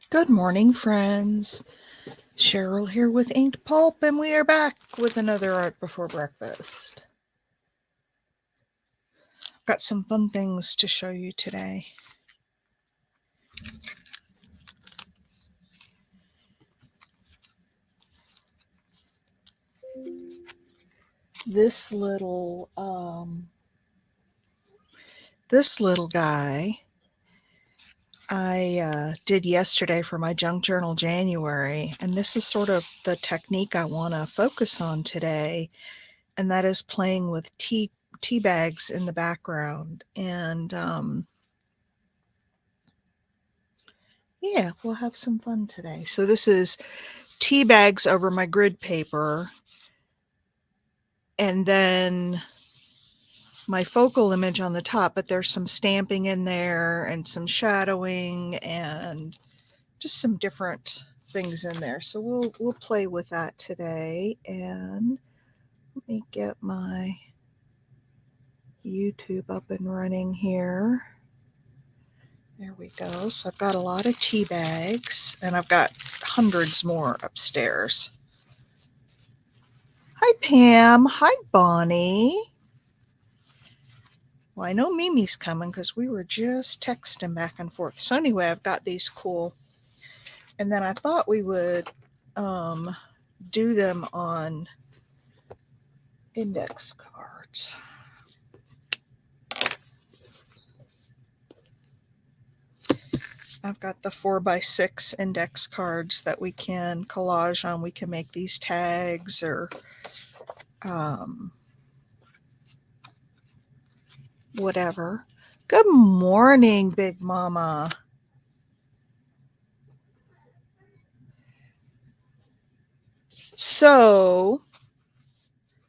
Good morning, friends. Cheryl here with Inked Pulp, and we are back with another Art Before Breakfast. Got some fun things to show you today. This little, guy I did yesterday for my junk journal January, and this is sort of the technique I want to focus on today, and that is playing with tea bags in the background. And yeah, we'll have some fun today. So this is tea bags over my grid paper, and then my focal image on the top, but there's some stamping in there and some shadowing and just some different things in there. So we'll play with that today. And let me get my YouTube up and running here. There we go. So I've got a lot of tea bags, and I've got hundreds more upstairs. Hi, Pam. Hi, Bonnie. Well, I know Mimi's coming because we were just texting back and forth. So anyway, I've got these cool, and then I thought we would do them on index cards. I've got the 4x6 index cards that we can collage on. We can make these tags or whatever. Good morning, Big Mama. So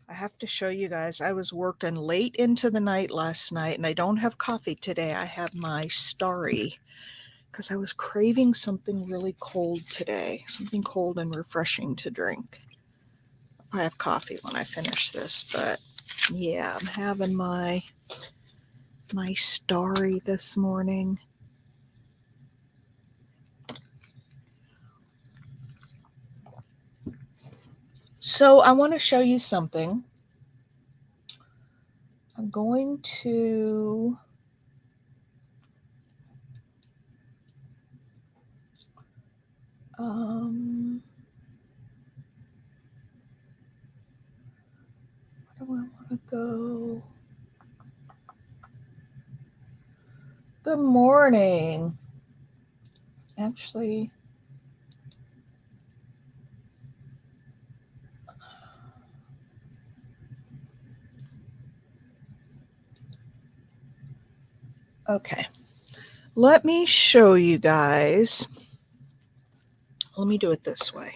I have to show you guys, I was working late into the night last night, and I don't have coffee today. I have my Starry because I was craving something really cold today, something cold and refreshing to drink. I have coffee when I finish this, but yeah, I'm having my Starry this morning. So I want to show you something. I'm going to where do I want to go? Good morning. Actually, okay. Let me show you guys. Let me do it this way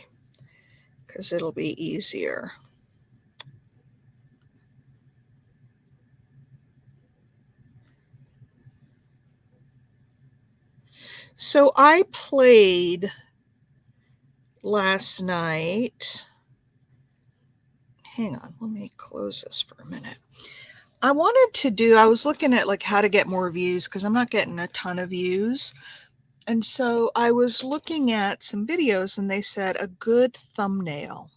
because it'll be easier. So I played last night. Hang on, let me close this for a minute. I was looking at like how to get more views because I'm not getting a ton of views. And so I was looking at some videos and they said a good thumbnail.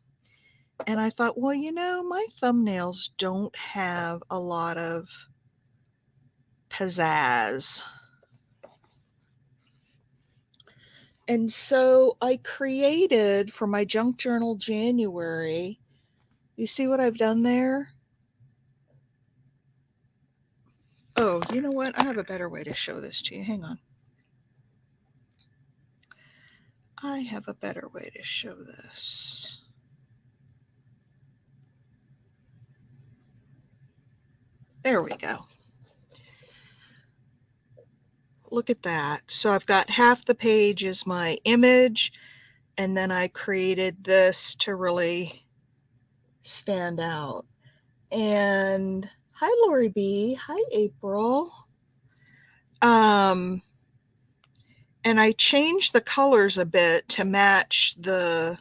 And I thought, well, my thumbnails don't have a lot of pizzazz. And so I created for my junk journal January. You see what I've done there? Oh, you know what? I have a better way to show this to you. Hang on. I have a better way to show this. There we go. Look at that. So I've got half the page is my image, and then I created this to really stand out. And hi, Lori B. Hi, April. And I changed the colors a bit to match the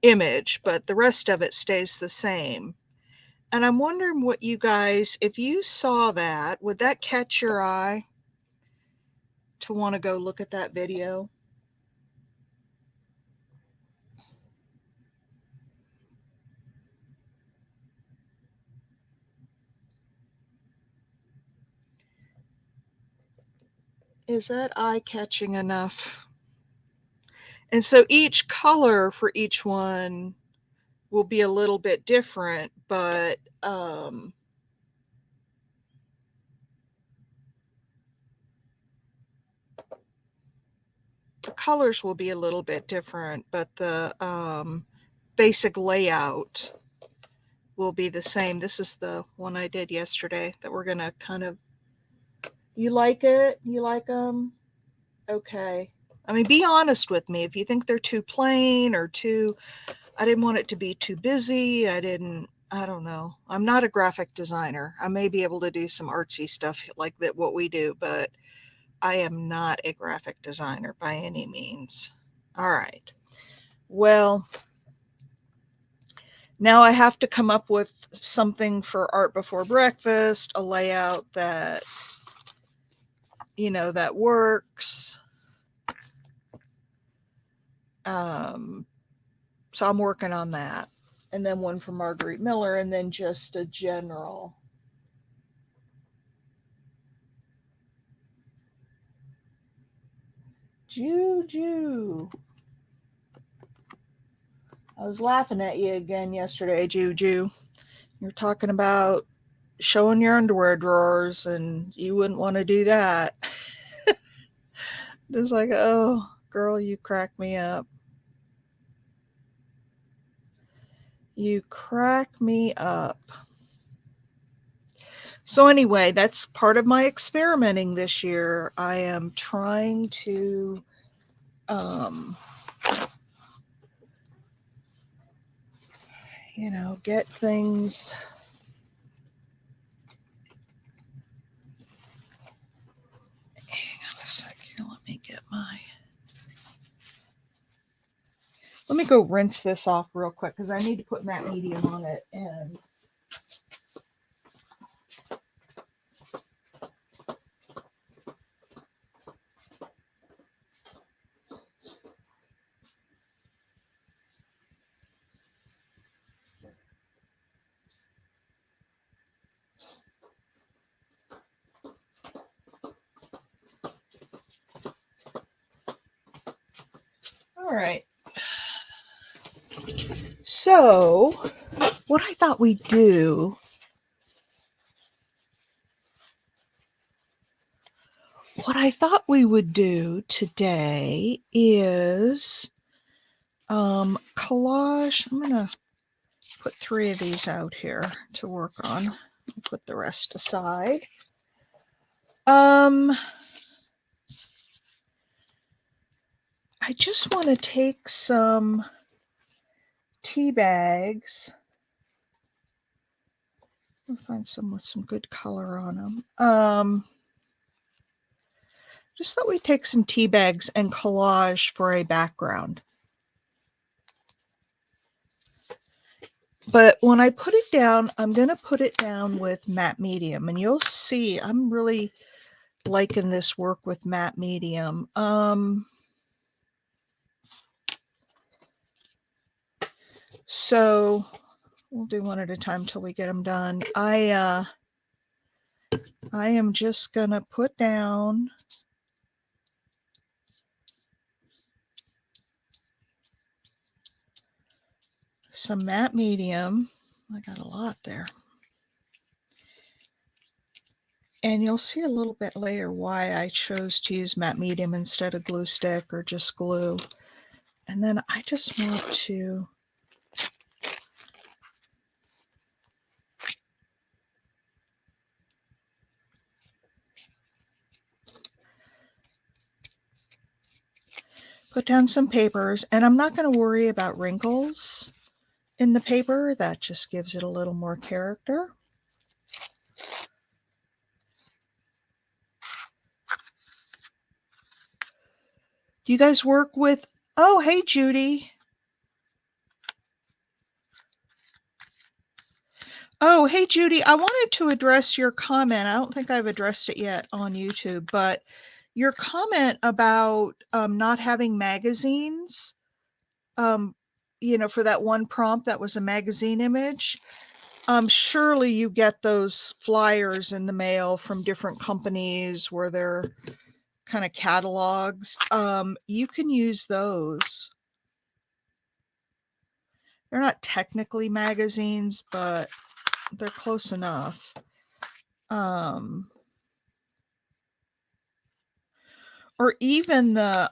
image, but the rest of it stays the same. And I'm wondering what you guys, if you saw that, would that catch your eye to want to go look at that video? Is that eye-catching enough? And so each color for each one will be a little bit different, but the colors will be a little bit different, but the basic layout will be the same. This is the one I did yesterday that we're going to kind of, you like it? You like them? Okay. I mean, be honest with me. If you think they're too plain or too, I didn't want it to be too busy. I don't know. I'm not a graphic designer. I may be able to do some artsy stuff like that, what we do, but I am not a graphic designer by any means. All right. Well, now I have to come up with something for art before breakfast, a layout that, that works. So I'm working on that. And then one for Marguerite Miller, and then just a general. Juju. I was laughing at you again yesterday, Juju. You're talking about showing your underwear drawers, and you wouldn't want to do that. Just like, oh, girl, you crack me up. You crack me up. So anyway, that's part of my experimenting this year. I am trying to get things. Hang on a sec here. Let me go rinse this off real quick because I need to put matte medium on it. And all right. So what I thought we'd do, today is collage. I'm going to put 3 of these out here to work on. I'll put the rest aside. I just want to take some tea bags. I'll find some with some good color on them. Just thought we'd take some tea bags and collage for a background. But when I put it down, I'm going to put it down with matte medium. And you'll see I'm really liking this work with matte medium. So we'll do one at a time till we get them done. I am just going to put down some matte medium. I got a lot there. And you'll see a little bit later why I chose to use matte medium instead of glue stick or just glue. And then I just want to put down some papers, and I'm not going to worry about wrinkles in the paper. That just gives it a little more character. Do you guys work with, oh, hey, Judy. Oh, hey, Judy, I wanted to address your comment. I don't think I've addressed it yet on YouTube, but your comment about not having magazines, for that one prompt that was a magazine image. Surely you get those flyers in the mail from different companies where they're kind of catalogs. You can use those. They're not technically magazines, but they're close enough. Or even the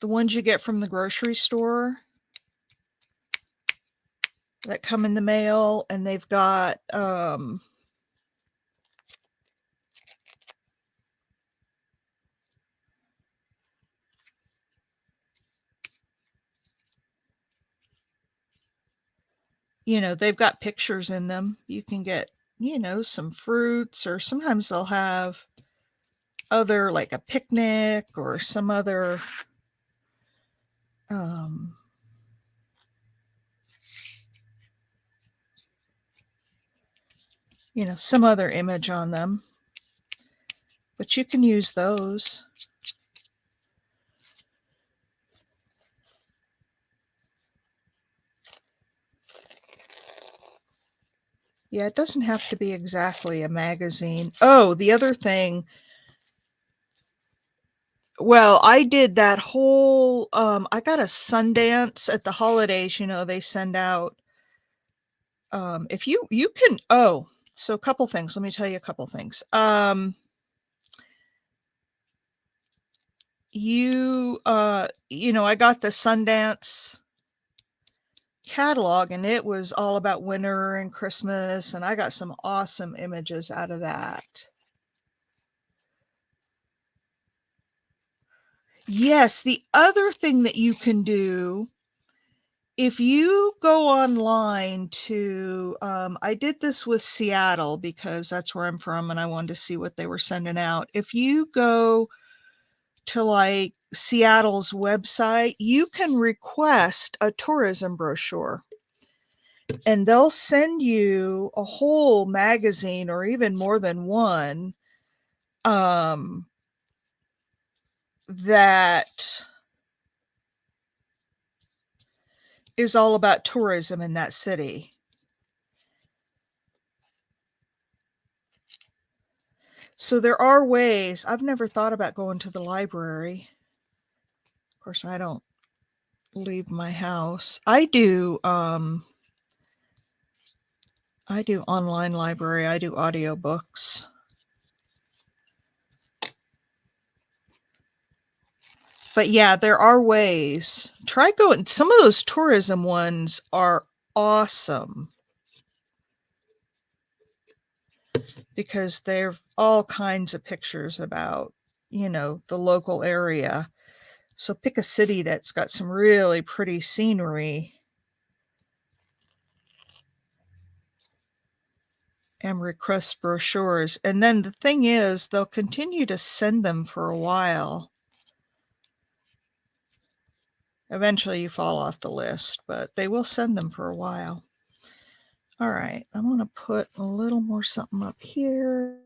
ones you get from the grocery store that come in the mail, and they've got they've got pictures in them. You can get, some fruits, or sometimes they'll have other, like a picnic or some other some other image on them. But you can use those. Yeah, it doesn't have to be exactly a magazine. Oh, the other thing. Well, I did that whole, I got a Sundance at the holidays, they send out, if you can, so a couple things. Let me tell you a couple things. I got the Sundance catalog, and it was all about winter and Christmas, and I got some awesome images out of that. Yes, the other thing that you can do, if you go online to, I did this with Seattle because that's where I'm from and I wanted to see what they were sending out. If you go to like Seattle's website, you can request a tourism brochure, and they'll send you a whole magazine or even more than one that is all about tourism in that city. So there are ways. I've never thought about going to the library. Of course, I don't leave my house. I do online library. I do audiobooks. But yeah, there are ways. Try going. Some of those tourism ones are awesome because they're all kinds of pictures about, the local area. So pick a city that's got some really pretty scenery and request brochures. And then the thing is, they'll continue to send them for a while. Eventually you fall off the list, but they will send them for a while. All right, I'm going to put a little more something up here.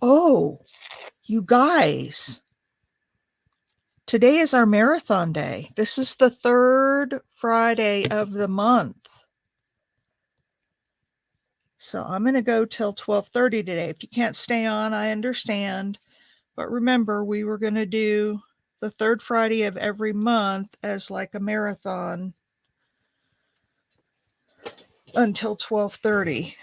Oh, you guys, today is our marathon day. This is the third Friday of the month. So I'm going to go till 12:30 today. If you can't stay on, I understand. But remember, we were going to do the third Friday of every month as like a marathon until 12:30.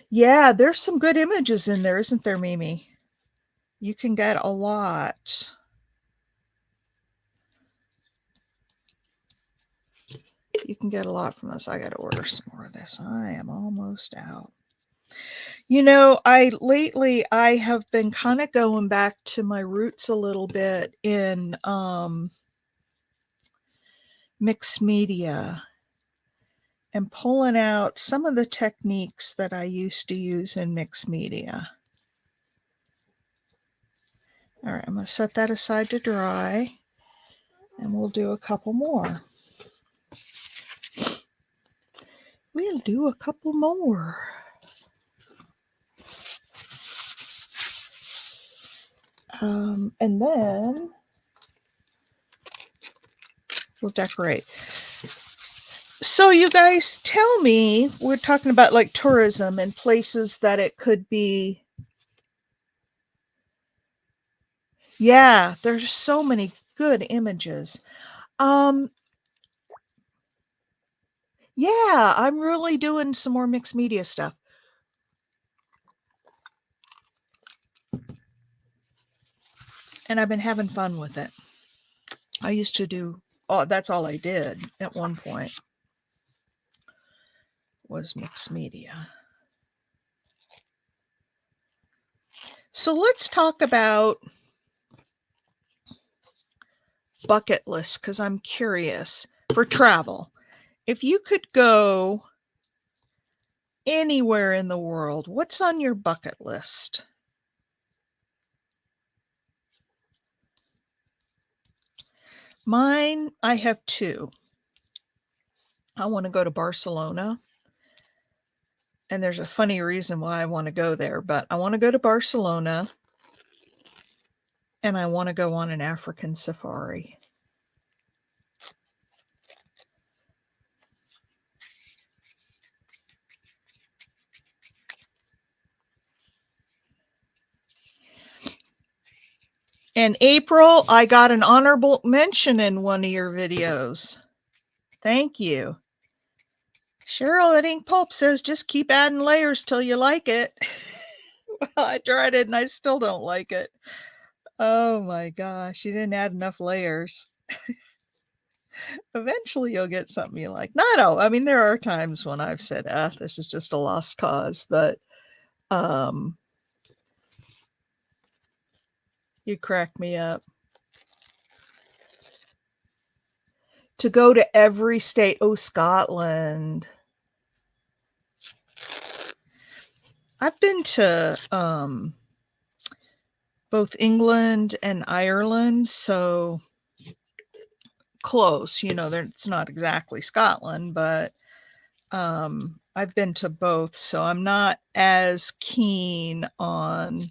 Yeah, there's some good images in there, isn't there, Mimi? You can get a lot. You can get a lot from this. I got to order some more of this. I am almost out. I have been kind of going back to my roots a little bit in mixed media and pulling out some of the techniques that I used to use in mixed media. All right, I'm going to set that aside to dry, and we'll do a couple more. We'll do a couple more. And then we'll decorate. So you guys tell me, we're talking about like tourism and places that it could be. Yeah, there's so many good images. Um, yeah, I'm really doing some more mixed media stuff. And I've been having fun with it. I used to do, oh, that's all I did at one point was mixed media. So let's talk about bucket lists because I'm curious for travel. If you could go anywhere in the world, what's on your bucket list? Mine, I have two. I want to go to Barcelona. And there's a funny reason why I want to go there, but I want to go to Barcelona and I want to go on an African safari. In April, I got an honorable mention in one of your videos. Thank you. Cheryl at Ink Pulp says just keep adding layers till you like it. Well, I tried it and I still don't like it. Oh my gosh, you didn't add enough layers. Eventually you'll get something you like. No, I mean, there are times when I've said, this is just a lost cause, but um, you crack me up. To go to every state. Oh, Scotland. I've been to both England and Ireland, so close. You know, it's not exactly Scotland, but I've been to both, so I'm not as keen on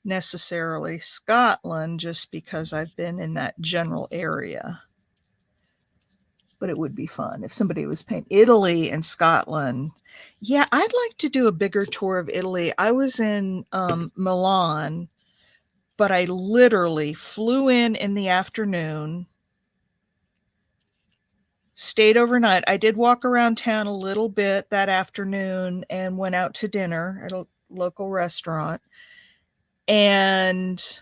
necessarily Scotland just because I've been in that general area. But it would be fun if somebody was paying. Italy and Scotland. Yeah, I'd like to do a bigger tour of Italy. I was in Milan, but I literally flew in the afternoon, stayed overnight. I did walk around town a little bit that afternoon and went out to dinner at a local restaurant and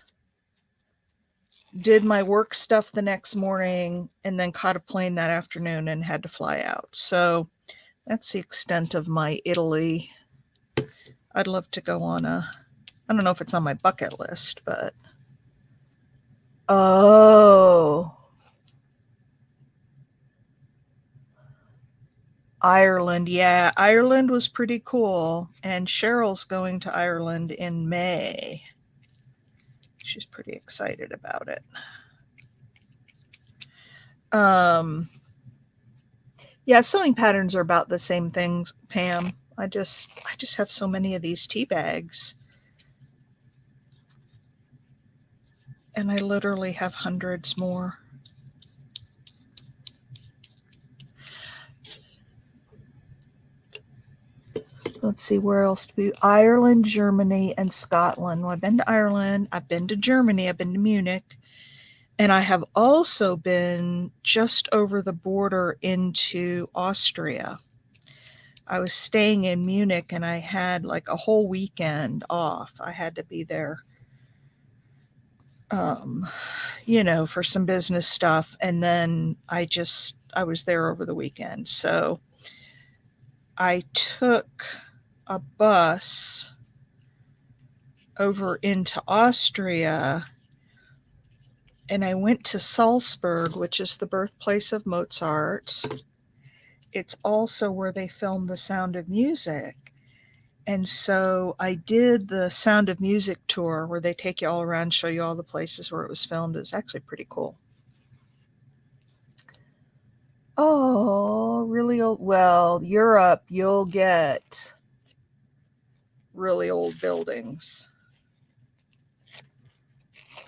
did my work stuff the next morning and then caught a plane that afternoon and had to fly out. So that's the extent of my Italy. I'd love to go on I don't know if it's on my bucket list, but. Oh, Ireland. Yeah, Ireland was pretty cool. And Cheryl's going to Ireland in May. She's pretty excited about it. Yeah, sewing patterns are about the same things, Pam. I just have so many of these tea bags. And I literally have hundreds more. Let's see, where else to be? Ireland, Germany, and Scotland. Well, I've been to Ireland, I've been to Germany, I've been to Munich, and I have also been just over the border into Austria. I was staying in Munich and I had like a whole weekend off. I had to be there, for some business stuff. And then I was there over the weekend. So I took a bus over into Austria and I went to Salzburg, which is the birthplace of Mozart. It's also where they filmed The Sound of Music. And so I did the Sound of Music tour where they take you all around, show you all the places where it was filmed. It was actually pretty cool. Oh, really old. Well, Europe, you'll get really old buildings.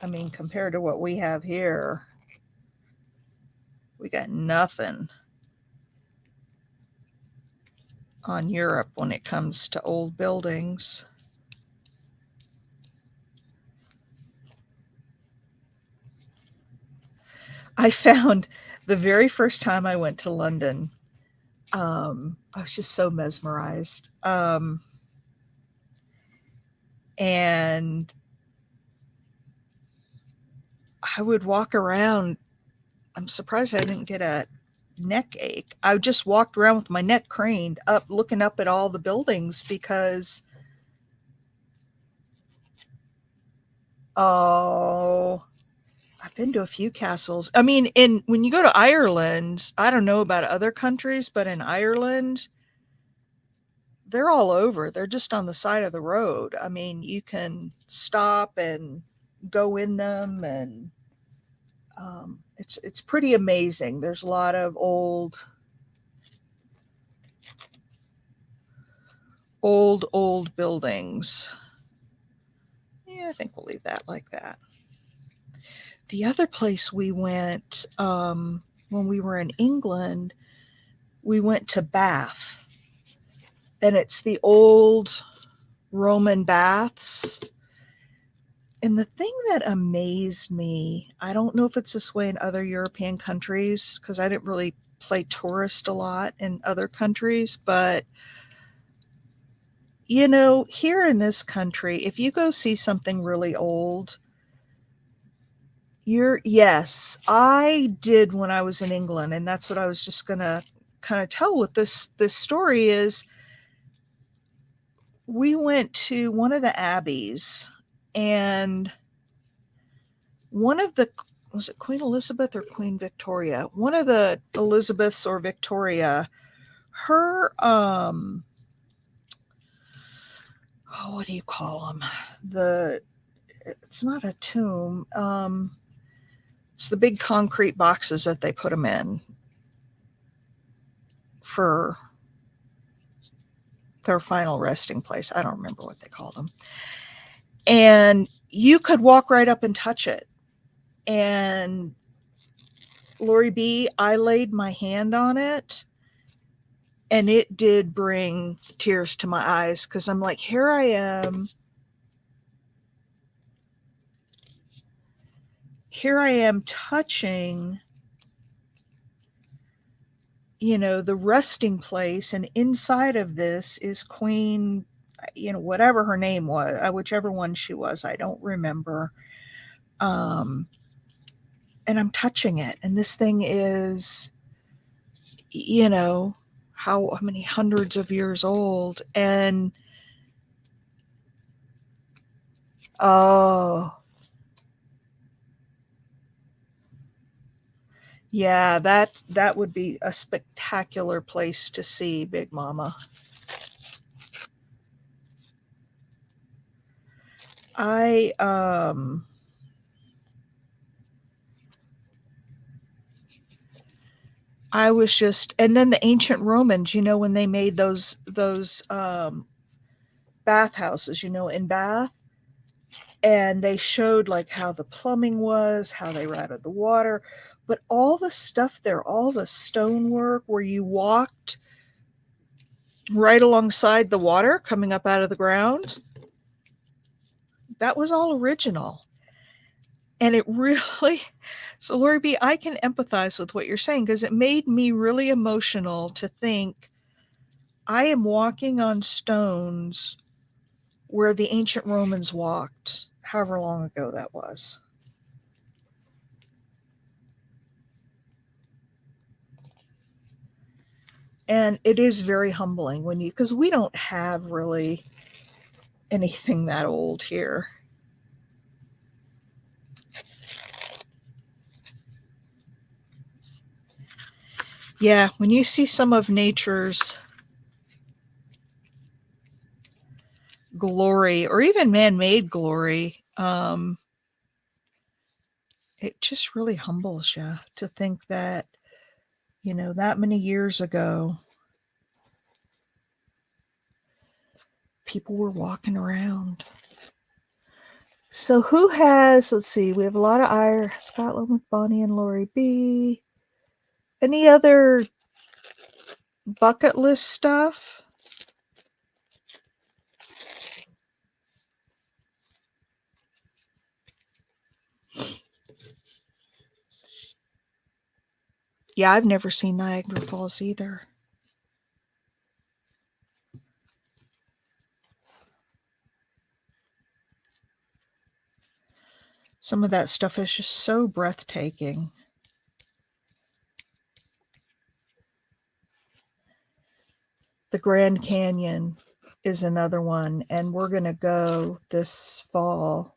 I mean, compared to what we have here, we got nothing. on Europe when it comes to old buildings. I found the very first time I went to London, I was just so mesmerized. And I would walk around. I'm surprised I didn't get a neck ache. I just walked around with my neck craned up, looking up at all the buildings because, oh, I've been to a few castles. I mean, when you go to Ireland, I don't know about other countries, but in Ireland, they're all over. They're just on the side of the road. I mean, you can stop and go in them, and it's pretty amazing. There's a lot of old buildings. Yeah, I think we'll leave that like that. The other place we went, when we were in England, we went to Bath, and it's the old Roman baths. And the thing that amazed me, I don't know if it's this way in other European countries because I didn't really play tourist a lot in other countries, but here in this country, if you go see something really old, yes, I did when I was in England, and that's what I was just gonna kind of tell with this story is we went to one of the abbeys, and one of the was it Queen Elizabeth or Queen Victoria? One of the Elizabeths or Victoria, her what do you call them? It's not a tomb. It's the big concrete boxes that they put them in for their final resting place. I don't remember what they called them. And you could walk right up and touch it. And Lori B, I laid my hand on it, and it did bring tears to my eyes because I'm like, here I am. Here I am touching, the resting place, and inside of this is Queen, whatever her name was, whichever one she was, I don't remember. And I'm touching it, and this thing is, how many hundreds of years old, and oh, yeah, that would be a spectacular place to see, Big Mama. I was just, and then the ancient Romans, when they made those bathhouses, in Bath, and they showed like how the plumbing was, how they routed the water, but all the stuff there, all the stonework where you walked right alongside the water coming up out of the ground, that was all original. And it really, so Lori B, I can empathize with what you're saying because it made me really emotional to think I am walking on stones where the ancient Romans walked, however long ago that was. And it is very humbling because we don't have really anything that old here. Yeah, when you see some of nature's glory or even man-made glory, it just really humbles you to think that, that many years ago, people were walking around. So let's see, we have a lot of Scotland with Bonnie and Lori B. Any other bucket list stuff? Yeah, I've never seen Niagara Falls either. Some of that stuff is just so breathtaking. The Grand Canyon is another one, and we're going to go this fall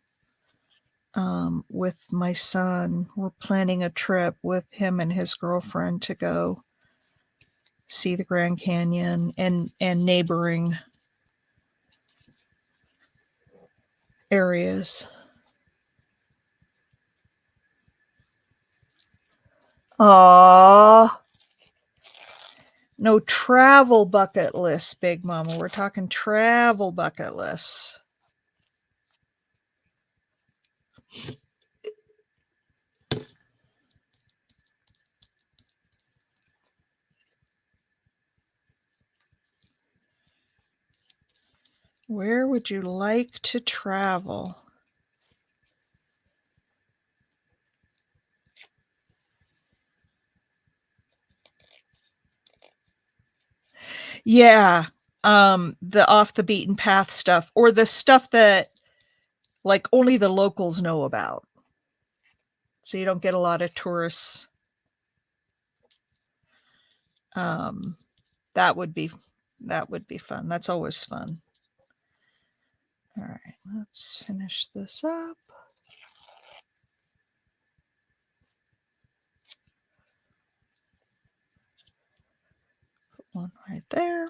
with my son. We're planning a trip with him and his girlfriend to go see the Grand Canyon and neighboring areas. Aww. No travel bucket list, Big Mama. We're talking travel bucket lists. Where would you like to travel? Yeah. The off the beaten path stuff, or the stuff that like only the locals know about. So you don't get a lot of tourists. Um, that would be fun. That's always fun. All right, let's finish this up. Put one right there.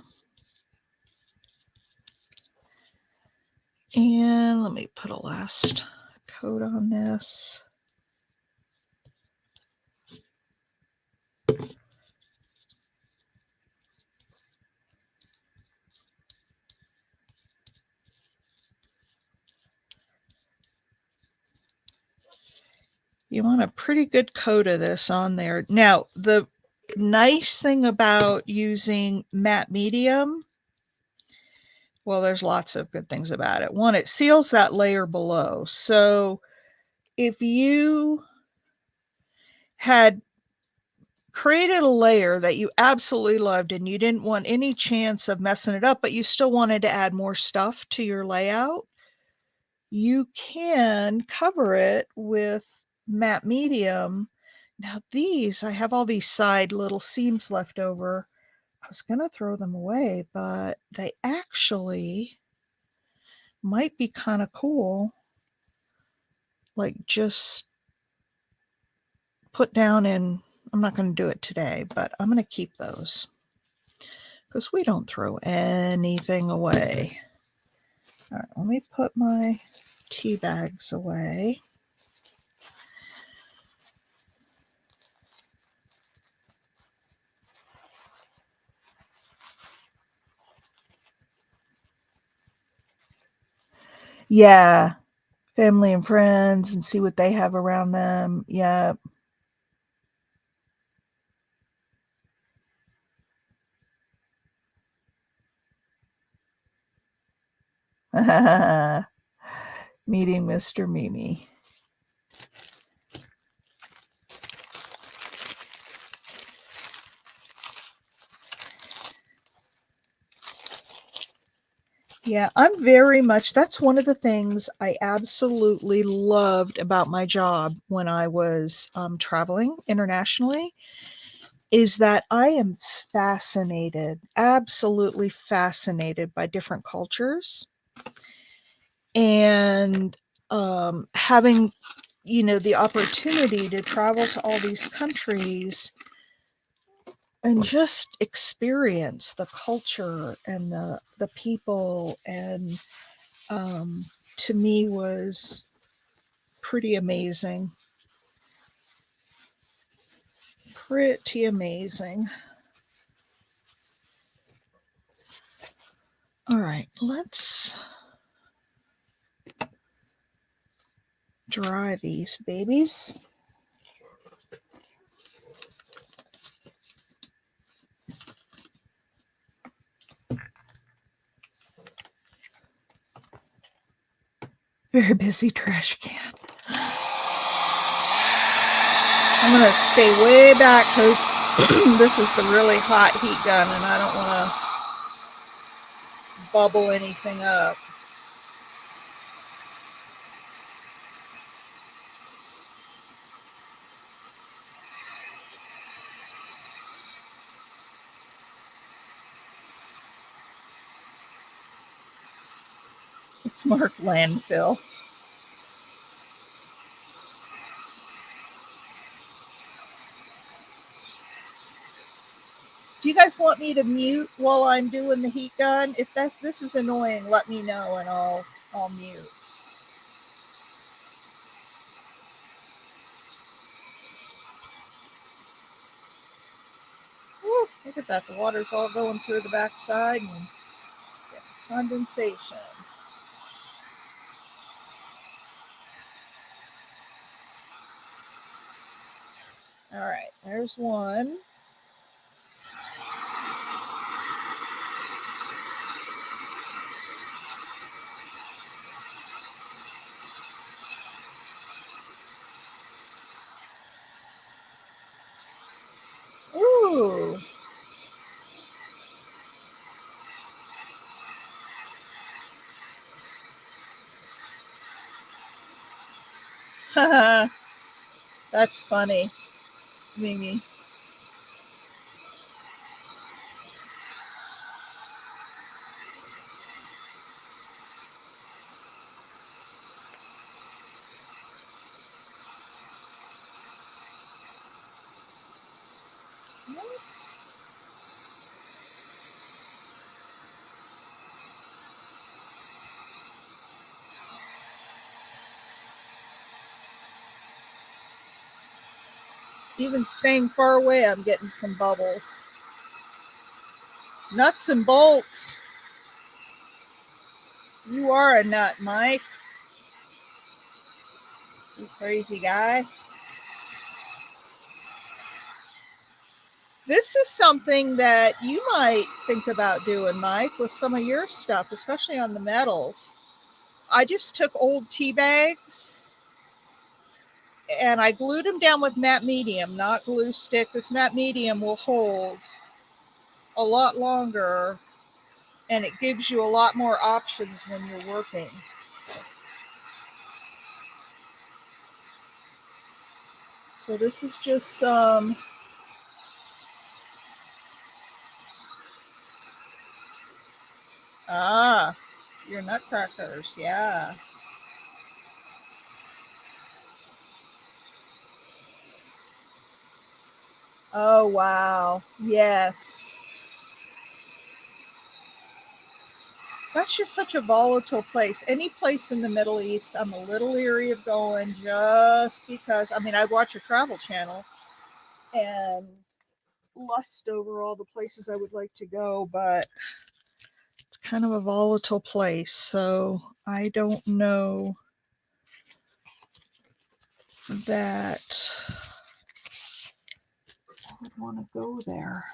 And let me put a last coat on this. You want a pretty good coat of this on there. Now, the nice thing about using matte medium, well, there's lots of good things about it. One, it seals that layer below. So if you had created a layer that you absolutely loved and you didn't want any chance of messing it up, but you still wanted to add more stuff to your layout, you can cover it with matte medium. Now these, I have all these side little seams left over. I was going to throw them away, but they actually might be kind of cool. Like just put down in, I'm not going to do it today, but I'm going to keep those because we don't throw anything away. All right, let me put my tea bags away. Yeah, family and friends and see what they have around them. Yeah. Meeting Mr. Mimi. Yeah, I'm very much, that's one of the things I absolutely loved about my job when I was traveling internationally is that I am fascinated, absolutely fascinated by different cultures. And having, the opportunity to travel to all these countries and just experience the culture and the people, and to me was pretty amazing. Pretty amazing. All right, let's dry these babies. Very busy trash can. I'm going to stay way back because this is the really hot heat gun and I don't want to bubble anything up. It's marked landfill. Do you guys want me to mute while I'm doing the heat gun? If this is annoying, let me know and I'll mute. Woo, look at that. The water's all going through the backside and condensation. All right, there's one. Ooh. That's funny, Mimi. Even staying far away, I'm getting some bubbles. Nuts and bolts. You are a nut, Mike. You crazy guy. This is something that you might think about doing, Mike, with some of your stuff, especially on the metals. I just took old tea bags and I glued them down with matte medium, not glue stick. This matte medium will hold a lot longer and it gives you a lot more options when you're working. So this is just some your nutcrackers, yeah. Oh wow, yes. That's just such a volatile place. Any place in the Middle East, I'm a little leery of going just because, I mean, I watch a travel channel and lust over all the places I would like to go, but it's kind of a volatile place. So I don't know that I would want to go there.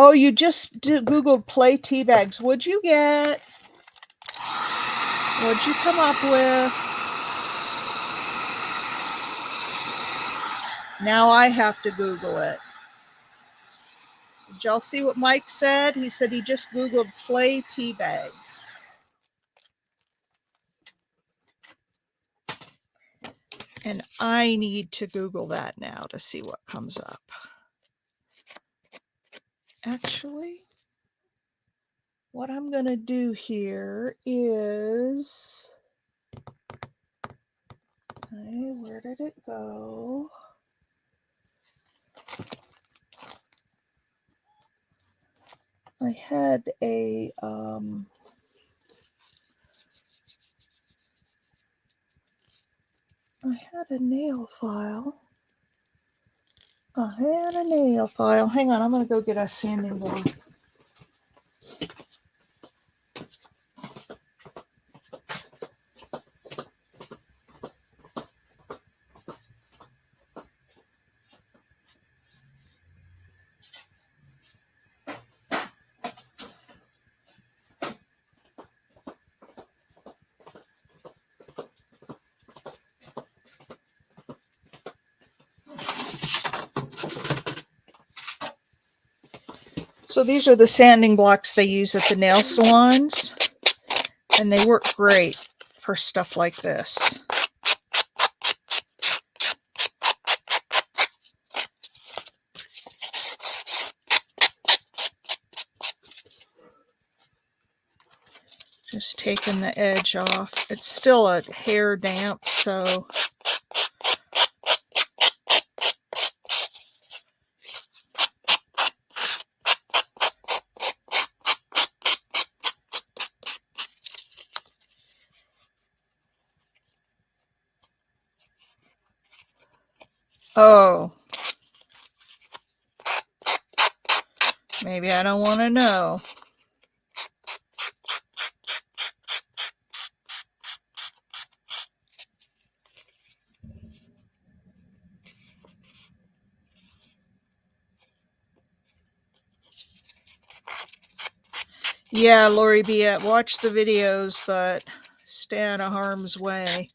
Oh, you just Googled play tea bags. What'd you get? What'd you come up with? Now I have to Google it. Did y'all see what Mike said? He said he just Googled play tea bags. And I need to Google that now to see what comes up. Actually, what I'm going to do here is, okay, where did it go? I had a nail file. I had a nail file. Hang on, I'm going to go get a sanding block. So these are the sanding blocks they use at the nail salons, and they work great for stuff like this. Just taking the edge off. It's still a hair damp, so oh, maybe I don't want to know. Yeah, Lori B, watch the videos, but stay out of harm's way.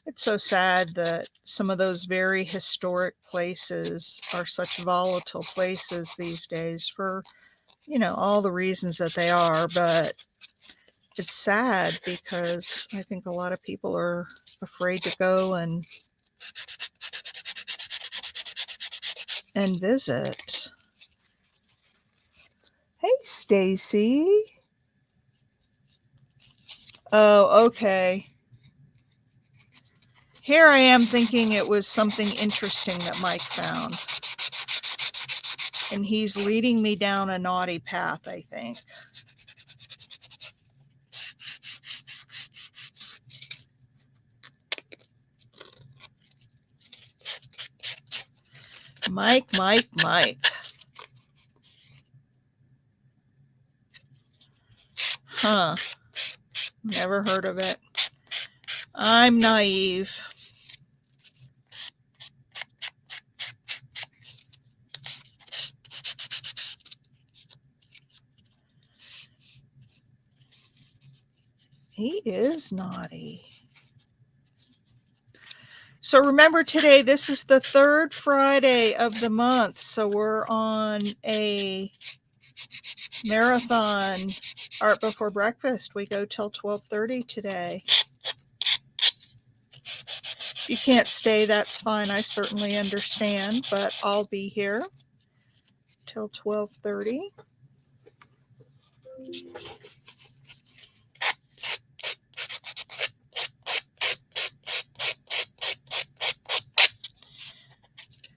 It's so sad that some of those very historic places are such volatile places these days for, all the reasons that they are. But it's sad because I think a lot of people are afraid to go and visit. Hey, Stacy. Oh, okay. Here I am thinking it was something interesting that Mike found. And he's leading me down a naughty path, I think. Mike. Huh. Never heard of it. I'm naive. He is naughty. So remember today, this is the third Friday of the month. So we're on a marathon art before breakfast. We go till 12:30 today. If you can't stay, that's fine. I certainly understand, but I'll be here till 12:30.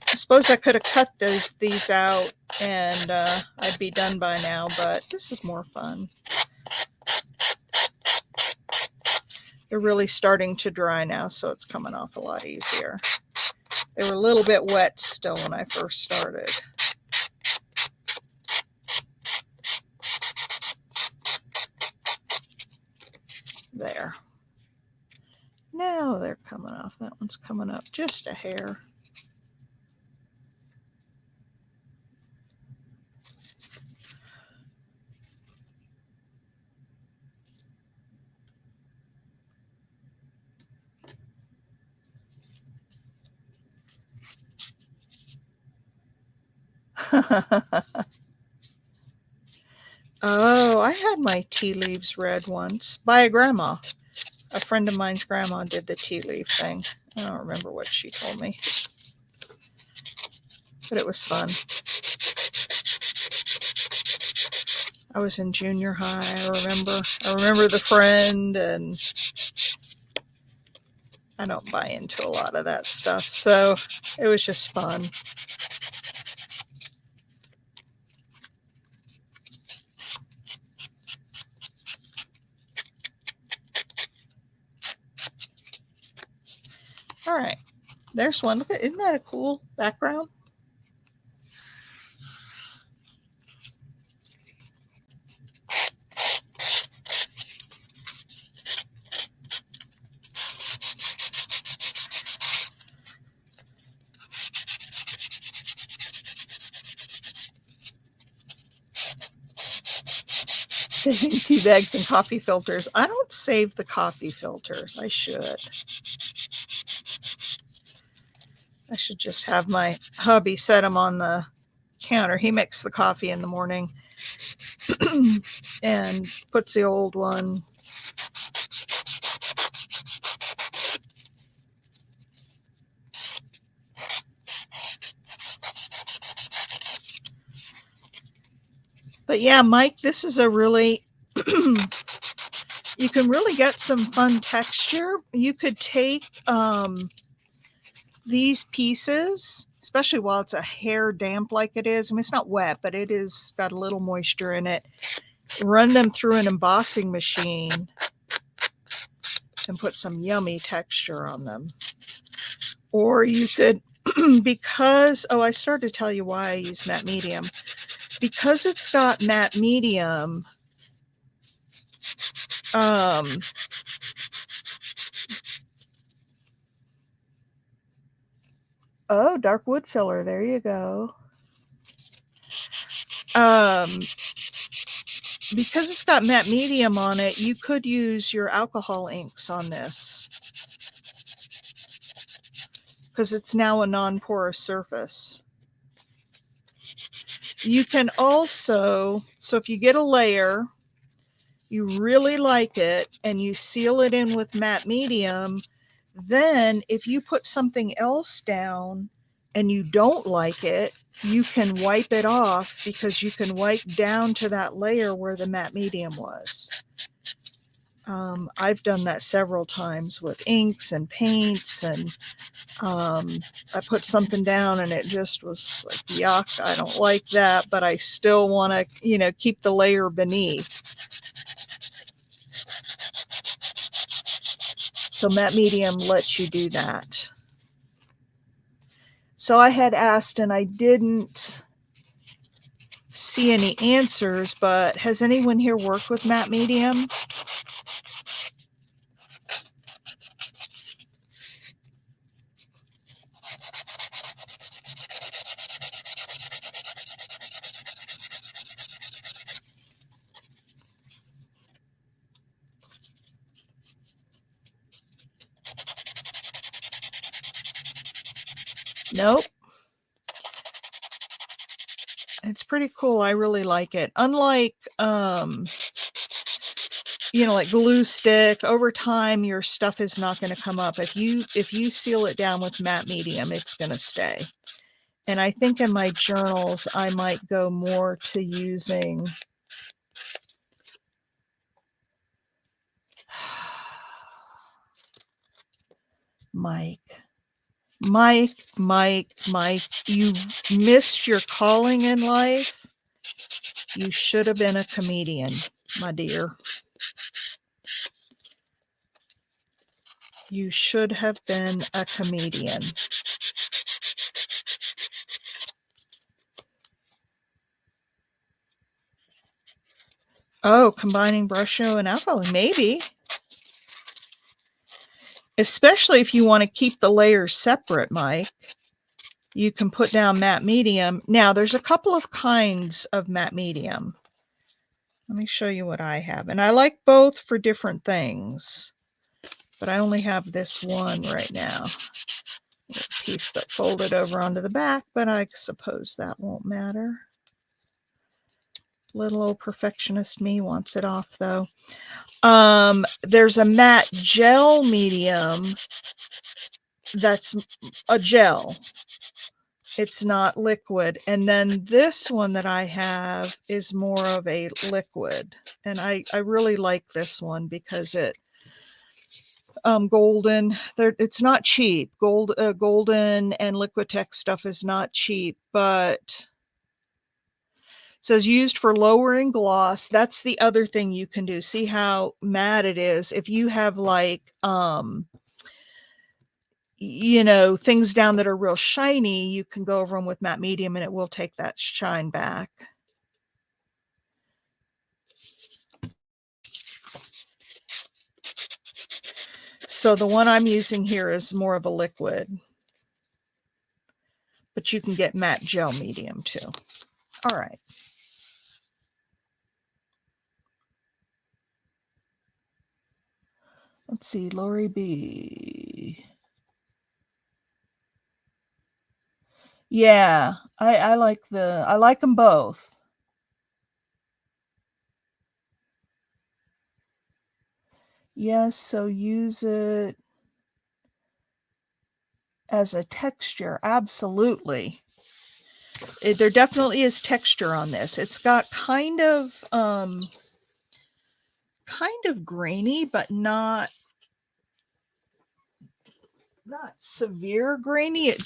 I suppose I could have cut these out and I'd be done by now, but this is more fun. They're really starting to dry now, so it's coming off a lot easier. They were a little bit wet still when I first started. There. Now they're coming off. That one's coming up just a hair. Oh, I had my tea leaves read once by a grandma. A friend of mine's grandma did the tea leaf thing. I don't remember what she told me, but it was fun. I was in junior high, I remember the friend, and I don't buy into a lot of that stuff, so it was just fun. All right, there's one. Look at, isn't that a cool background? Saving tea bags and coffee filters. I don't save the coffee filters. I should. I should just have my hubby set them on the counter. He makes the coffee in the morning, and puts the old one. But yeah, Mike, this is a really, you can really get some fun texture. You could take these pieces, especially while it's a hair damp like it is. I mean, it's not wet, but it is got a little moisture in it. Run them through an embossing machine and put some yummy texture on them. Or you could, because, I started to tell you why I use matte medium. Because it's got matte medium, oh, dark wood filler, there you go. Because it's got matte medium on it, you could use your alcohol inks on this because it's now a non-porous surface. You can also, so if you get a layer, you really like it, and you seal it in with matte medium, then if you put something else down and you don't like it, you can wipe it off because you can wipe down to that layer where the matte medium was. I've done that several times with inks and paints, and I put something down and it just was like, yuck, I don't like that, but I still want to, keep the layer beneath. So matte medium lets you do that. So I had asked and I didn't see any answers, but has anyone here worked with matte medium? Nope. It's pretty cool. I really like it. Unlike, like glue stick, over time your stuff is not going to come up. If you seal it down with matte medium, it's going to stay. And I think in my journals, I might go more to using Mike, you missed your calling in life. You should have been a comedian, my dear. You should have been a comedian. Oh, combining brush show and alcohol, maybe. Especially if you want to keep the layers separate, Mike. You can put down matte medium. Now, there's a couple of kinds of matte medium. Let me show you what I have. And I like both for different things, but I only have this one right now. A piece that folded over onto the back, but I suppose that won't matter. Little old perfectionist me wants it off, though. There's a matte gel medium that's a gel. It's not liquid. And then this one that I have is more of a liquid. And I really like this one because it golden. It's not cheap. Golden and Liquitex stuff is not cheap, but it says used for lowering gloss. That's the other thing you can do. See how matte it is. If you have like things down that are real shiny, you can go over them with matte medium and it will take that shine back. So the one I'm using here is more of a liquid, but you can get matte gel medium too. All right. Let's see, Lori B. Yeah, I like them both. Yes, so use it as a texture. Absolutely. There definitely is texture on this. It's got kind of grainy, but not severe grainy. It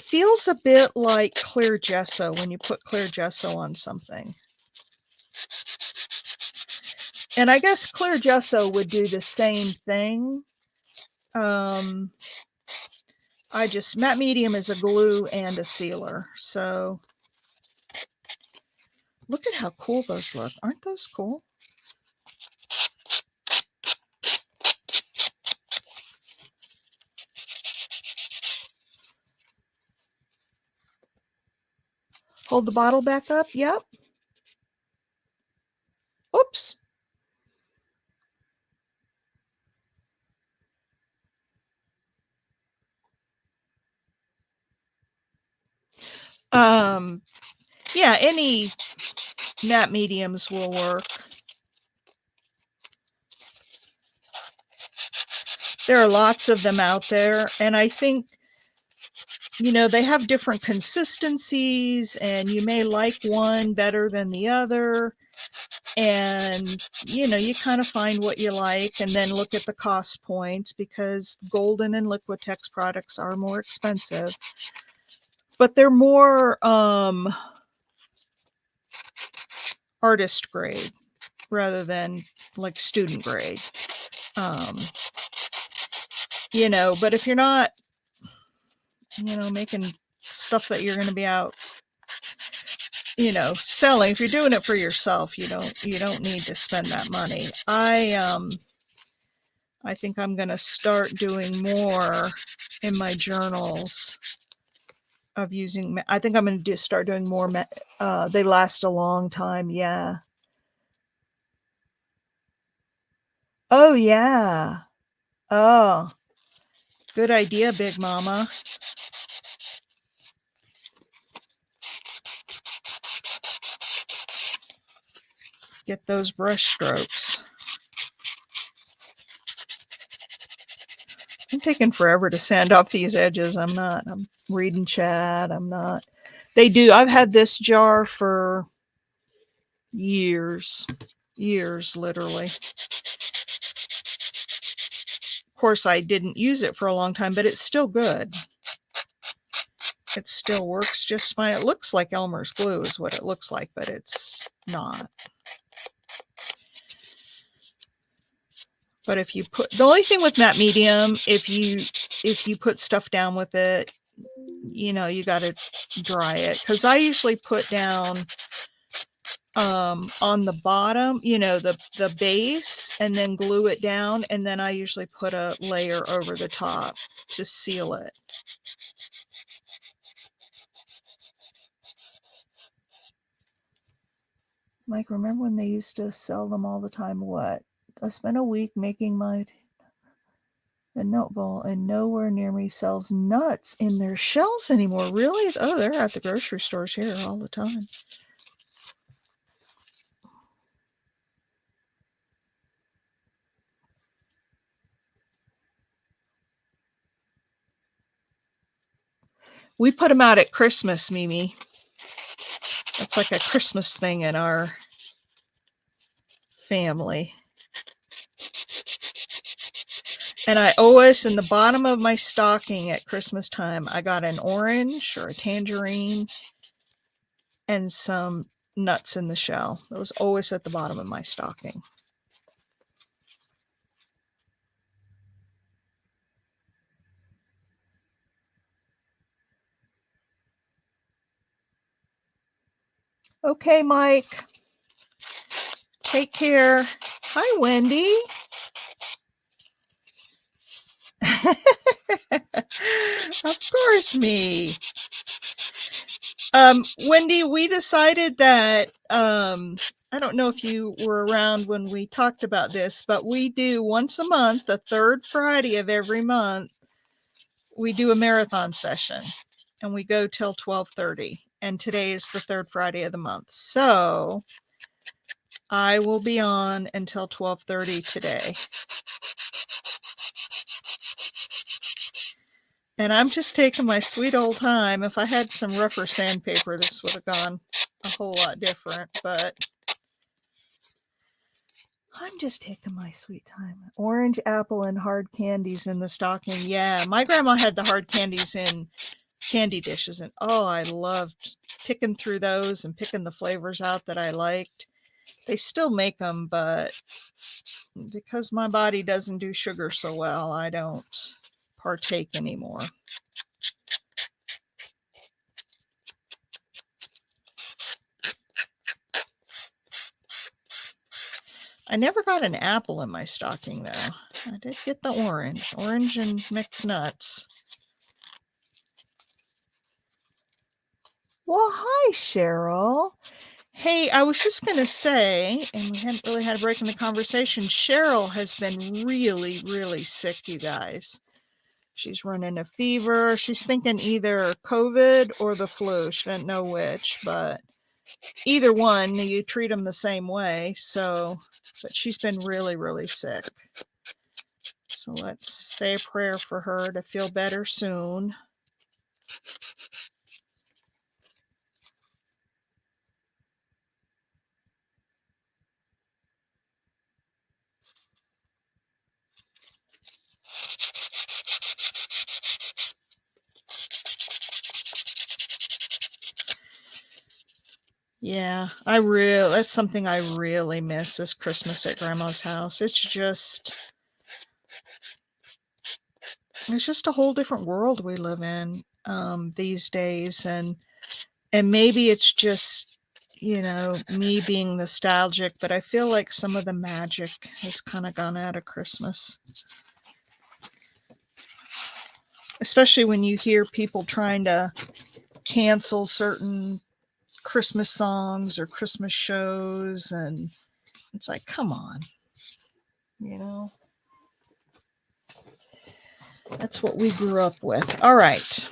feels a bit like clear gesso when you put clear gesso on something. And I guess clear gesso would do the same thing. Matte medium is a glue and a sealer. So look at how cool those look. Aren't those cool? Hold the bottle back up. Yep. Oops. Yeah, any matte mediums will work. There are lots of them out there, and I think, they have different consistencies, and you may like one better than the other. And, you kind of find what you like and then look at the cost points, because Golden and Liquitex products are more expensive, but they're more artist grade rather than like student grade. But if you're not, making stuff that you're going to be out, selling, if you're doing it for yourself, you don't need to spend that money. I think I'm going to start doing more in my journals of using, I think I'm going to start doing more. They last a long time. Yeah. Oh, yeah. Oh, good idea, Big Mama. Get those brush strokes. I'm taking forever to sand off these edges. I'm reading chat. I've had this jar for years, literally. Of course, I didn't use it for a long time, but it's still good. It still works just fine. It looks like Elmer's glue is what it looks like, but it's not. But the only thing with matte medium, if you put stuff down with it, you got to dry it. Because I usually put down on the bottom, the base, and then glue it down, and then I usually put a layer over the top to seal it. Mike, remember when they used to sell them all the time? What? I spent a week making a nut and nowhere near me sells nuts in their shells anymore. Really? Oh, they're at the grocery stores here all the time. We put them out at Christmas, Mimi. It's like a Christmas thing in our family. And I always, in the bottom of my stocking at Christmas time, I got an orange or a tangerine and some nuts in the shell. It was always at the bottom of my stocking. Okay, Mike. Take care. Hi, Wendy. Of course, me. Wendy, we decided that, I don't know if you were around when we talked about this, but we do once a month, the third Friday of every month, we do a marathon session, and we go till 12:30. And today is the third Friday of the month. So I will be on until 12:30 today. And I'm just taking my sweet old time. If I had some rougher sandpaper, this would have gone a whole lot different, but I'm just taking my sweet time. Orange, apple, and hard candies in the stocking. Yeah, my grandma had the hard candies in candy dishes, and oh, I loved picking through those and picking the flavors out that I liked. They still make them, but because my body doesn't do sugar so well, I don't partake anymore. I never got an apple in my stocking, though. I did get the orange and mixed nuts. Well, hi, Cheryl. Hey, I was just going to say, and we hadn't really had a break in the conversation, Cheryl has been really, really sick, you guys. She's running a fever. She's thinking either COVID or the flu. She doesn't know which, but either one, you treat them the same way. So, but she's been really, really sick. So let's say a prayer for her to feel better soon. Yeah, that's something I really miss is Christmas at Grandma's house. It's just a whole different world we live in these days, and maybe it's just me being nostalgic, but I feel like some of the magic has kind of gone out of Christmas, especially when you hear people trying to cancel certain Christmas songs or Christmas shows, and it's like, come on, you know. That's what we grew up with. All right.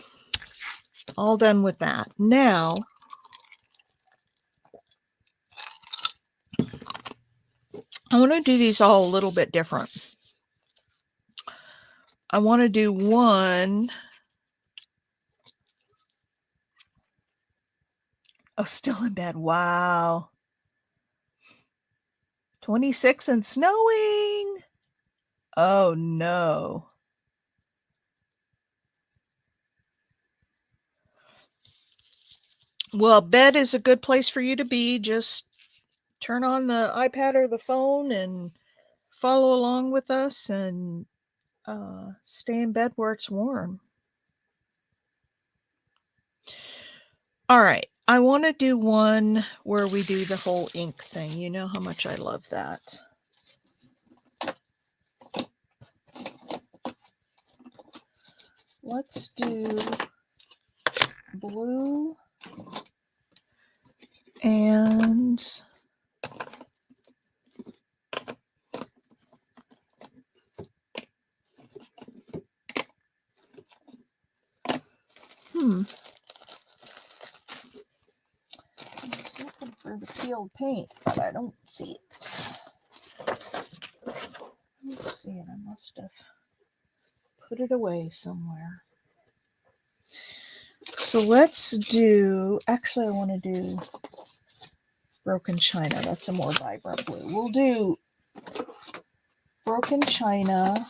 All done with that. Now, I want to do these all a little bit different. I want to do one. Oh, still in bed. Wow. 26 and snowing. Oh, no. Well, bed is a good place for you to be. Just turn on the iPad or the phone and follow along with us and stay in bed where it's warm. All right. I want to do one where we do the whole ink thing. You know how much I love that. Let's do blue and I was looking for the peeled paint, but I don't see it. Let's see it. I must have put it away somewhere. So let's do, actually I want to do broken china. That's a more vibrant blue. We'll do broken china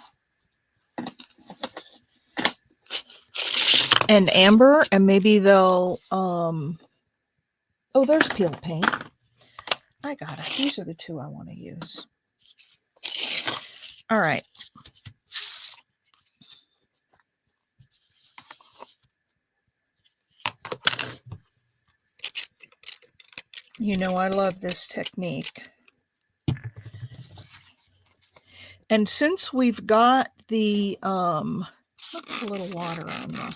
and amber, and maybe they'll oh, there's peeled paint. I got it. These are the two I want to use. All right. You know I love this technique. And since we've got the let's put a little water on the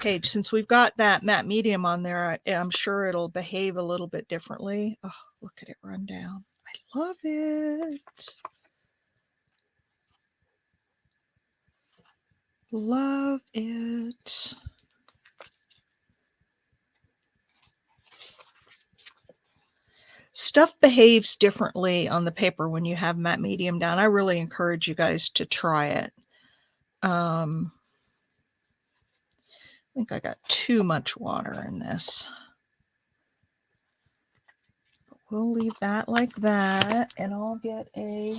page. Since we've got that matte medium on there, I'm sure it'll behave a little bit differently. Oh, look at it run down. I love it. Love it. Stuff behaves differently on the paper when you have matte medium down. I really encourage you guys to try it. I think I got too much water in this. But we'll leave that like that, and I'll get a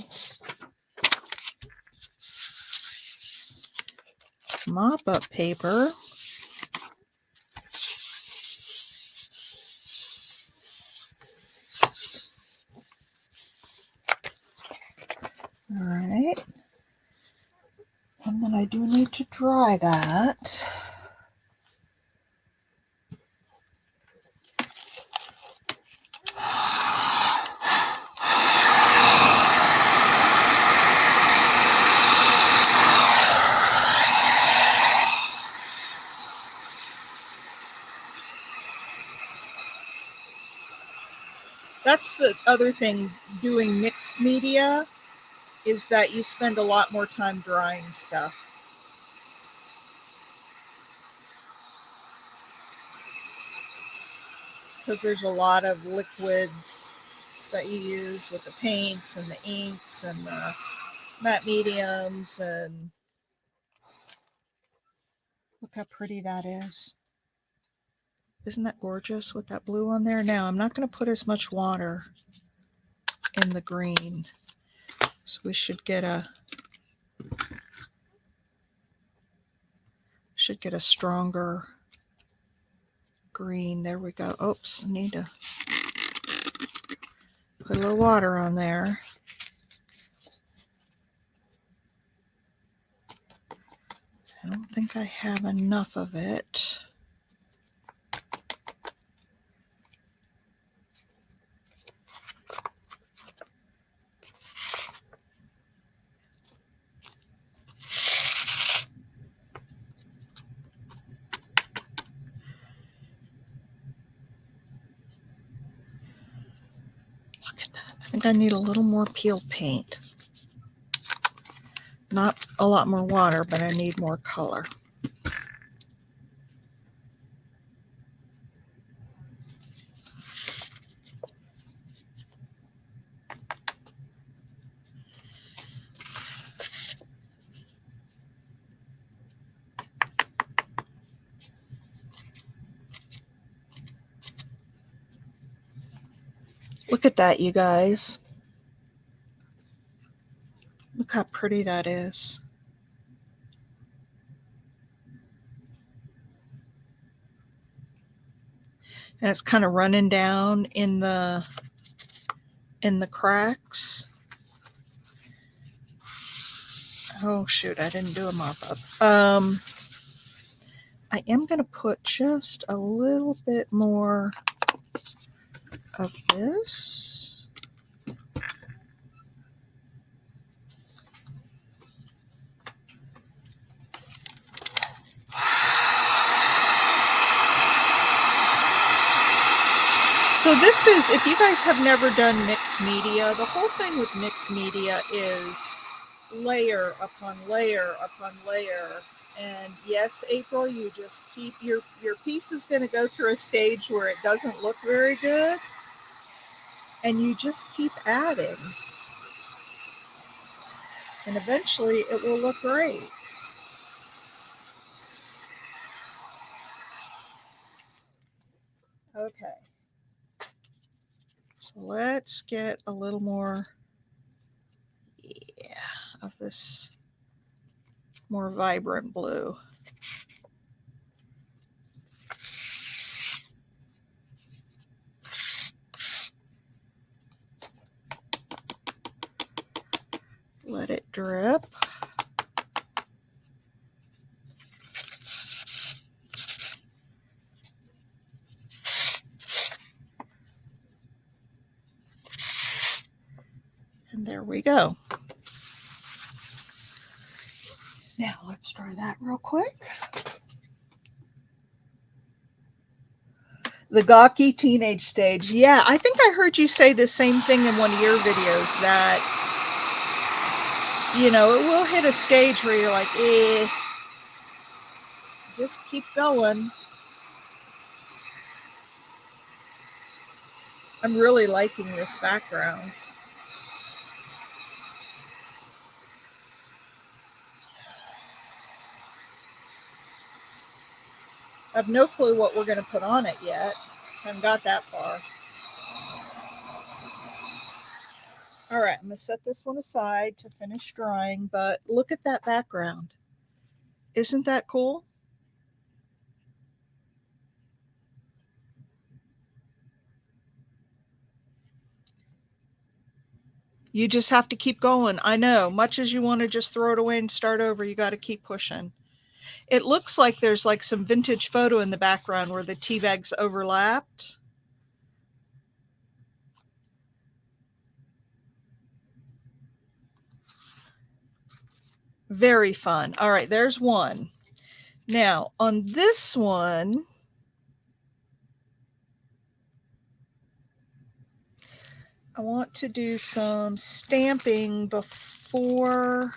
mop-up paper. All right. And then I do need to dry that. That's the other thing doing mixed media, is that you spend a lot more time drying stuff. Because there's a lot of liquids that you use with the paints and the inks and the matte mediums. And look how pretty that is. Isn't that gorgeous with that blue on there? Now, I'm not going to put as much water in the green. So we should get a stronger green. There we go. Oops, I need to put a little water on there. I don't think I have enough of it. Look at that. I think I need a little more peel paint. Not a lot more water, but I need more color. Look at that, you guys. Look how pretty that is. And it's kind of running down in the cracks. Oh shoot, I didn't do a mop up. I am going to put just a little bit more of this. So this is, if you guys have never done mixed media, the whole thing with mixed media is layer upon layer upon layer. And yes, April, you just keep, your piece is going to go through a stage where it doesn't look very good. And you just keep adding. And eventually it will look great. Okay. So let's get a little more, of this more vibrant blue. Let it drip. And there we go. Now let's try that real quick. The gawky teenage stage. Yeah, I think I heard you say the same thing in one of your videos, that, you know, it will hit a stage where you're like, just keep going. I'm really liking this background. I have no clue what we're going to put on it yet. I haven't got that far. All right, I'm going to set this one aside to finish drying, but look at that background. Isn't that cool? You just have to keep going. I know, much as you want to just throw it away and start over, you got to keep pushing. It looks like there's like some vintage photo in the background where the tea bags overlapped. Very fun. All right, there's one. Now, on this one, I want to do some stamping before.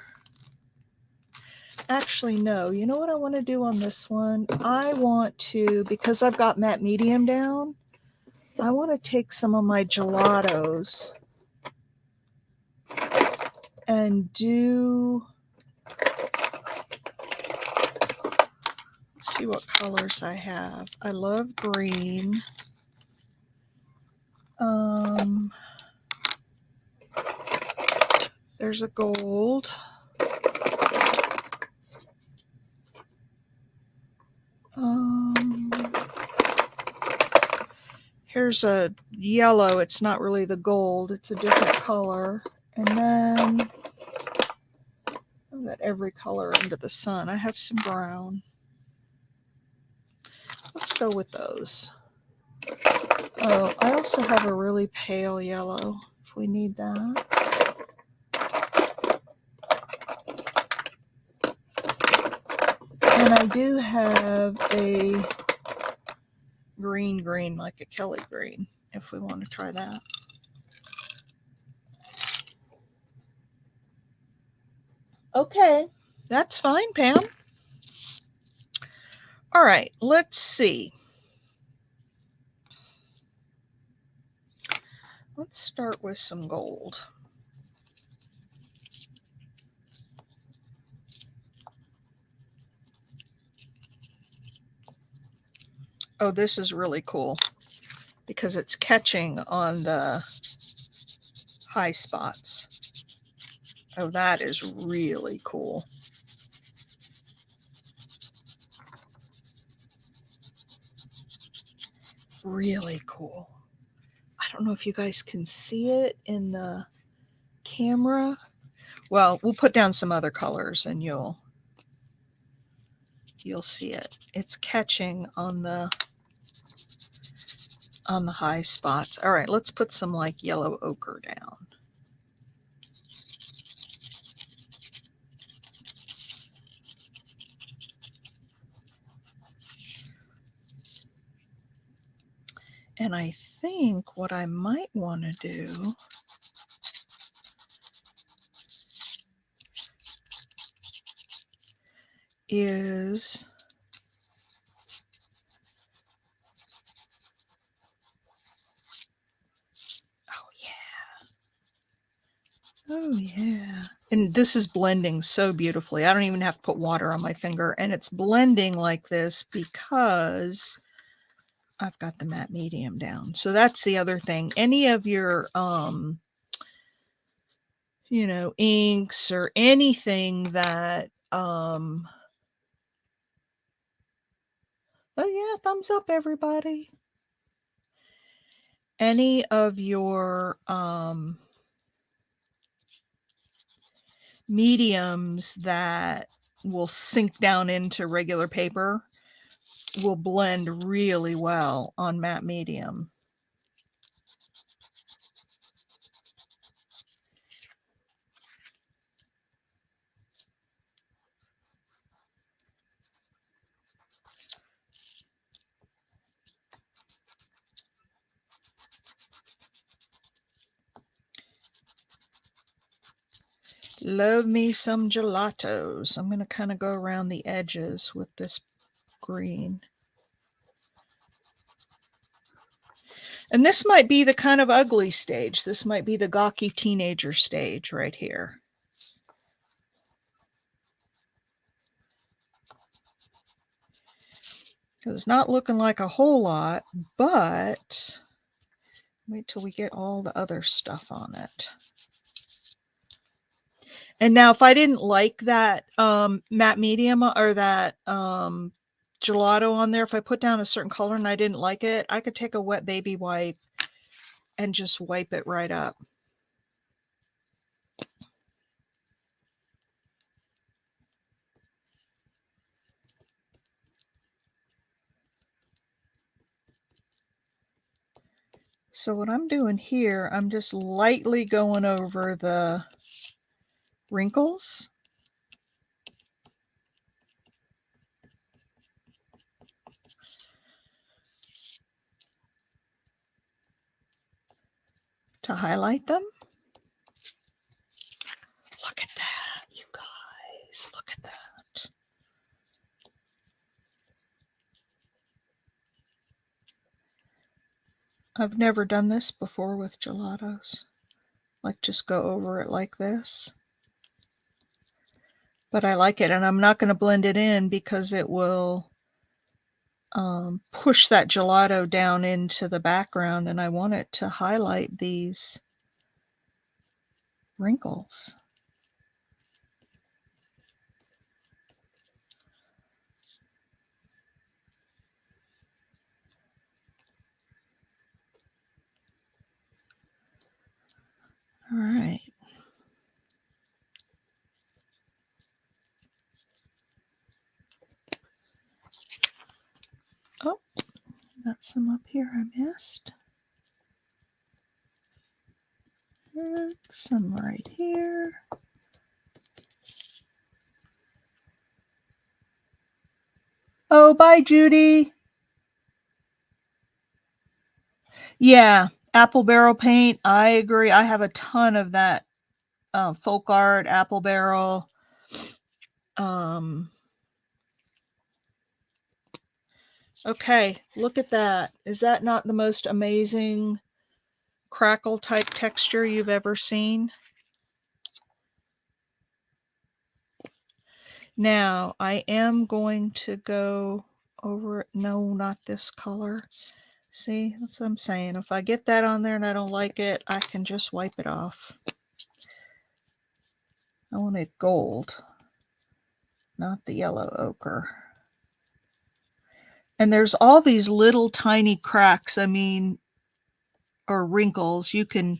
Actually, no. You know what I want to do on this one? I want to, because I've got matte medium down, I want to take some of my gelatos and do, let's see what colors I have. I love green. There's a gold. Here's a yellow. It's not really the gold. It's a different color. And then I've got every color under the sun. I have some brown. Let's go with those. Oh, I also have a really pale yellow if we need that. And I do have a green, like a Kelly green, if we want to try that. Okay, that's fine, Pam. All right, let's see. Let's start with some gold. Oh, this is really cool because it's catching on the high spots. Oh, that is really cool. Really cool. I don't know if you guys can see it in the camera. Well, we'll put down some other colors and you'll see it. It's catching on the high spots. All right, let's put some like yellow ochre down. And I think what I might want to do is oh yeah. And this is blending so beautifully. I don't even have to put water on my finger. And it's blending like this because I've got the matte medium down. So that's the other thing. Any of your, you know, inks or anything that, oh yeah, thumbs up, everybody. Any of your, mediums that will sink down into regular paper will blend really well on matte medium. Love me some gelatos. I'm going to kind of go around the edges with this green. And this might be the kind of ugly stage. This might be the gawky teenager stage right here. It's not looking like a whole lot, but wait till we get all the other stuff on it. And now if I didn't like that matte medium or that gelato on there, if I put down a certain color and I didn't like it, I could take a wet baby wipe and just wipe it right up. So what I'm doing here, I'm just lightly going over the wrinkles. To highlight them. Look at that, you guys. Look at that. I've never done this before with gelatos. Like just go over it like this. But I like it, and I'm not going to blend it in because it will push that gelato down into the background, and I want it to highlight these wrinkles. All right. Oh, got some up here I missed. Some right here. Oh, bye, Judy. Yeah, apple barrel paint. I agree. I have a ton of that folk art, apple barrel. Okay, look at that. Is that not the most amazing crackle type texture you've ever seen? Now, I am going to go over it. No, not this color. See, that's what I'm saying. If I get that on there and I don't like it, I can just wipe it off. I want it gold, not the yellow ochre. And there's all these little tiny cracks, I mean, or wrinkles. You can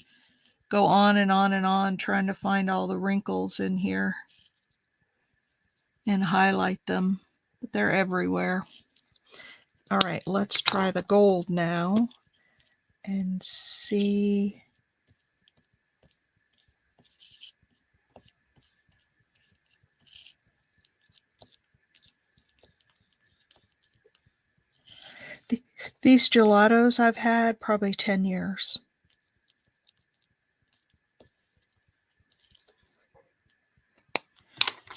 go on and on and on trying to find all the wrinkles in here and highlight them, but they're everywhere. All right, let's try the gold now and see. These gelatos I've had probably 10 years.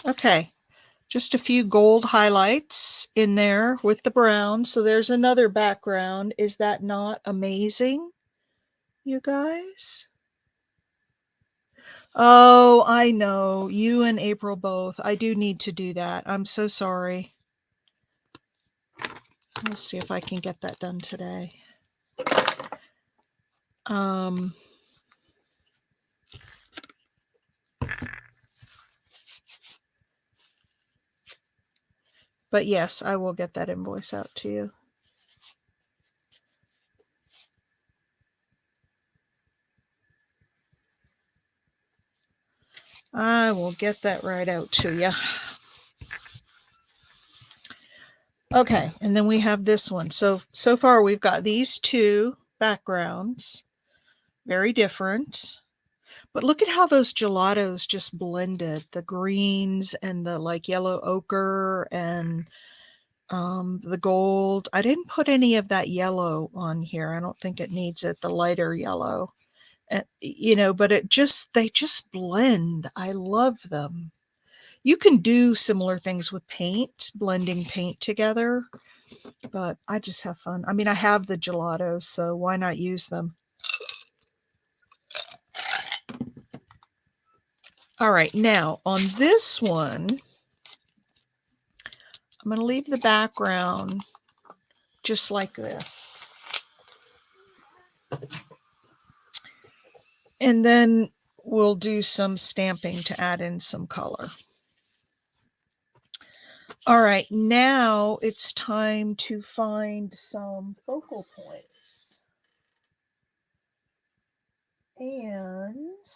Okay, just a few gold highlights in there with the brown. So there's another background. Is that not amazing, you guys? Oh, I know. You and April both. I do need to do that. I'm so sorry. Let's see if I can get that done today. But yes, I will get that invoice out to you. I will get that right out to you. Okay, and then we have this one. So far we've got these two backgrounds, very different. But look at how those gelatos just blended, the greens and the like yellow ochre and the gold. I didn't put any of that yellow on here. I don't think it needs it, the lighter yellow. You know, but they just blend. I love them. You can do similar things with paint, blending paint together. But I just have fun. I mean, I have the gelatos, so why not use them? All right, now on this one, I'm going to leave the background just like this. And then we'll do some stamping to add in some color. All right, now it's time to find some focal points. And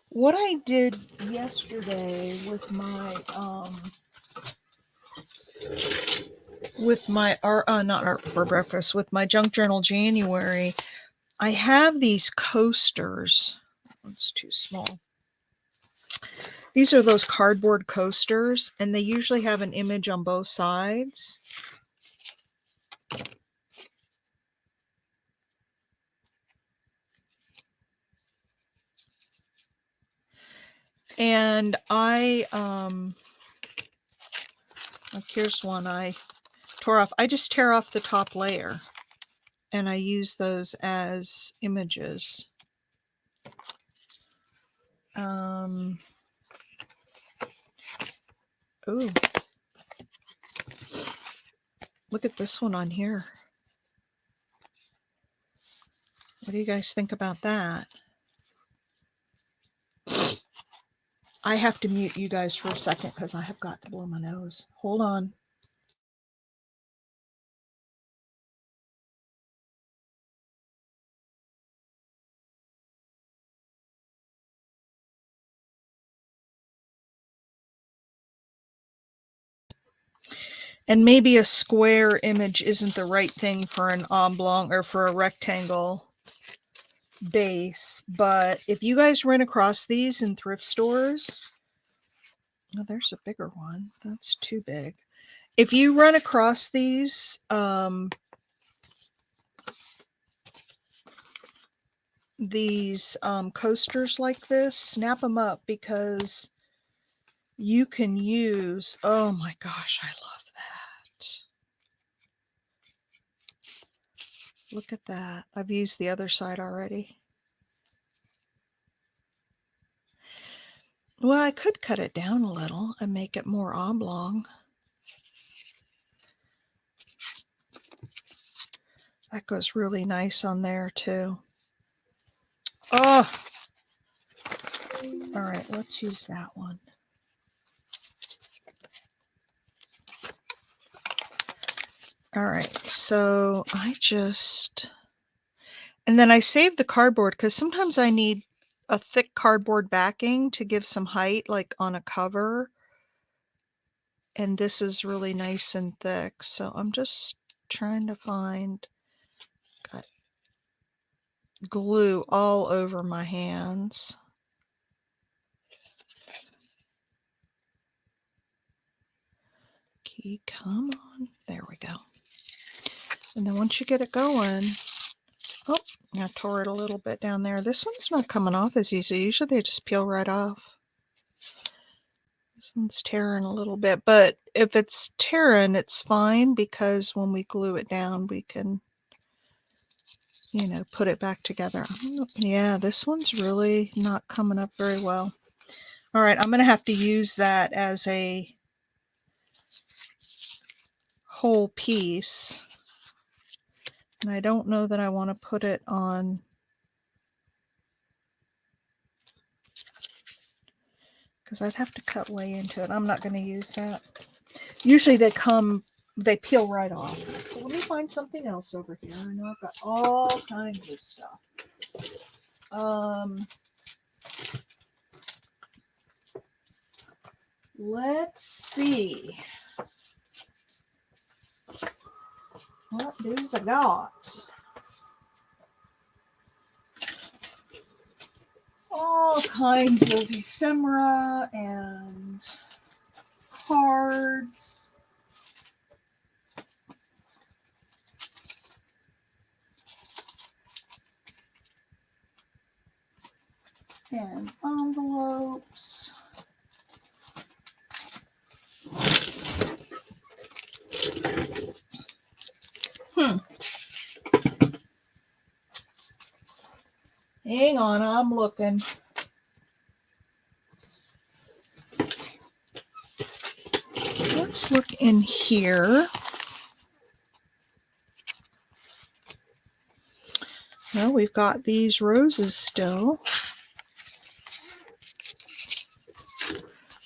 what I did yesterday with my not art for breakfast, with my junk journal January, I have these coasters. It's too small. These are those cardboard coasters, and they usually have an image on both sides. And I like, here's one I tore off. I just tear off the top layer and I use those as images. Ooh, look at this one on here. What do you guys think about that? I have to mute you guys for a second because I have got to blow my nose. Hold on. And maybe a square image isn't the right thing for an oblong or for a rectangle base, but if you guys run across these in thrift stores, oh, there's a bigger one. That's too big. If you run across these coasters like this, snap them up because you can use, oh my gosh, I love that. Look at that. I've used the other side already. Well, I could cut it down a little and make it more oblong. That goes really nice on there too. Oh, all right, let's use that one. All right, so and then I saved the cardboard because sometimes I need a thick cardboard backing to give some height, like on a cover. And this is really nice and thick. So I'm just trying to find, got glue all over my hands. Okay, come on. There we go. And then once you get it going, oh, I tore it a little bit down there. This one's not coming off as easy. Usually they just peel right off. This one's tearing a little bit, but if it's tearing, it's fine because when we glue it down, we can, you know, put it back together. Yeah, this one's really not coming up very well. All right, I'm going to have to use that as a whole piece. And I don't know that I want to put it on. Because I'd have to cut way into it. I'm not going to use that. Usually they peel right off. So let me find something else over here. I know I've got all kinds of stuff. Let's see. What do's I got? All kinds of ephemera and cards. And envelopes. Hang on, I'm looking. Let's look in here. Well, we've got these roses still.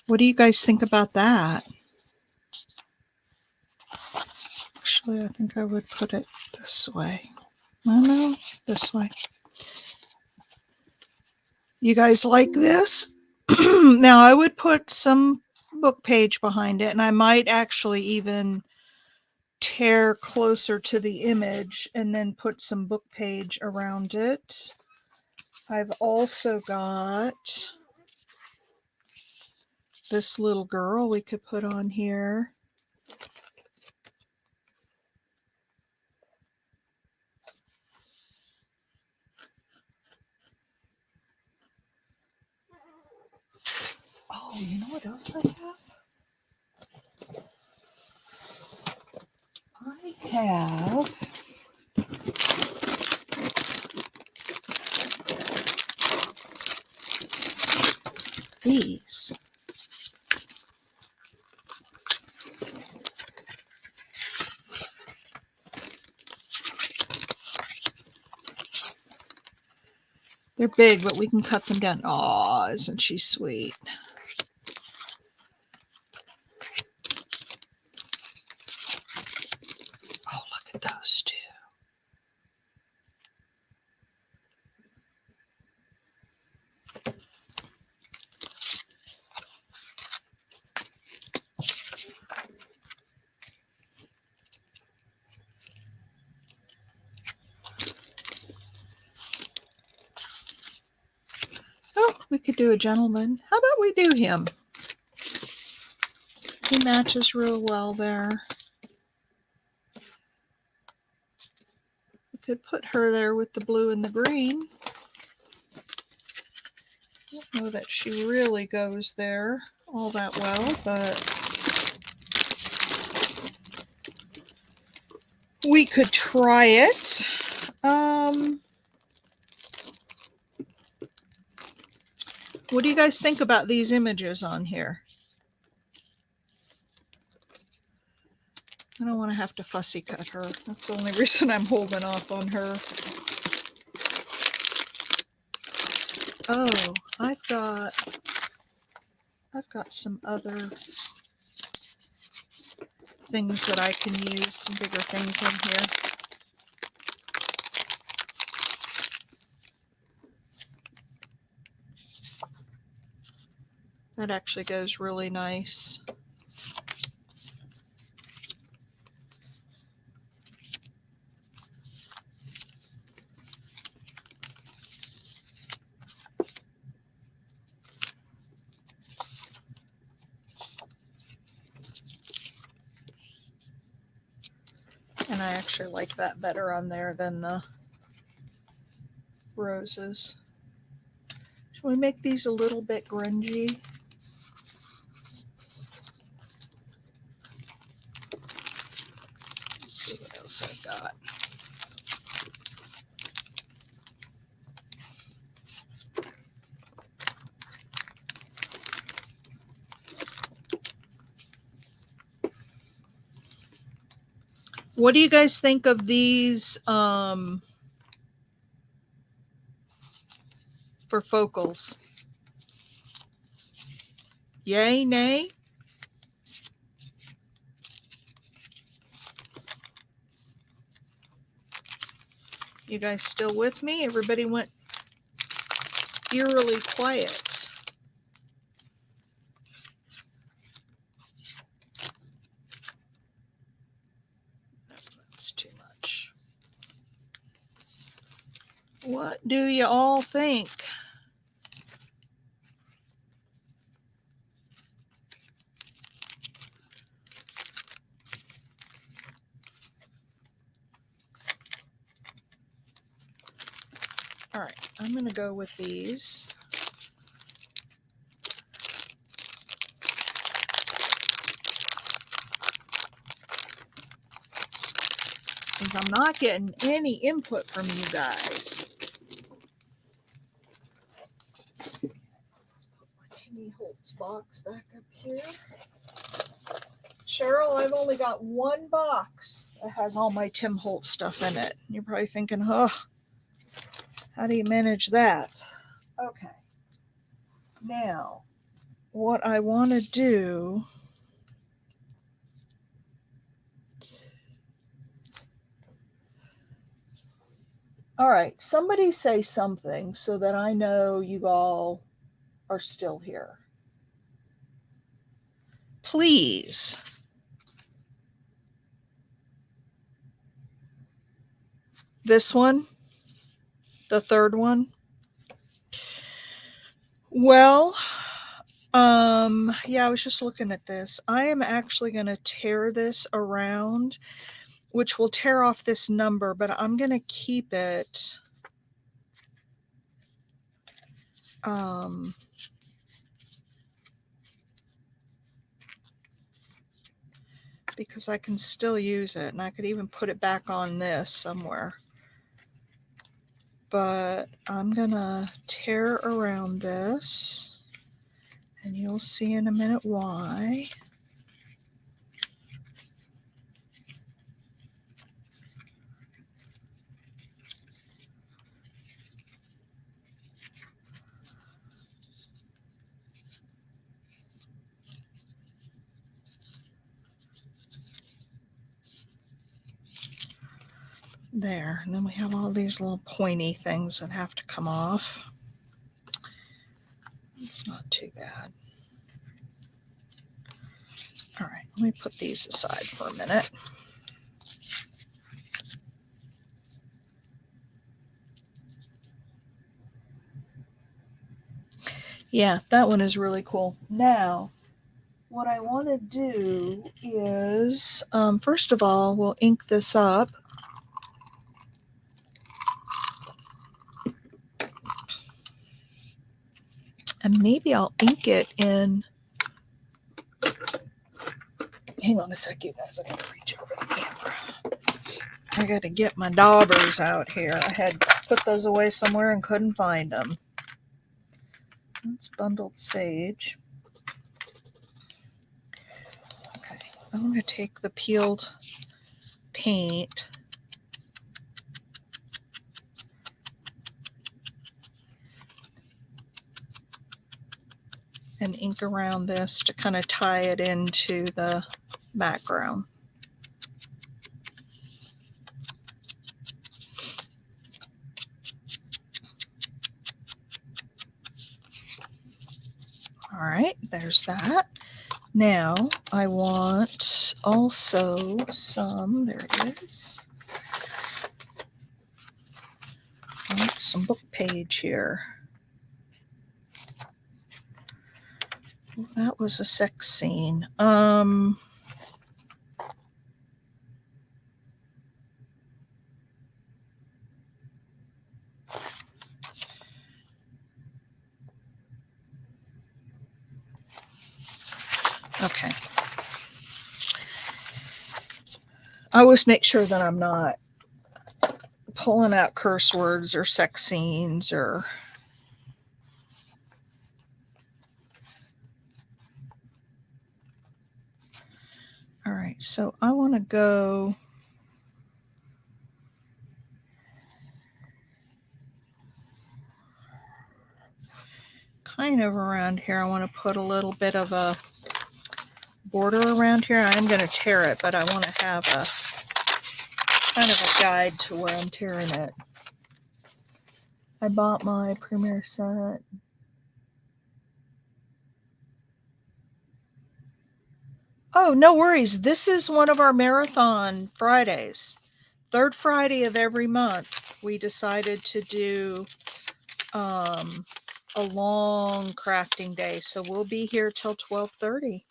What do you guys think about that? Actually, I think I would put it this way. Oh, no, this way. You guys like this? Now, I would put some book page behind it, and I might actually even tear closer to the image and then put some book page around it. I've also got this little girl we could put on here. Oh, you know what else I have? I have these. They're big, but we can cut them down. Aw, isn't she sweet? Oh, look at those two. Oh, we could do a gentleman. How about we do him? He matches real well there. We could put her there with the blue and the green. I don't know that she really goes there all that well, but we could try it. What do you guys think about these images on here? I don't want to have to fussy cut her. That's the only reason I'm holding off on her. Oh, I've got some other things that I can use, some bigger things in here. That actually goes really nice. And I actually like that better on there than the roses. Should we make these a little bit grungy? Let's see what else I've got. What do you guys think of these for focals? Yay, nay? You guys still with me? Everybody went eerily quiet. That's too much. What do you all think? All right, I'm going to go with these. Since I'm not getting any input from you guys. box back up here. Cheryl, I've only got one box that has all my Tim Holtz stuff in it. You're probably thinking, oh, how do you manage that? Okay. Now, what I want to do, all right, somebody say something so that I know you all are still here. Please. This one, the third one. Well, yeah, I was just looking at this. I am actually going to tear this around, which will tear off this number, but I'm going to keep it because I can still use it, and I could even put it back on this somewhere. But I'm going to tear around this, and you'll see in a minute why. There, and then we have all these little pointy things that have to come off. It's not too bad. All right, let me put these aside for a minute. Yeah, that one is really cool. Now, what I want to do is, first of all, we'll ink this up. And maybe I'll ink it in. Hang on a sec, you guys. I got to reach over the camera. I got to get my daubers out here. I had put those away somewhere and couldn't find them. That's bundled sage. Okay, I'm going to take the peeled paint and ink around this to kind of tie it into the background. All right, there's that. Now I want also some, there it is, I want some book page here. That was a sex scene. Okay. I always make sure that I'm not pulling out curse words or sex scenes or. All right, so I want to go kind of around here. I want to put a little bit of a border around here. I'm going to tear it, but I want to have a kind of a guide to where I'm tearing it. I bought my premiere set. Oh, no worries. This is one of our marathon Fridays. Third Friday of every month, we decided to do a long crafting day. So we'll be here till 12:30.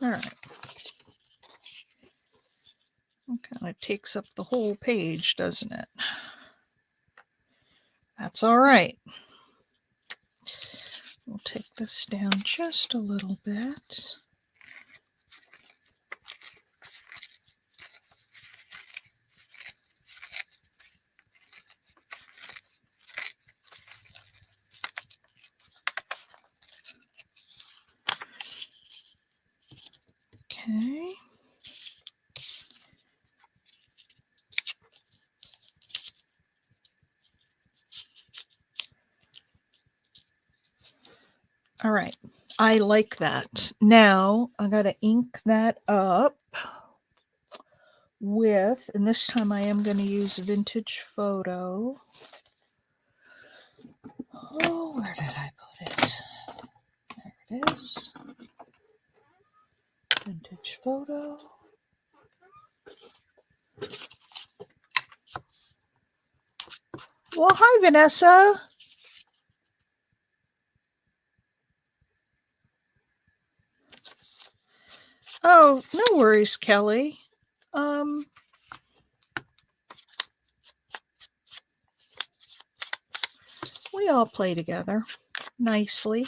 All right. It kind of takes up the whole page, doesn't it? That's all right. We'll take this down just a little bit. Okay. All right. I like that. Now I got to ink that up with, and this time I am going to use Vintage Photo. Oh, where did I put it? There it is. Vintage Photo. Well, hi, Vanessa. Oh, no worries, Kelly. We all play together nicely.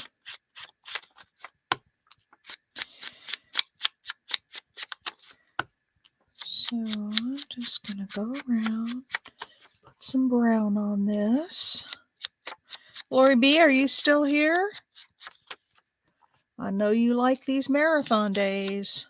So I'm just going to go around, put some brown on this. Lori B, are you still here? I know you like these marathon days.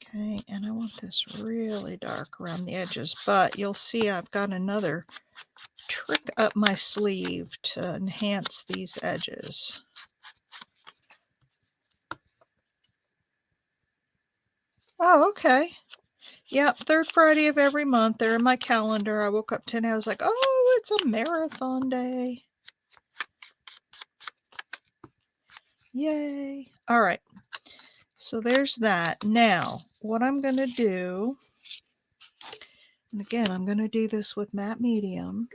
Okay, and I want this really dark around the edges, but you'll see I've got another trick up my sleeve to enhance these edges. Oh, okay. Yep, third Friday of every month. They're in my calendar. I woke up today. I was like, oh, it's a marathon day. Yay. All right. So there's that. Now, what I'm going to do, and again, I'm going to do this with matte medium.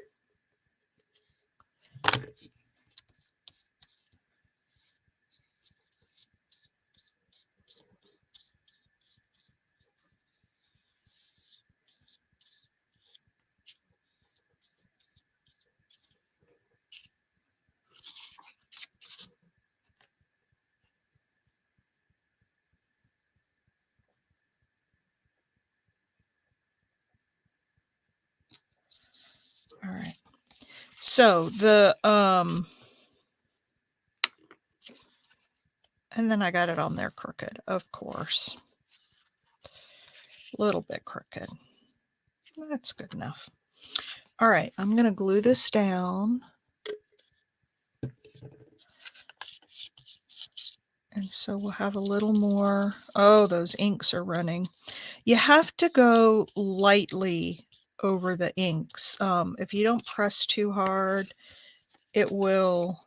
All right. So and then I got it on there crooked, of course. A little bit crooked. That's good enough. All right, I'm going to glue this down. And so we'll have a little more. Oh, those inks are running. You have to go lightly over the inks. If you don't press too hard, it will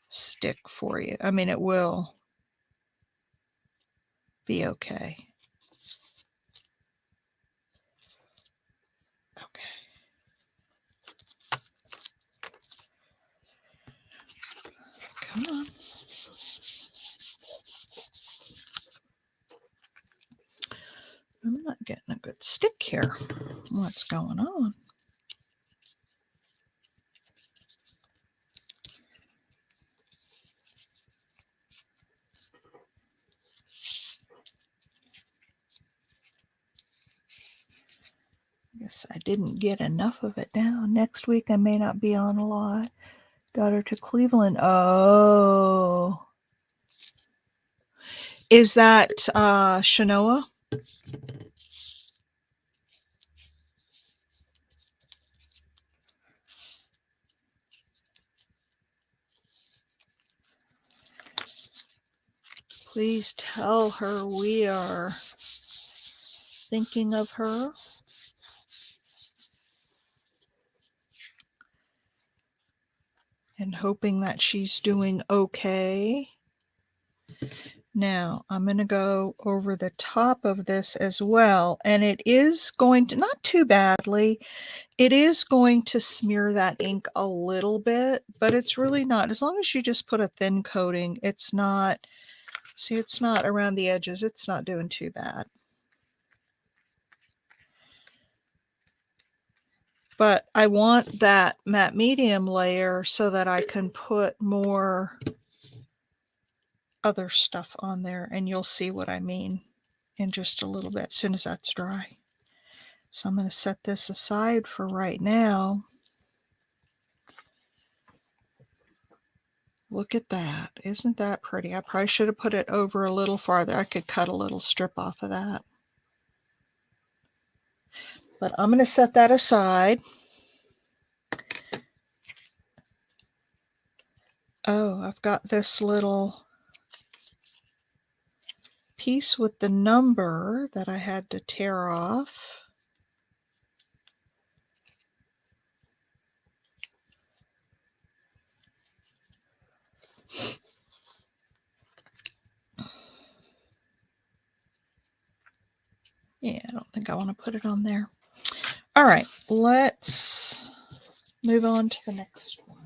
stick for you. I mean, it will be okay. Okay. Come on. I'm not getting a good stick here. What's going on? I guess I didn't get enough of it down. Next week I may not be on a lot. Daughter to Cleveland. Oh. Is that Shanoa? Please tell her we are thinking of her. And hoping that she's doing okay. Now, I'm going to go over the top of this as well, and it is going to, not too badly, it is going to smear that ink a little bit, but it's really not. As long as you just put a thin coating, it's not, see, it's not around the edges, it's not doing too bad. But I want that matte medium layer so that I can put more other stuff on there, and you'll see what I mean in just a little bit as soon as that's dry. So I'm going to set this aside for right now. Look at that. Isn't that pretty? I probably should have put it over a little farther. I could cut a little strip off of that. But I'm going to set that aside. Oh, I've got this little piece with the number that I had to tear off. Yeah, I don't think I want to put it on there. All right, let's move on to the next one.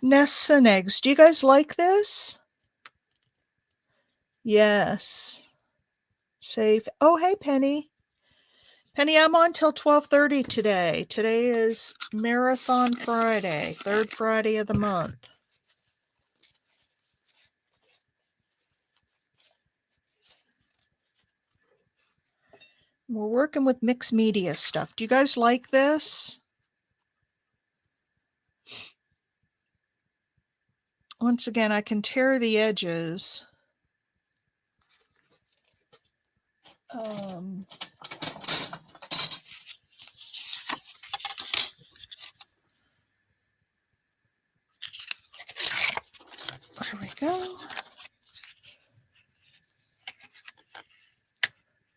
Nests and eggs. Do you guys like this? Yes. Save. Oh, hey, Penny. Penny, I'm on till 12:30 today. Today is Marathon Friday, third Friday of the month. We're working with mixed media stuff. Do you guys like this? Once again, I can tear the edges. There we go.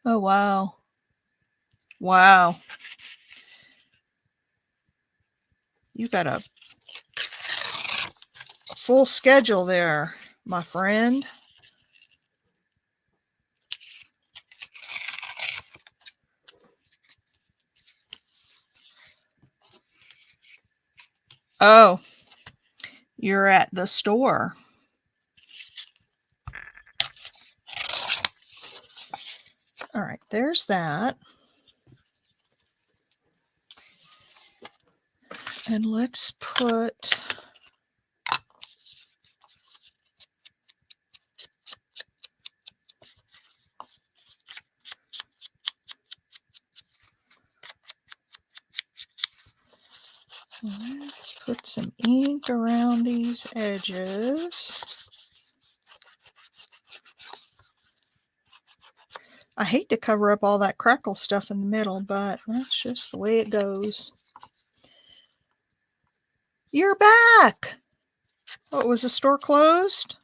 Oh, wow. Wow. You got a full schedule there, my friend. Oh, you're at the store. All right, there's that. And let's put some ink around these edges. I hate to cover up all that crackle stuff in the middle, but that's just the way it goes. You're back! What, was the store closed?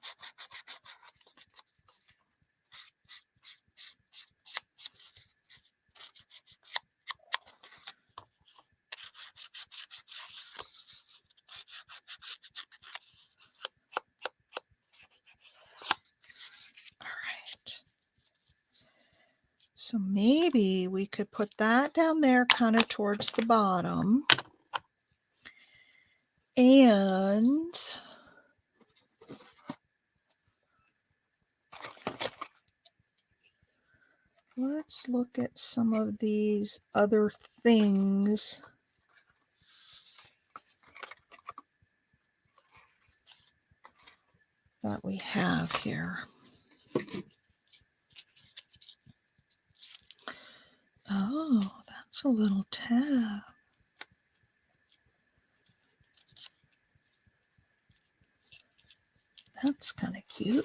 So maybe we could put that down there kind of towards the bottom. And let's look at some of these other things that we have here. Oh, that's a little tab. That's kind of cute.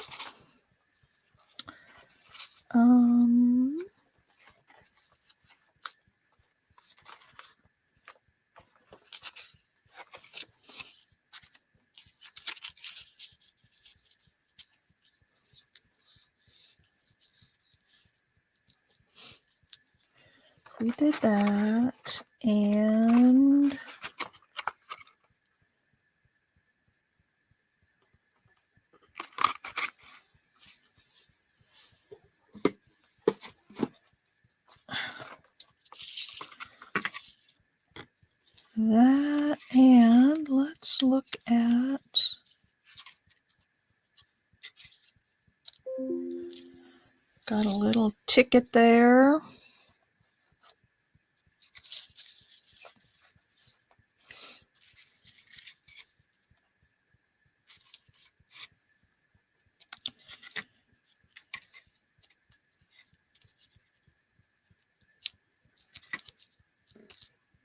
we did that, and that, and let's look at got a little ticket there.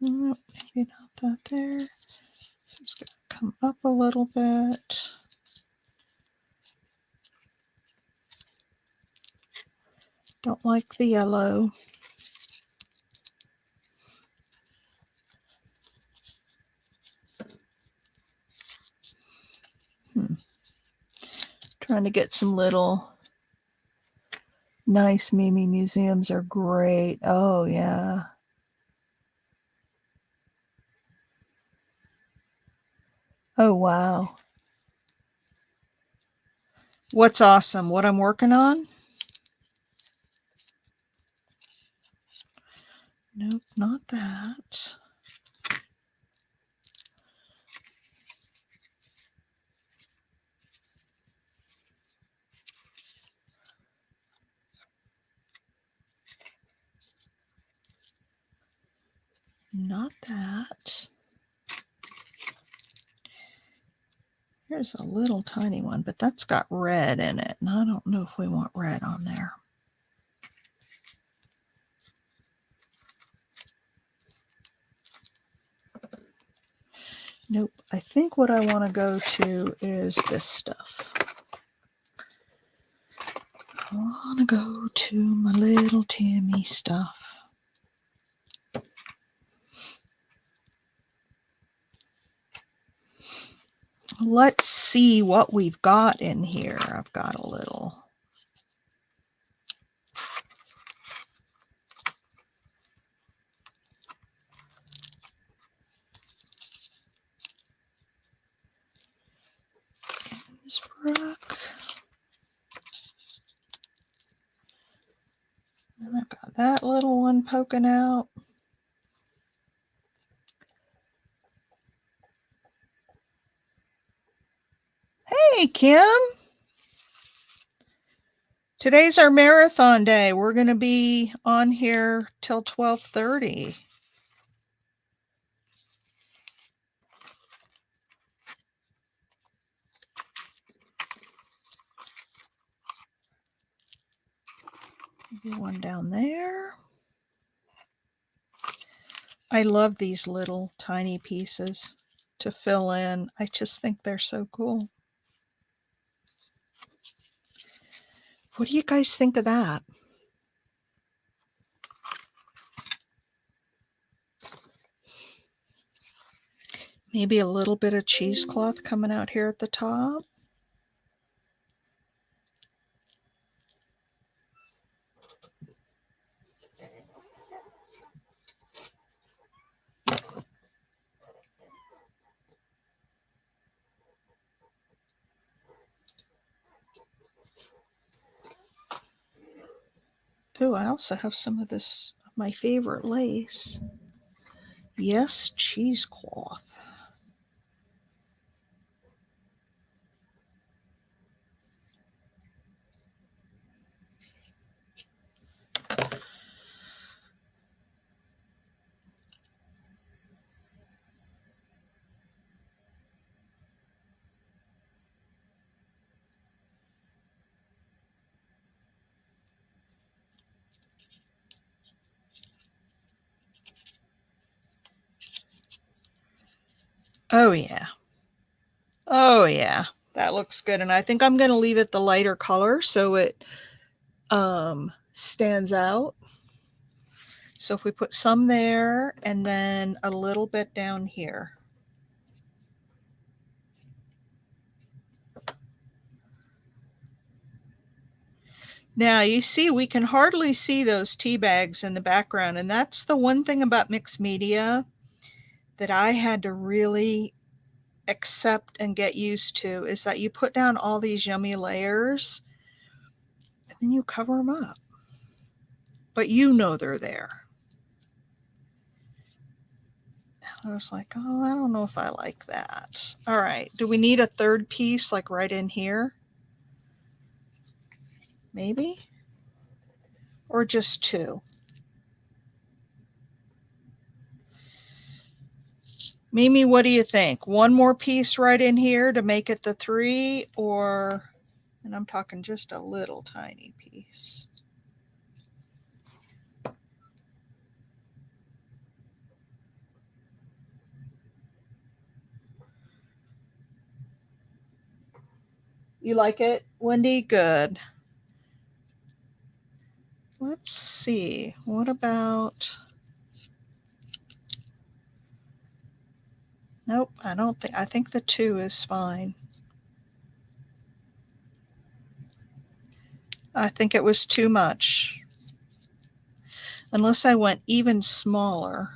Nope, maybe not that there. So it's going to come up a little bit. Don't like the yellow. Trying to get some little nice Mimi museums are great. Oh, yeah. Oh, wow. What's awesome? What I'm working on? Nope, not that. Not that. Here's a little tiny one, but that's got red in it, and I don't know if we want red on there. Nope, I think what I want to go to is this stuff. I want to go to my little Timmy stuff. Let's see what we've got in here. I've got a little. Innsbruck. And I've got that little one poking out. Hey, Kim. Today's our marathon day. We're going to be on here till 12:30. Maybe one down there. I love these little tiny pieces to fill in. I just think they're so cool. What do you guys think of that? Maybe a little bit of cheesecloth coming out here at the top. Oh, I also have some of this, my favorite lace. Yes, cheesecloth. Oh, yeah. Oh, yeah. That looks good. And I think I'm going to leave it the lighter color so it stands out. So if we put some there and then a little bit down here. Now you see, we can hardly see those tea bags in the background, and that's the one thing about mixed media that I had to really accept and get used to, is that you put down all these yummy layers and then you cover them up. But you know they're there. I was like, oh, I don't know if I like that. All right, do we need a third piece like right in here? Maybe? Or just two? Mimi, what do you think? One more piece right in here to make it the three, or, and I'm talking just a little tiny piece. You like it, Wendy? Good. Let's see. What about... Nope, I don't think... I think the two is fine. I think it was too much. Unless I went even smaller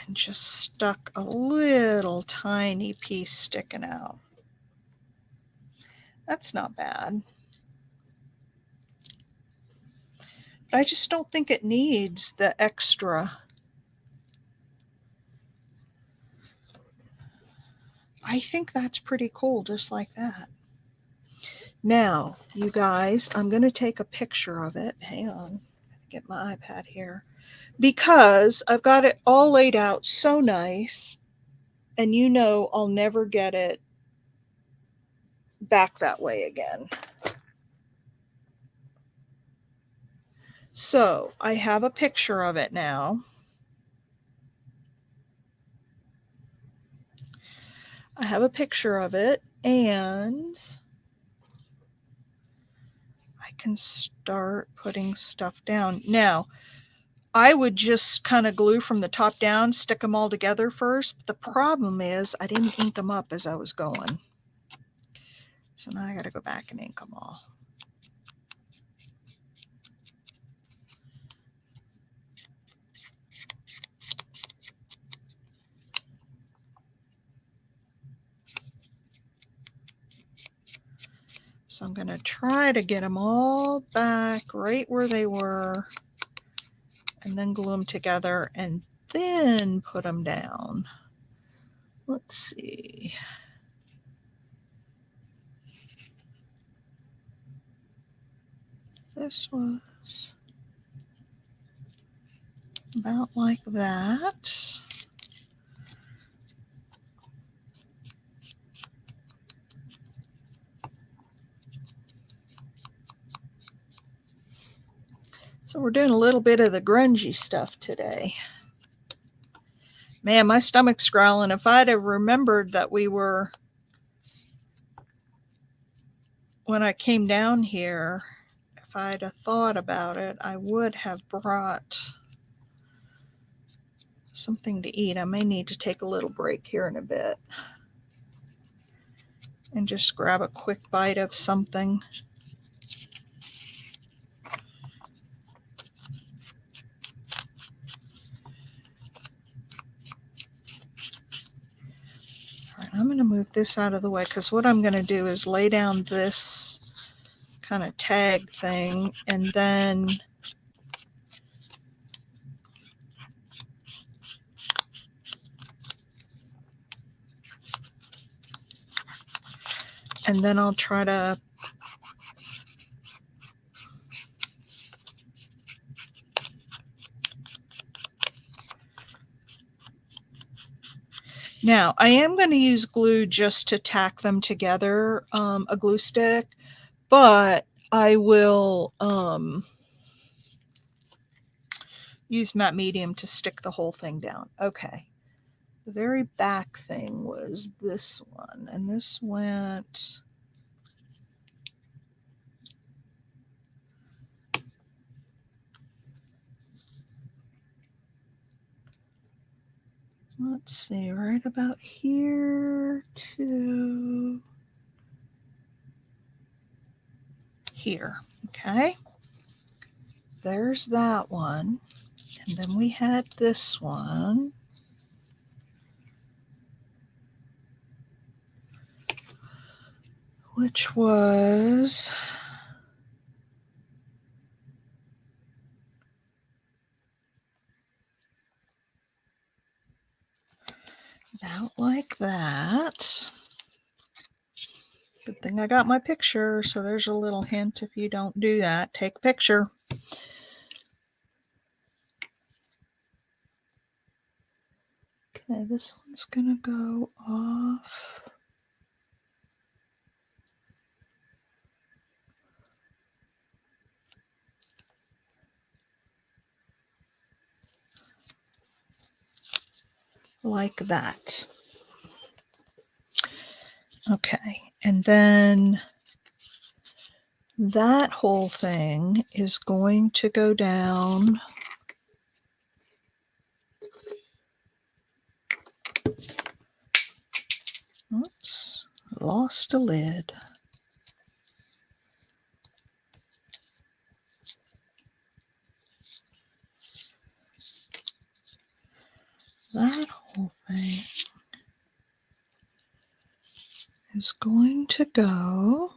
and just stuck a little tiny piece sticking out. That's not bad. But I just don't think it needs the extra. I think that's pretty cool, just like that. Now, you guys, I'm going to take a picture of it. Hang on, get my iPad here. Because I've got it all laid out so nice, and you know I'll never get it back that way again. So I have a picture of it now. I have a picture of it, and I can start putting stuff down. Now, I would just kind of glue from the top down, stick them all together first. But the problem is I didn't ink them up as I was going. So now I got to go back and ink them all. So I'm going to try to get them all back right where they were, and then glue them together and then put them down. Let's see. This was about like that. So we're doing a little bit of the grungy stuff today. Man, my stomach's growling. If I'd have remembered that we were, when I came down here, if I'd have thought about it, I would have brought something to eat. I may need to take a little break here in a bit and just grab a quick bite of something. All right, I'm going to move this out of the way, because what I'm going to do is lay down this kind of tag thing, and then I'll try to now I am going to use glue just to tack them together, a glue stick, but I will use matte medium to stick the whole thing down. Okay. The very back thing was this one, and this went... Let's see, right about here to... here. Okay, there's that one. And then we had this one. Which was about like that. Good thing I got my picture, so there's a little hint. If you don't do that, take a picture. Okay, this one's gonna go off. Like that. Okay, and then that whole thing is going to go down. Oops, lost a lid. That whole thing is going to go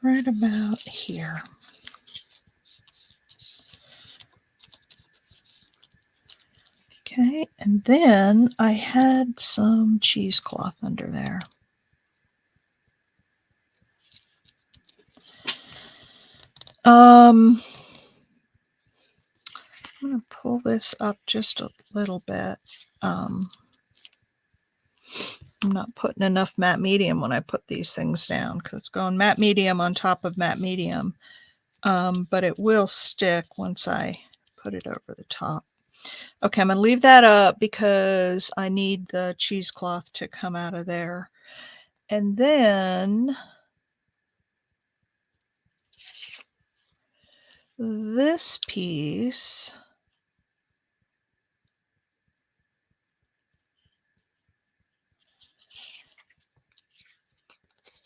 right about here. Okay, and then I had some cheesecloth under there. I'm going to pull this up just a little bit. I'm not putting enough matte medium when I put these things down because it's going matte medium on top of matte medium, but it will stick once I put it over the top. Okay, I'm going to leave that up because I need the cheesecloth to come out of there. And then this piece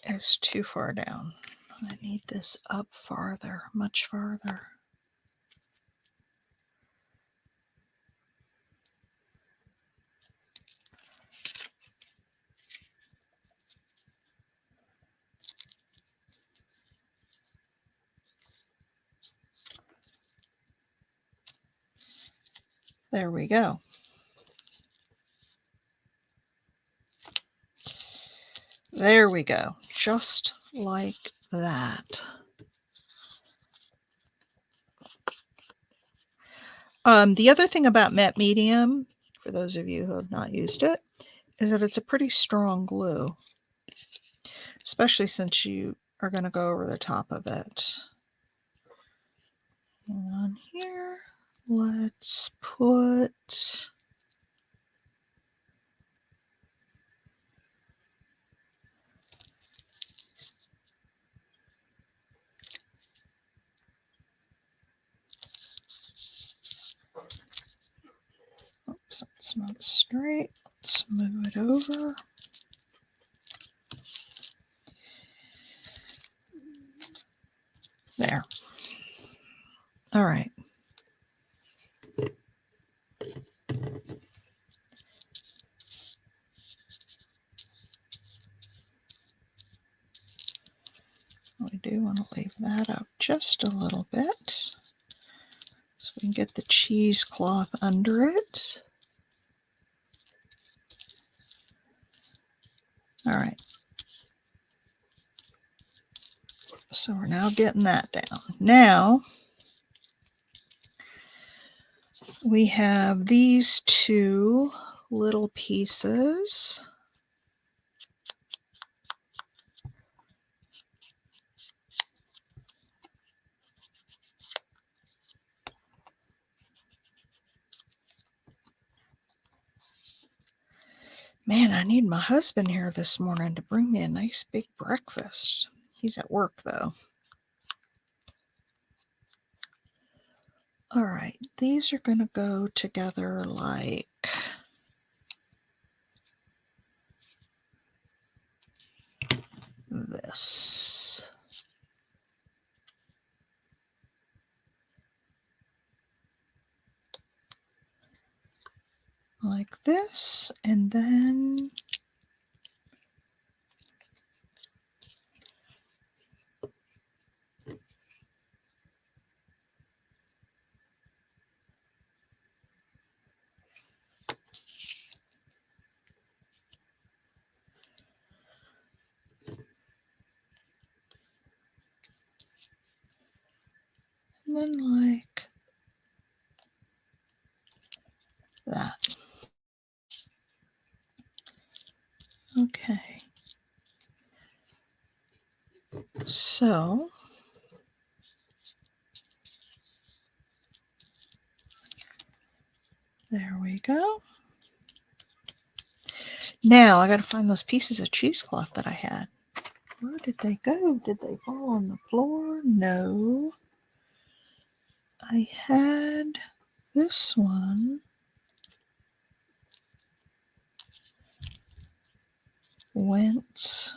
is too far down. I need this up farther, much farther. There we go. There we go. Just like that. The other thing about matte medium, for those of you who have not used it, is that it's a pretty strong glue, especially since you are going to go over the top of it. And on here, let's put oops, it's not straight. Let's move it over. There. All right. We do want to leave that up just a little bit so we can get the cheesecloth under it. All right. So we're now getting that down. Now we have these two little pieces. Man, I need my husband here this morning to bring me a nice big breakfast. He's at work though. All right, these are going to go together like this. Like this, and then like that. Okay. So there we go. Now I got to find those pieces of cheesecloth that I had. Where did they go? Did they fall on the floor? No. I had this one. Went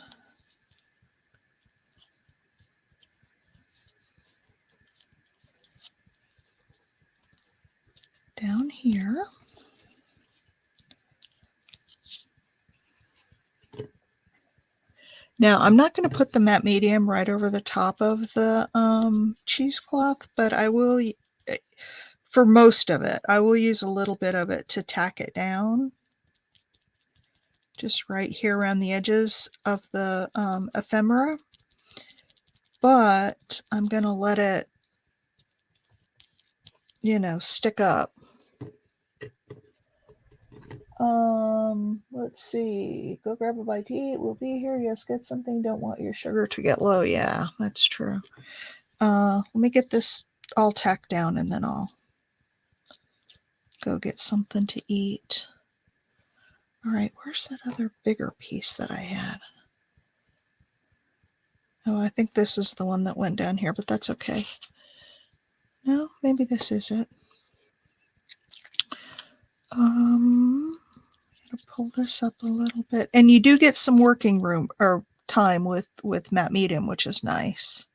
down here. Now, I'm not going to put the matte medium right over the top of the cheesecloth, but I will, for most of it, I will use a little bit of it to tack it down. Just right here around the edges of the ephemera. But I'm going to let it, stick up. Let's see. Go grab a bite to eat. We'll be here. Yes, get something. Don't want your sugar to get low. Yeah, that's true. Let me get this all tacked down and then I'll go get something to eat. All right, where's that other bigger piece that I had? Oh, I think this is the one that went down here, but that's okay. No, maybe this is it. Pull this up a little bit, and you do get some working room or time with matte medium, which is nice.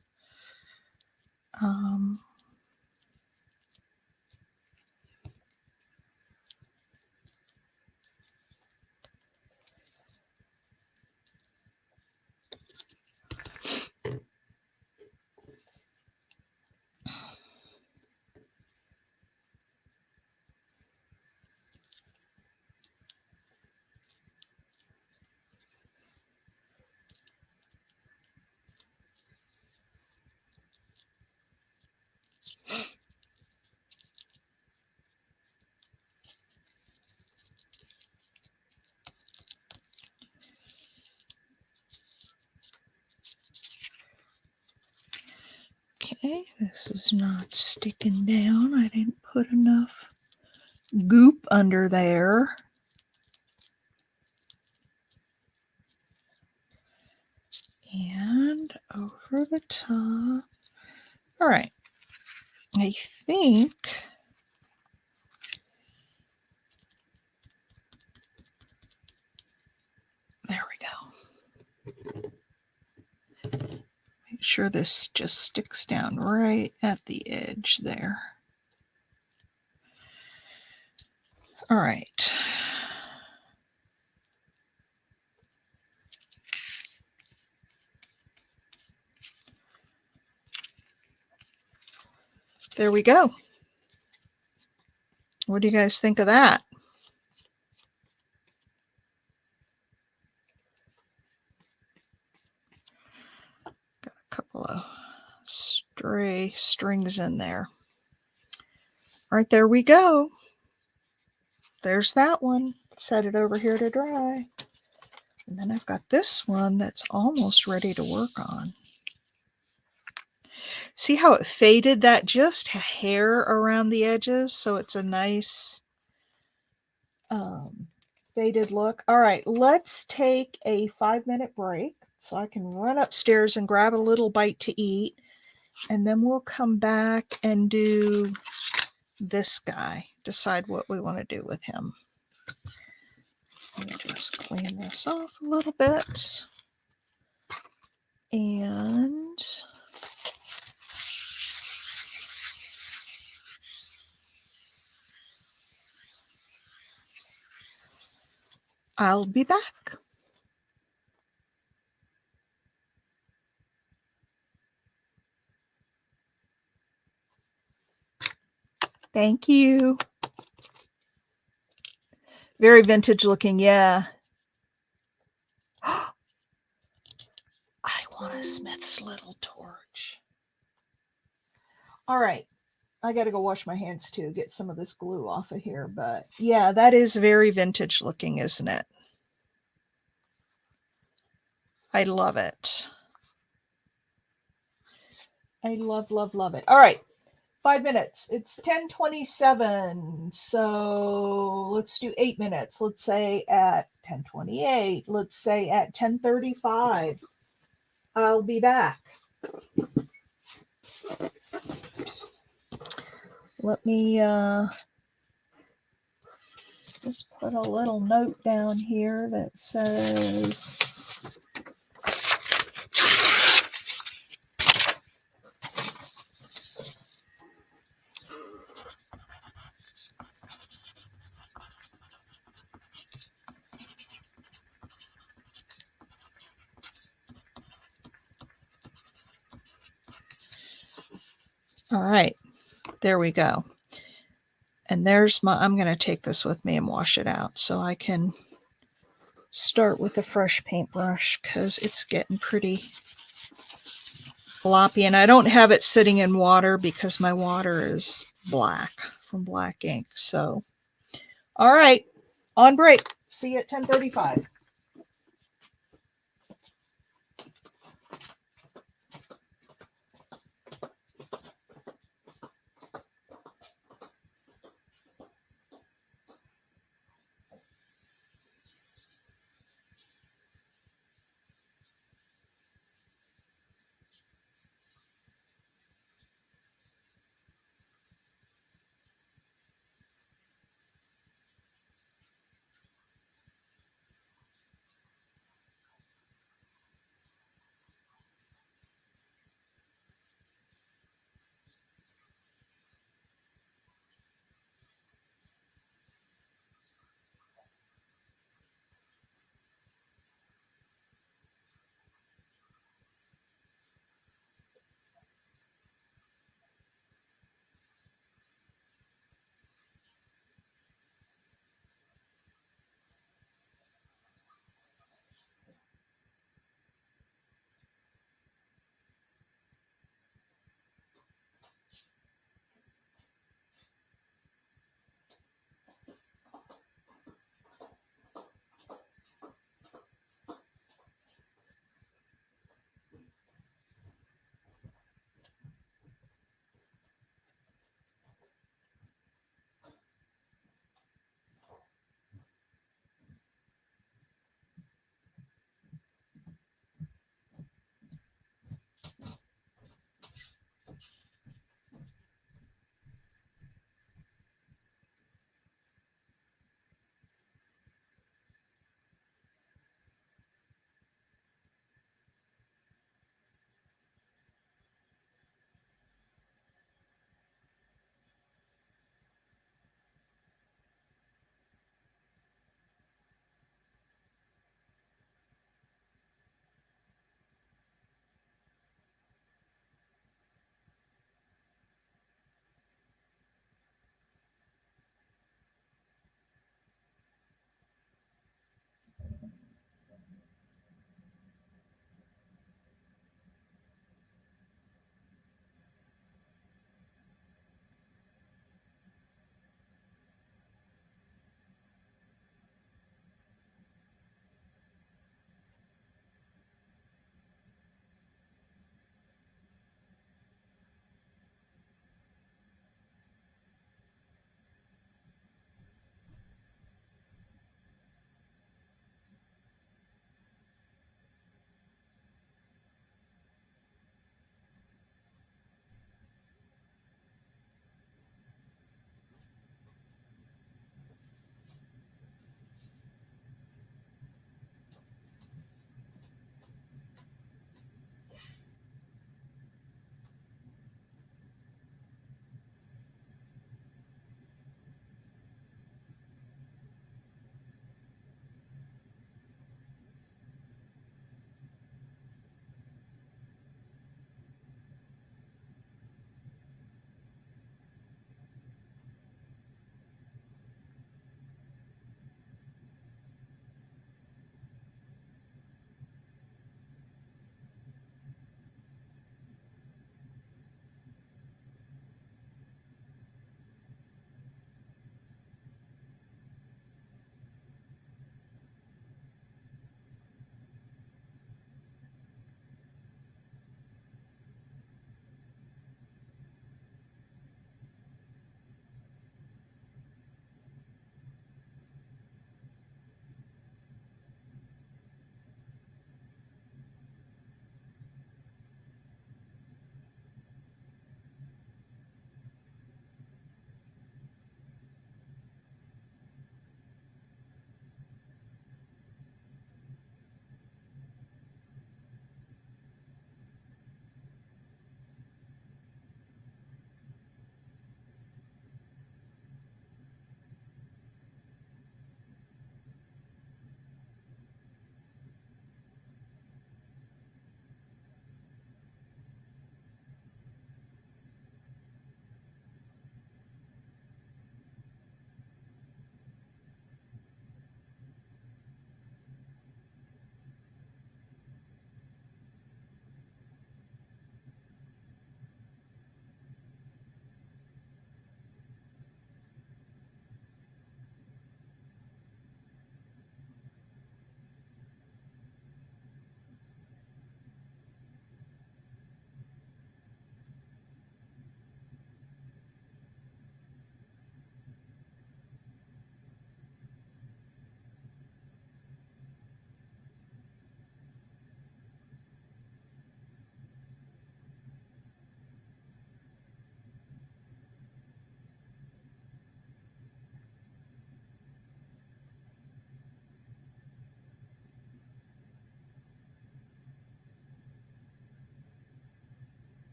Okay, this is not sticking down. I didn't put enough goop under there. And over the top. All right, I think there we go. Make sure this just sticks down right at the edge there. All right. There we go. What do you guys think of that? Got a couple of stray strings in there. All right, there we go. There's that one. Set it over here to dry. And then I've got this one that's almost ready to work on. See how it faded that just a hair around the edges? So it's a nice faded look. All right, let's take a 5-minute break so I can run upstairs and grab a little bite to eat. And then we'll come back and do this guy, decide what we want to do with him. Let me just clean this off a little bit. And I'll be back. Thank you. Very vintage looking, yeah. I want a Smith's little torch. All right. I got to go wash my hands too, get some of this glue off of here. But yeah, that is very vintage looking, isn't it? I love it. I love, love, love it. All right. 5 minutes. It's 10:27. So let's do 8 minutes. Let's say at 10:28. Let's say at 10:35. I'll be back. Let me just put a little note down here that says all right, there we go. And there's my, I'm going to take this with me and wash it out so I can start with a fresh paintbrush because it's getting pretty floppy. And I don't have it sitting in water because my water is black from black ink. So, all right, on break. See you at 10:35.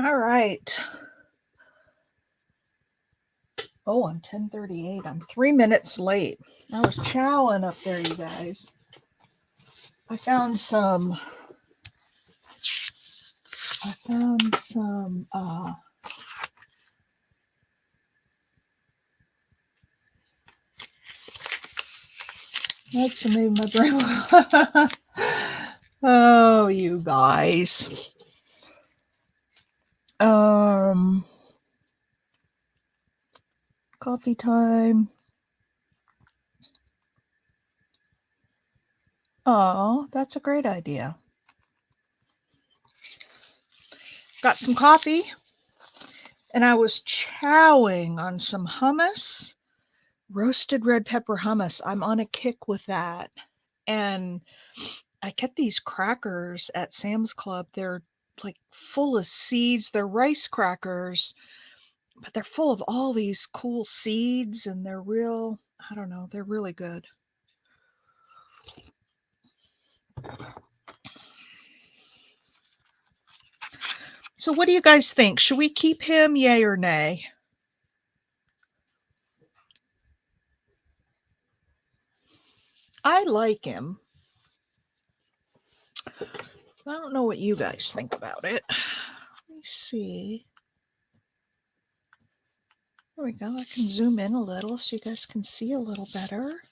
All right. Oh, I'm 10:38. I'm 3 minutes late. I was chowing up there, you guys. I found some that's maybe my brain. Oh, you guys. Coffee time. Oh, that's a great idea. Got some coffee, and I was chowing on some hummus, roasted red pepper hummus. I'm on a kick with that. And I get these crackers at Sam's Club. They're like full of seeds. They're rice crackers, but they're full of all these cool seeds, and they're real, I don't know, they're really good. So what do you guys think? Should we keep him, yay or nay? I like him. I don't know what you guys think about it. Let me see. There we go. I can zoom in a little so you guys can see a little better.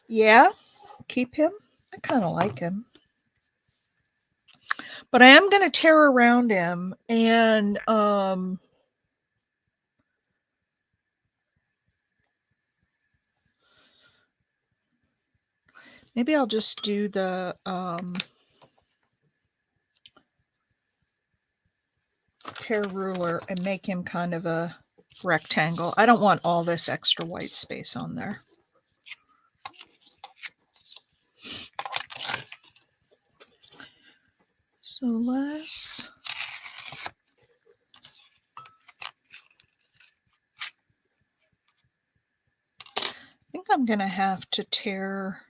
Yeah, keep him. I kind of like him. But I am going to tear around him, and maybe I'll just do the tear ruler and make him kind of a rectangle. I don't want all this extra white space on there. So let's I think I'm going to have to tear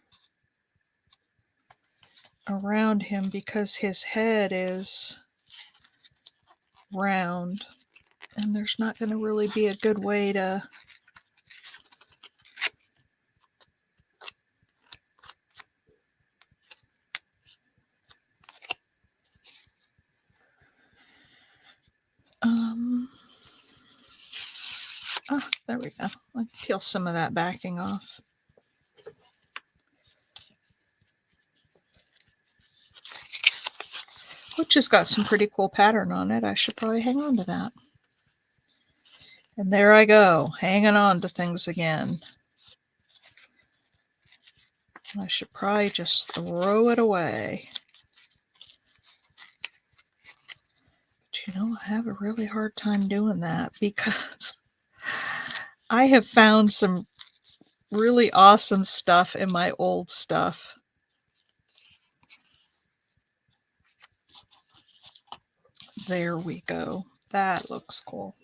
around him because his head is round, and there's not going to really be a good way to there we go. I'll peel some of that backing off. Which has got some pretty cool pattern on it. I should probably hang on to that. And there I go, hanging on to things again. I should probably just throw it away. But you know, I have a really hard time doing that because I have found some really awesome stuff in my old stuff. There we go. That looks cool.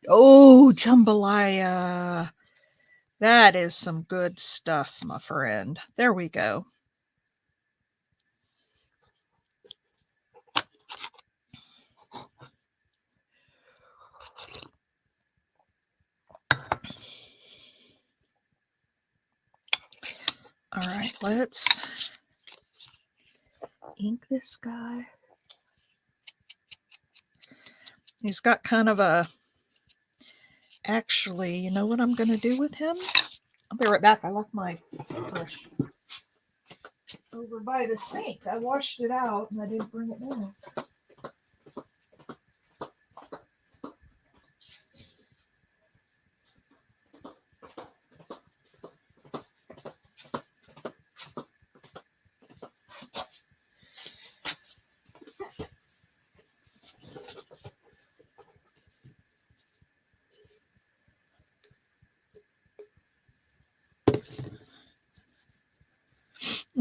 Oh, jambalaya. That is some good stuff, my friend. There we go. All right, let's ink this guy. He's got kind of a, actually, you know what I'm going to do with him? I'll be right back. I left my brush over by the sink. I washed it out and I didn't bring it down.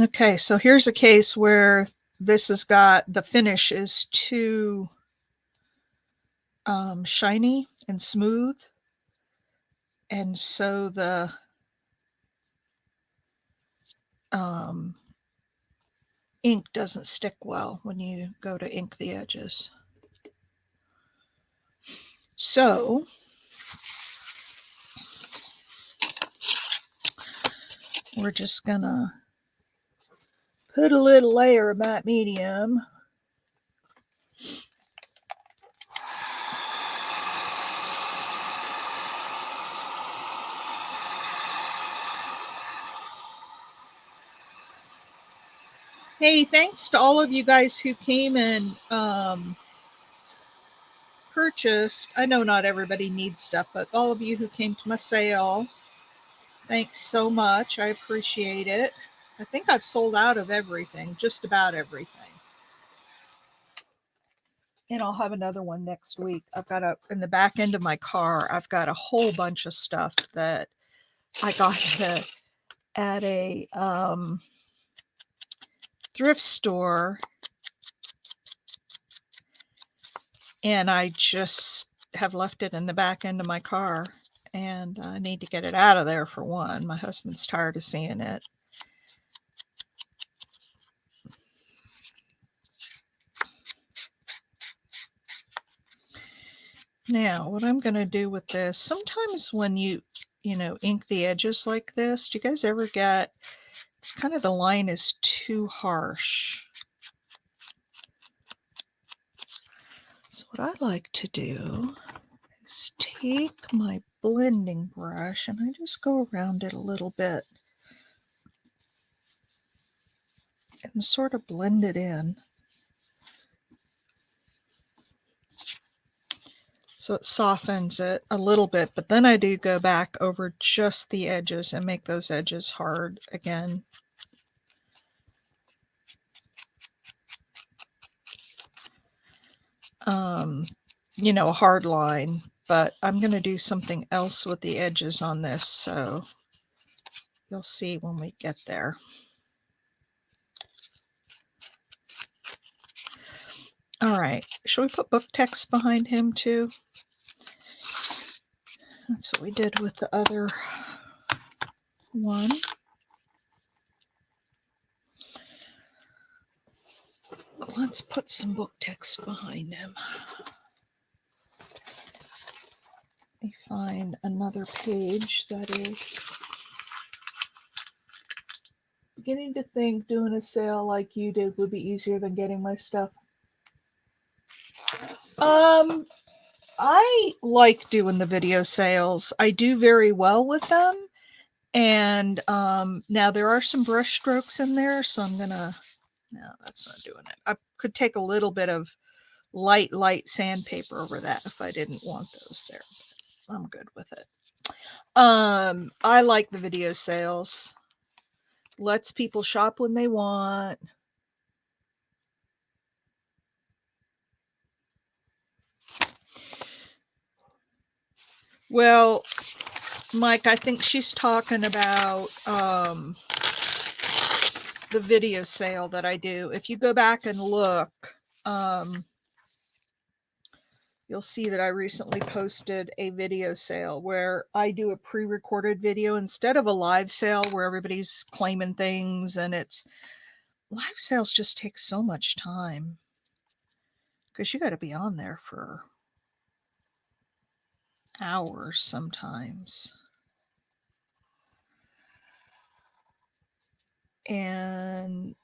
Okay, so here's a case where this has got, the finish is too shiny and smooth. And so the ink doesn't stick well when you go to ink the edges. So we're just gonna put a little layer of matte medium. Hey, thanks to all of you guys who came and purchased. I know not everybody needs stuff, but all of you who came to my sale, thanks so much. I appreciate it. I think I've sold out of everything, just about everything. And I'll have another one next week. I've got in the back end of my car, I've got a whole bunch of stuff that I got at a thrift store, and I just have left it in the back end of my car, and I need to get it out of there for one. My husband's tired of seeing it. Now, what I'm going to do with this, sometimes when you ink the edges like this, do you guys ever get, it's kind of the line is too harsh. So what I like to do is take my blending brush and I just go around it a little bit and sort of blend it in. So it softens it a little bit, but then I do go back over just the edges and make those edges hard again. A hard line, but I'm going to do something else with the edges on this, so you'll see when we get there. All right, should we put book text behind him too? That's what we did with the other one. Let's put some book text behind him. Let me find another page that is. Beginning to think doing a sale like you did would be easier than getting my stuff. I like doing the video sales. I do very well with them. And now there are some brush strokes in there, so I'm gonna, no, that's not doing it. I could take a little bit of light sandpaper over that if I didn't want those there. I'm good with it. I like the video sales. Lets people shop when they want. Well, Mike, I think she's talking about the video sale that I do. If you go back and look, you'll see that I recently posted a video sale where I do a pre-recorded video instead of a live sale where everybody's claiming things, and it's live sales just take so much time because you got to be on there for hours sometimes. And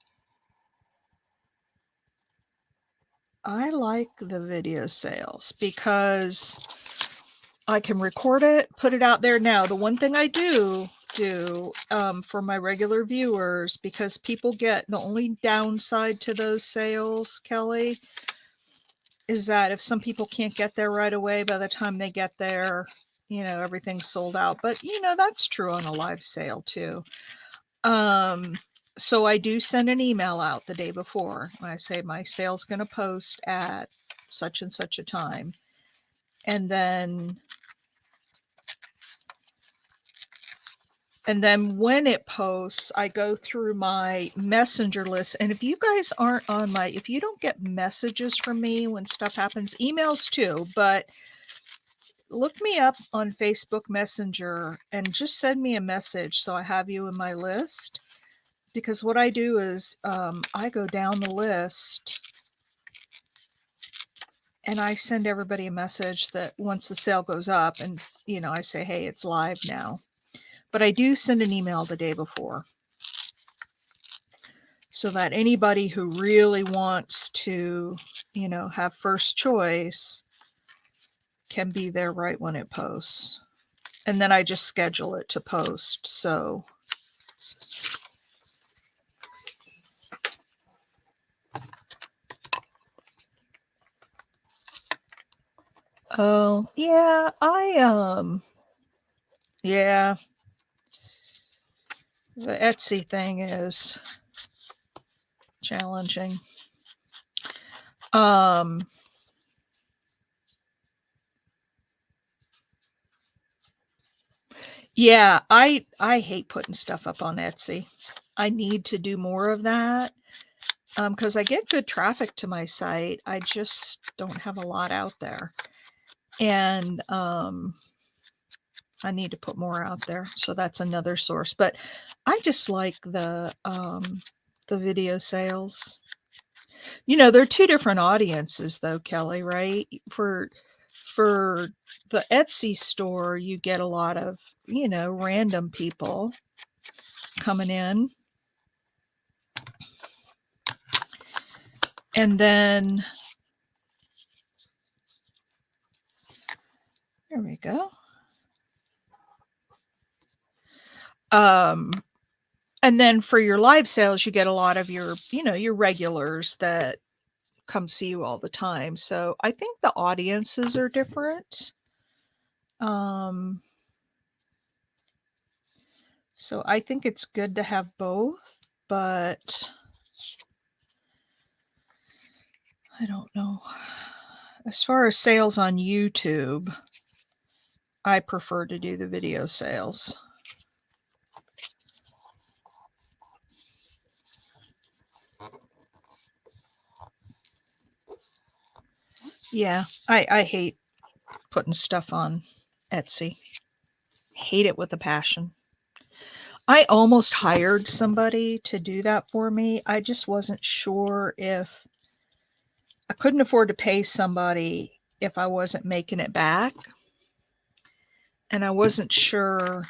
I like the video sales because I can record it, put it out there. Now, the one thing I do for my regular viewers, because people get, the only downside to those sales, Kelly, is that if some people can't get there right away, by the time they get there, everything's sold out. But, that's true on a live sale too. So I do send an email out the day before when I say my sale's going to post at such and such a time. And then when it posts, I go through my messenger list. And if you guys aren't on if you don't get messages from me when stuff happens, emails too, but look me up on Facebook Messenger and just send me a message so I have you in my list. because what I do is I go down the list and I send everybody a message that once the sale goes up, and I say, hey, it's live now. But I do send an email the day before so that anybody who really wants to, have first choice can be there right when it posts. And then I just schedule it to post. So oh, yeah, yeah, the Etsy thing is challenging. Yeah, I hate putting stuff up on Etsy. I need to do more of that because I get good traffic to my site. I just don't have a lot out there, and I need to put more out there. So that's another source. But I just like the video sales. They're two different audiences though, Kelly, right? For the Etsy store, you get a lot of, random people coming in. And then there we go. And then for your live sales, you get a lot of your regulars that come see you all the time. So I think the audiences are different. So I think it's good to have both, but I don't know. As far as sales on YouTube, I prefer to do the video sales. Yeah, I hate putting stuff on Etsy. Hate it with a passion. I almost hired somebody to do that for me. I just wasn't sure if I couldn't afford to pay somebody if I wasn't making it back. And I wasn't sure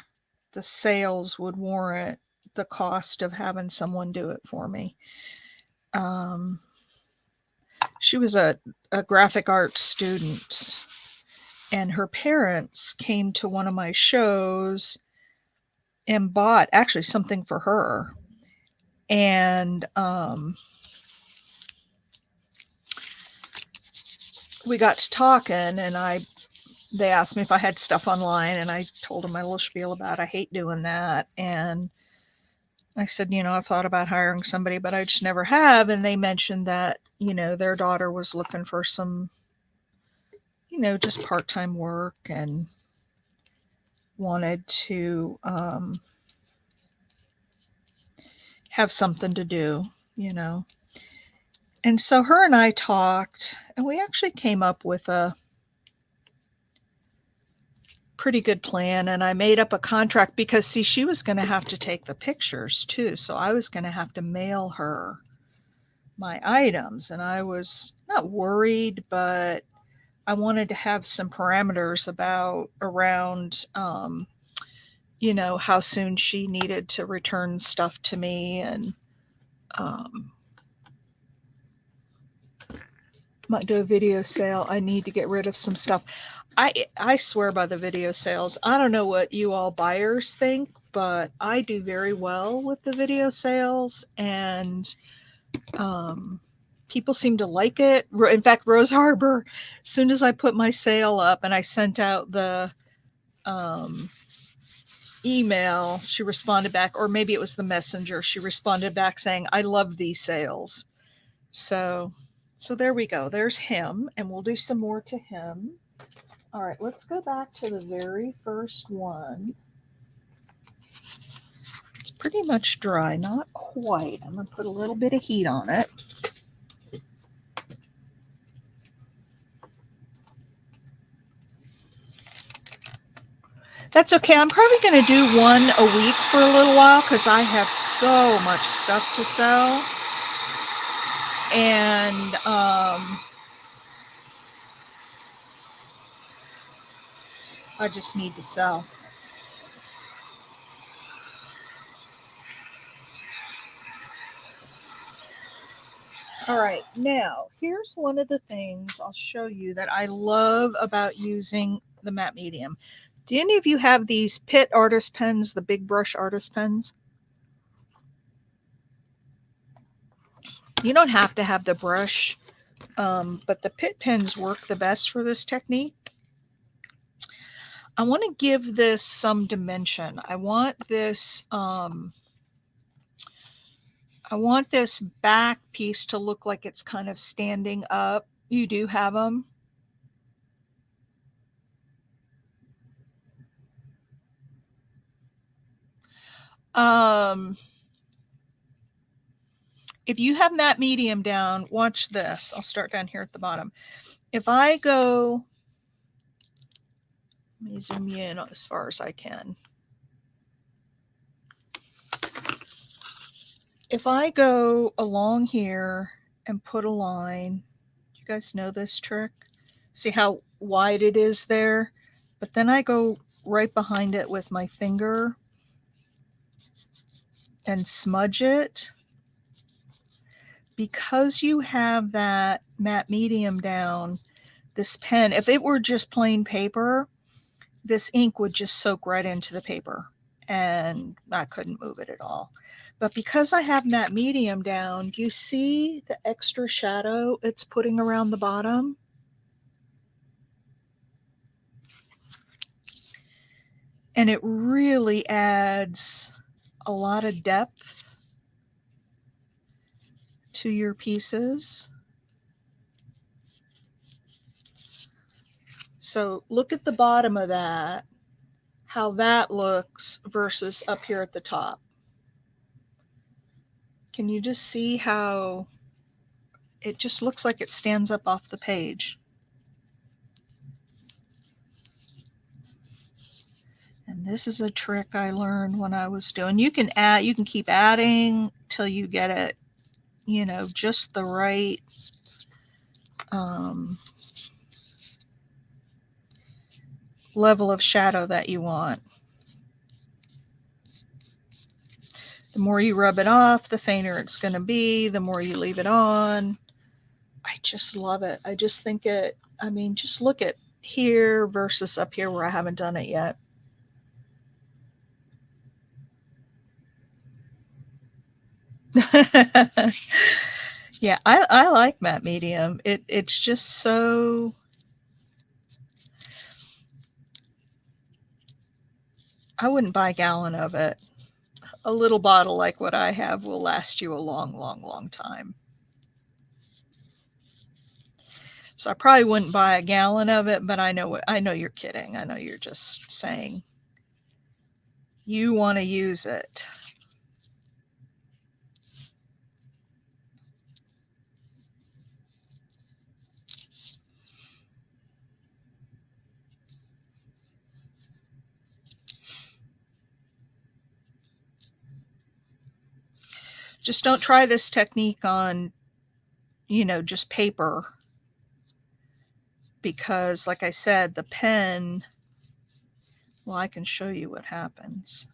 the sales would warrant the cost of having someone do it for me. She was a graphic arts student, and her parents came to one of my shows and bought actually something for her. And we got to talking, and they asked me if I had stuff online, and I told them my little spiel about I hate doing that. And I said, I've thought about hiring somebody, but I just never have. And they mentioned that, their daughter was looking for some, just part-time work and wanted to have something to do, And so her and I talked, and we actually came up with a pretty good plan. And I made up a contract because, see, she was going to have to take the pictures too. So I was going to have to mail her my items. And I was not worried, but I wanted to have some parameters around, how soon she needed to return stuff to me. And might do a video sale. I need to get rid of some stuff. I swear by the video sales. I don't know what you all buyers think, but I do very well with the video sales, and people seem to like it. In fact, Rose Harbor, as soon as I put my sale up and I sent out the email, she responded back, or maybe it was the messenger. She responded back saying, I love these sales. So there we go. There's him, and we'll do some more to him. All right, let's go back to the very first one. It's pretty much dry, not quite. I'm going to put a little bit of heat on it. That's okay. I'm probably going to do one a week for a little while because I have so much stuff to sell. And I just need to sell. All right, now here's one of the things I'll show you that I love about using the matte medium. Do any of you have these Pitt artist pens, the big brush artist pens? You don't have to have the brush, but the Pitt pens work the best for this technique. I want to give this some dimension. I want this back piece to look like it's kind of standing up. You do have them. If you have matte medium down, watch this. I'll start down here at the bottom. If I go, let me zoom in as far as I can. If I go along here and put a line, you guys know this trick? See how wide it is there? But then I go right behind it with my finger and smudge it. Because you have that matte medium down, this pen, if it were just plain paper, this ink would just soak right into the paper and I couldn't move it at all. But because I have matte medium down, do you see the extra shadow it's putting around the bottom? And it really adds a lot of depth to your pieces. So look at the bottom of that, how that looks versus up here at the top. Can you just see how it just looks like it stands up off the page? And this is a trick I learned when I was doing. You can keep adding till you get it, just the right level of shadow that you want. The more you rub it off, the fainter it's going to be. The more you leave it on. I just love it. I just think just look at here versus up here where I haven't done it yet. Yeah, I like matte medium. It's just so, I wouldn't buy a gallon of it. A little bottle like what I have will last you a long, long, long time. So I probably wouldn't buy a gallon of it, but I know you're kidding. I know you're just saying you want to use it. Just don't try this technique on, just paper. Because, like I said, the pen, well, I can show you what happens.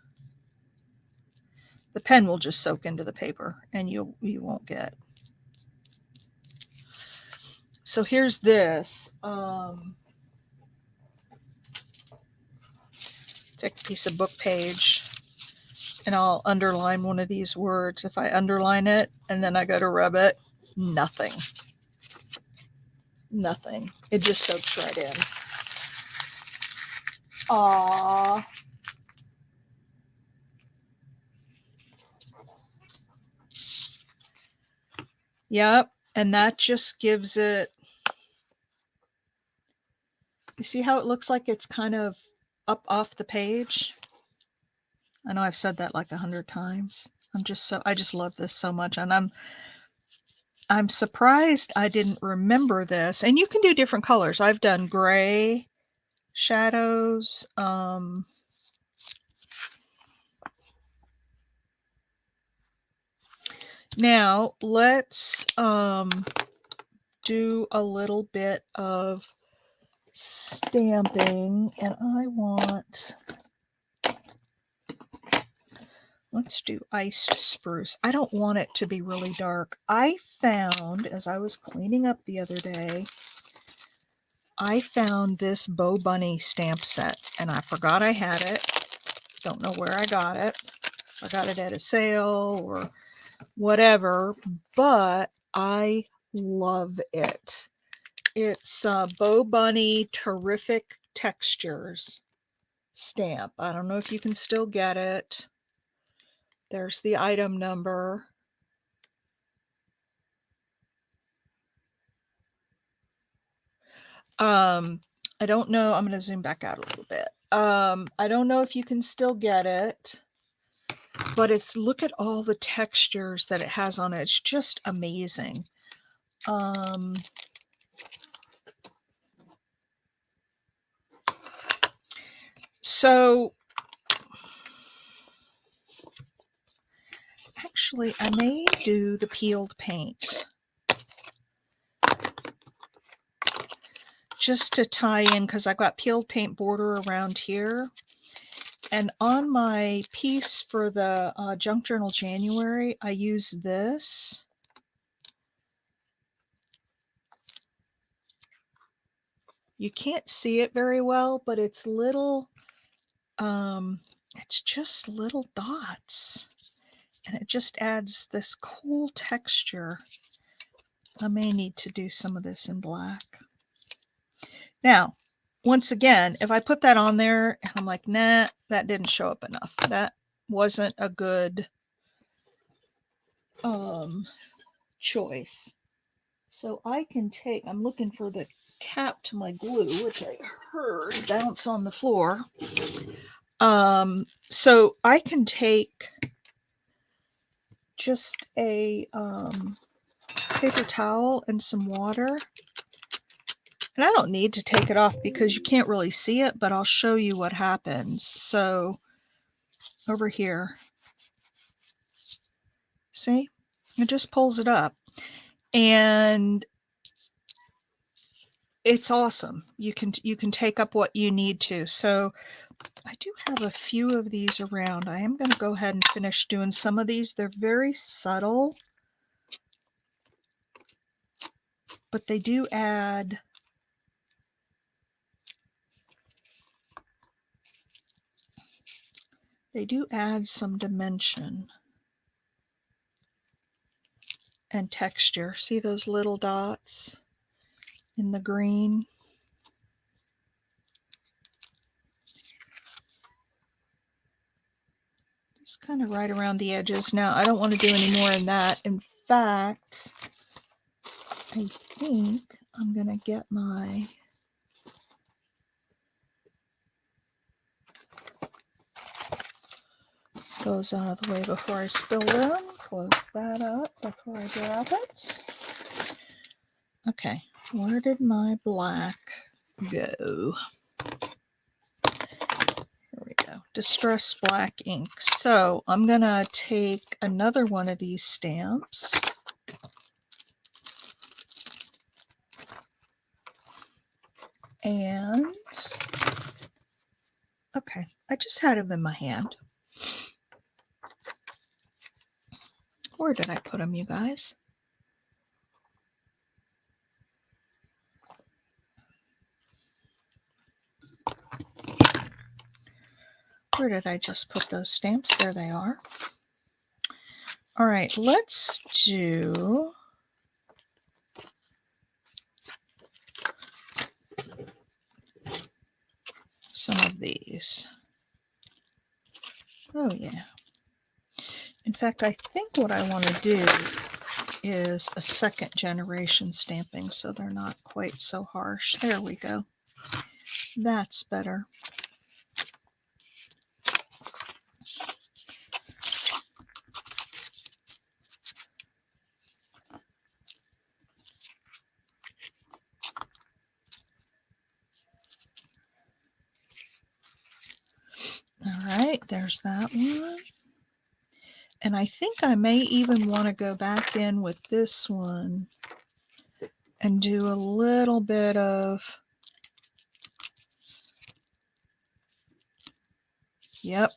The pen will just soak into the paper and you won't get. So here's this. Take a piece of book page and I'll underline one of these words. If I underline it and then I go to rub it, nothing. Nothing. It just soaks right in. Aww. Yep. And that just gives it, you see how it looks like it's kind of up off the page? I know I've said that like 100 times. I just love this so much. And I'm surprised I didn't remember this. And you can do different colors. I've done gray shadows. Now let's do a little bit of stamping, and let's do iced spruce. I don't want it to be really dark. I found, as I was cleaning up the other day, I found this Bo Bunny stamp set, and I forgot I had it. Don't know where I got it. I got it at a sale or whatever, but I love it. It's Bo Bunny Terrific Textures stamp. I don't know if you can still get it. There's the item number. I don't know. I'm going to zoom back out a little bit. I don't know if you can still get it, but look at all the textures that it has on it. It's just amazing. So actually, I may do the peeled paint just to tie in, because I've got peeled paint border around here. And on my piece for the Junk Journal January, I use this. You can't see it very well, but it's little, it's just little dots. And it just adds this cool texture. I may need to do some of this in black. Now, once again, if I put that on there and I'm like, nah, that didn't show up enough. That wasn't a good choice. So I can take, I'm looking for the cap to my glue, which I heard bounce on the floor. So I can take just a paper towel and some water. And I don't need to take it off because you can't really see it, but I'll show you what happens. So over here, see, it just pulls it up, and it's awesome. You can take up what you need to. So I do have a few of these around. I am going to go ahead and finish doing some of these. They're very subtle, but they do add some dimension and texture. See those little dots in the green? Just kind of right around the edges. Now, I don't want to do any more in that. In fact, I think I'm going to get those out of the way before I spill them. Close that up before I grab it. Okay, where did my black go? Here we go. Distress Black ink. So I'm going to take another one of these stamps. And, okay, I just had them in my hand. Where did I put them, you guys? Where did I just put those stamps? There they are. All right, let's do some of these. Oh, yeah. In fact, I think what I want to do is a second generation stamping so they're not quite so harsh. There we go. That's better. All right, there's that one. And I think I may even want to go back in with this one and do a little bit of, yep.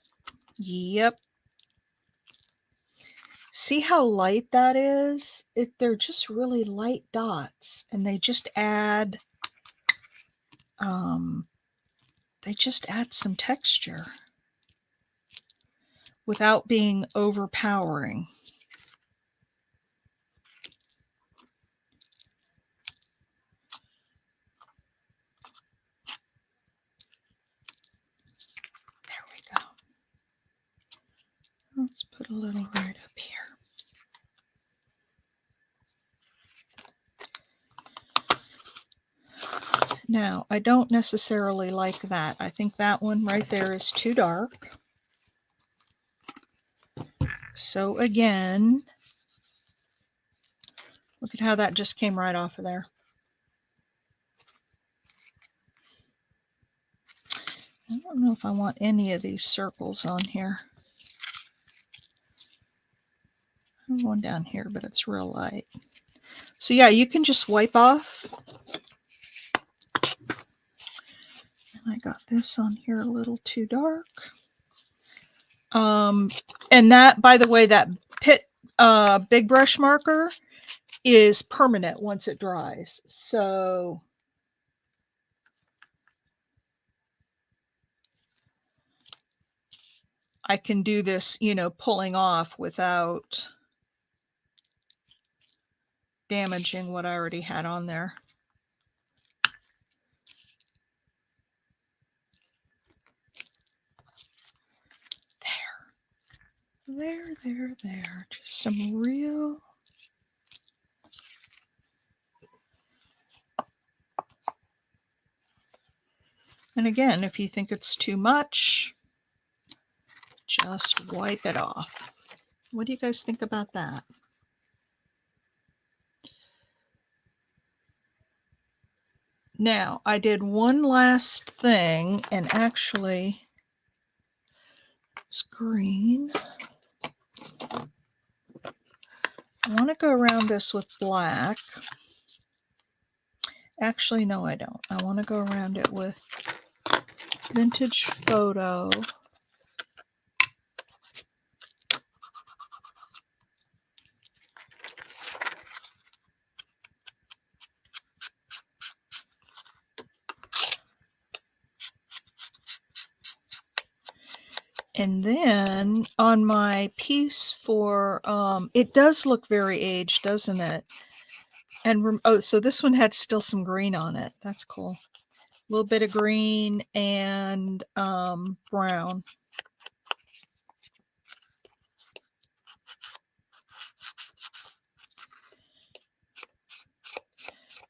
See how light that is? They're just really light dots, and they just add some texture without being overpowering. There we go. Let's put a little right up here. Now, I don't necessarily like that. I think that one right there is too dark. So again, look at how that just came right off of there. I don't know if I want any of these circles on here. I have one down here, but it's real light. So yeah, you can just wipe off. And I got this on here a little too dark. And that, by the way, that big brush marker is permanent once it dries. So I can do this, pulling off without damaging what I already had on there. There. Just some real. And again, if you think it's too much, just wipe it off. What do you guys think about that? Now, I did one last thing, and actually, it's green. I want to go around this with black. Actually, no, I don't. I want to go around it with Vintage Photo. And then on my piece for, it does look very aged, doesn't it? And so this one had still some green on it. That's cool. A little bit of green and brown.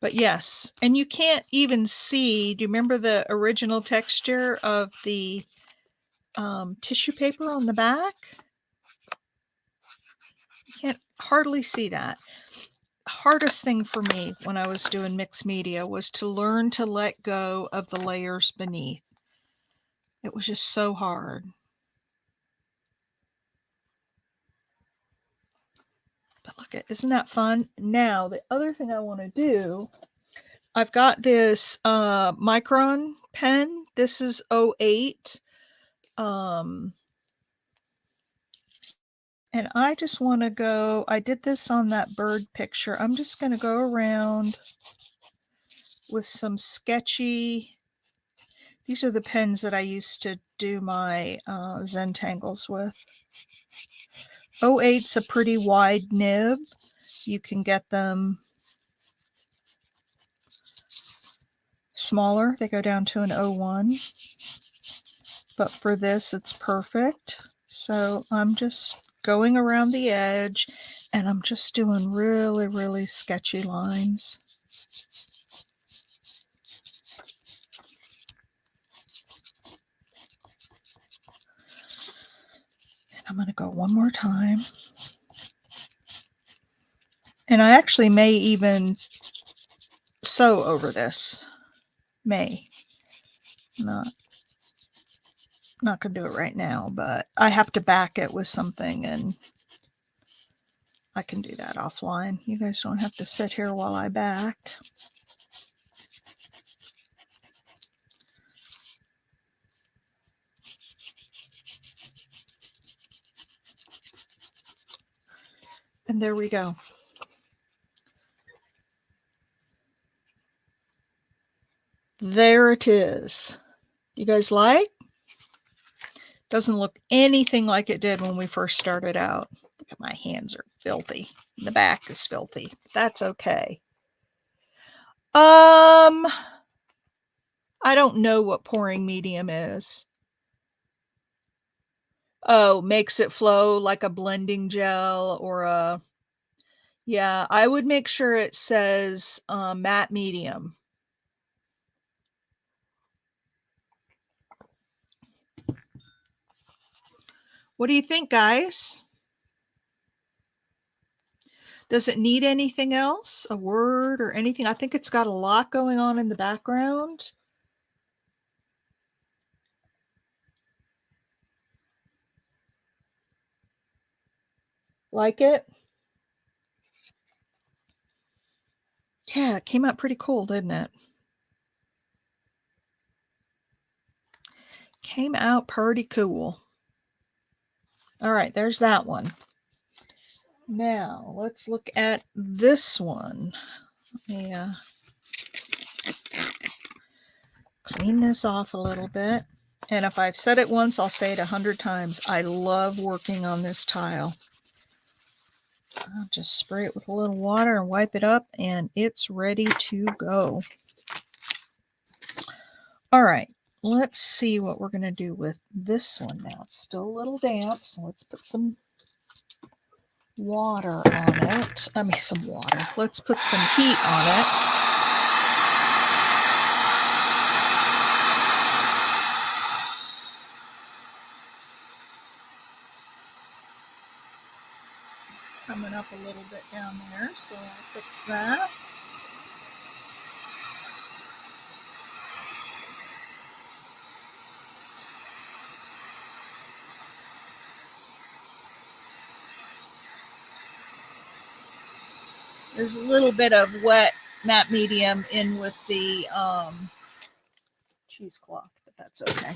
But yes, and you can't even see, do you remember the original texture of the tissue paper on the back? You can't hardly see that. Hardest thing for me when I was doing mixed media was to learn to let go of the layers beneath. It was just so hard. But look at, isn't that fun? Now, the other thing I want to do, I've got this Micron pen. This is 08. And I just want to go, I did this on that bird picture. I'm just going to go around with some sketchy, these are the pens that I used to do my Zentangles with. 08's a pretty wide nib. You can get them smaller. They go down to an 01. But for this, it's perfect. So I'm just going around the edge, and I'm just doing really, really sketchy lines. And I'm going to go one more time. And I actually may even sew over this. Not going to do it right now, but I have to back it with something, and I can do that offline. You guys don't have to sit here while I back. And there we go. There it is. You guys like? Doesn't look anything like it did when we first started out. Look at my hands are filthy. The back is filthy. That's okay. I don't know what pouring medium is. Oh, makes it flow like a blending gel or a... Yeah, I would make sure it says matte medium. What do you think, guys? Does it need anything else? A word or anything? I think it's got a lot going on in the background. Like it? Yeah, it came out pretty cool, didn't it? Came out pretty cool. All right, there's that one. Now, let's look at this one. Yeah. Clean this off a little bit. And if I've said it once, I'll say it 100 times. I love working on this tile. I'll just spray it with a little water and wipe it up, and it's ready to go. All right, let's see what we're going to do with this one now. It's still a little damp, so let's put some water on it. I mean, some water. Let's put some heat on it. It's coming up a little bit down there, so I'll fix that. There's a little bit of wet matte medium in with the cheesecloth, but that's okay.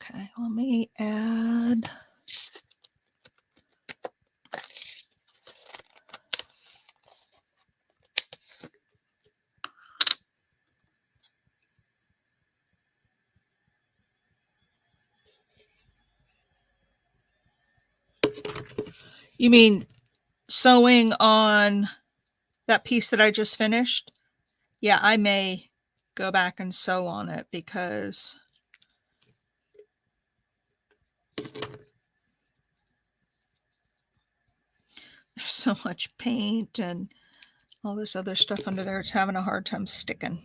Okay, let me add. You mean sewing on that piece that I just finished? Yeah, I may go back and sew on it because there's so much paint and all this other stuff under there. It's having a hard time sticking.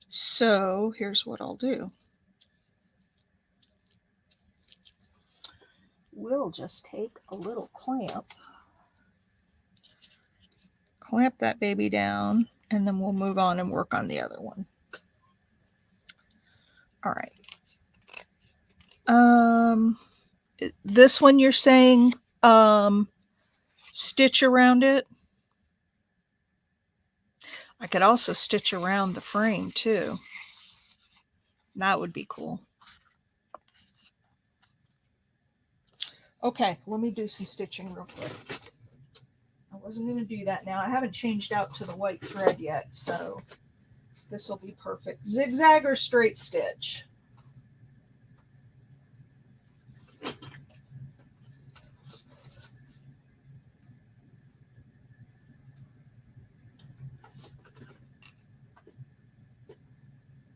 So here's what I'll do. We'll just take a little clamp that baby down, and then we'll move on and work on the other one. All right. This one you're saying stitch around it? I could also stitch around the frame too. That would be cool. Okay, let me do some stitching real quick. I wasn't going to do that now. I haven't changed out to the white thread yet, so this will be perfect. Zigzag or straight stitch?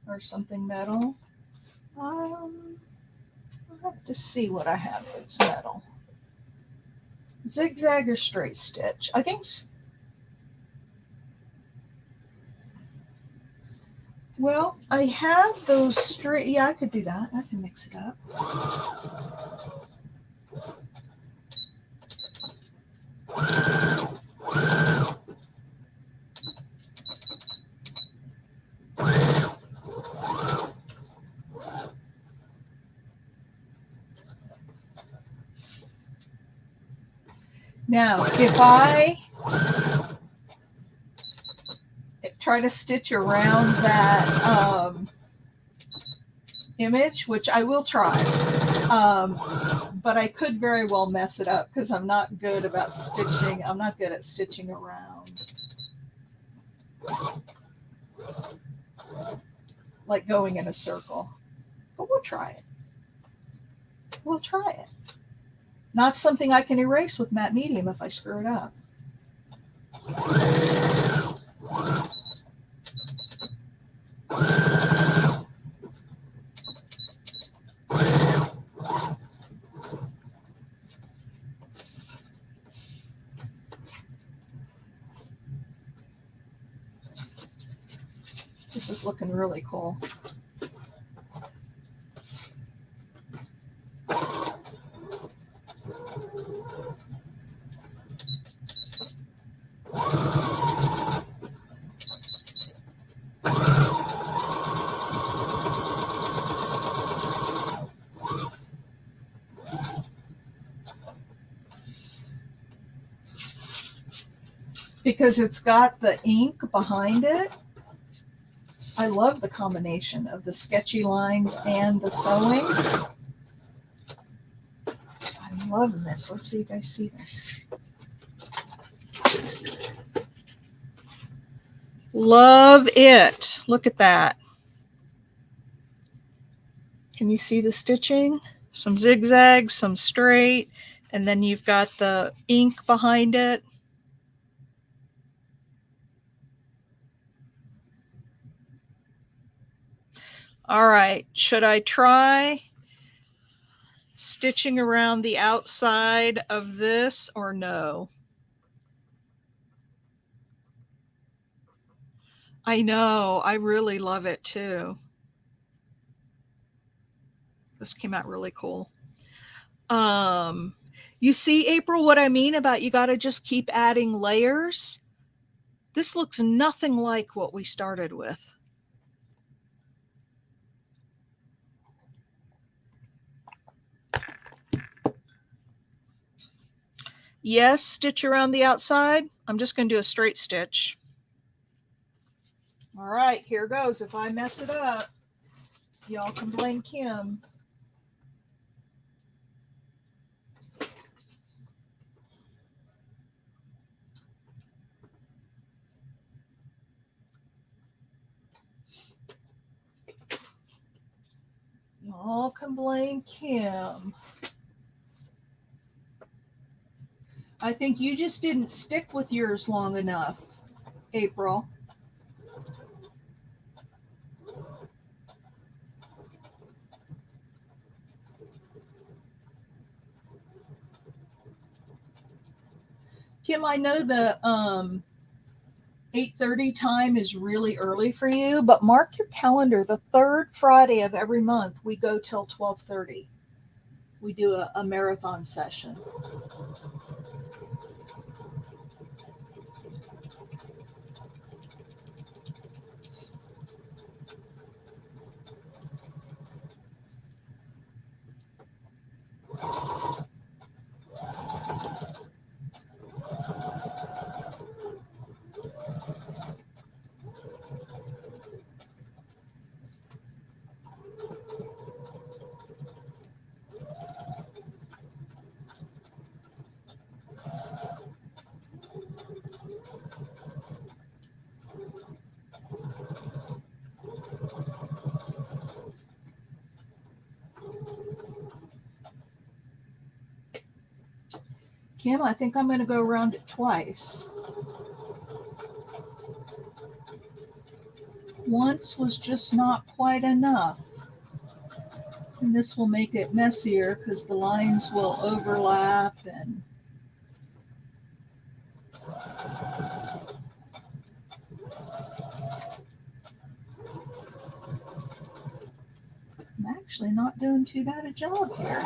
Or something metal? I'll have to see what I have that's metal. Zigzag or straight stitch? I think, well, I have those straight, yeah, I could do that. I can mix it up. Now, if I try to stitch around that image, which I will try, but I could very well mess it up because I'm not good about stitching. I'm not good at stitching around, like going in a circle. But we'll try it. We'll try it. Not something I can erase with matte medium if I screw it up. This is looking really cool. Because it's got the ink behind it. I love the combination of the sketchy lines and the sewing. I'm loving this. Wait till you guys see this. Love it. Look at that. Can you see the stitching? Some zigzags, some straight, and then you've got the ink behind it. All right, should I try stitching around the outside of this or no? I know, I really love it too. This came out really cool. You see, April, what I mean about you got to just keep adding layers? This looks nothing like what we started with. Yes, stitch around the outside. I'm just going to do a straight stitch. All right, here goes. If I mess it up, y'all can blame Kim. Y'all can blame Kim. I think you just didn't stick with yours long enough, April. Kim, I know the 8:30 time is really early for you, but mark your calendar. The third Friday of every month, we go till 12:30. We do a marathon session. Kim, I think I'm going to go around it twice. Once was just not quite enough. And this will make it messier because the lines will overlap and I'm actually not doing too bad a job here.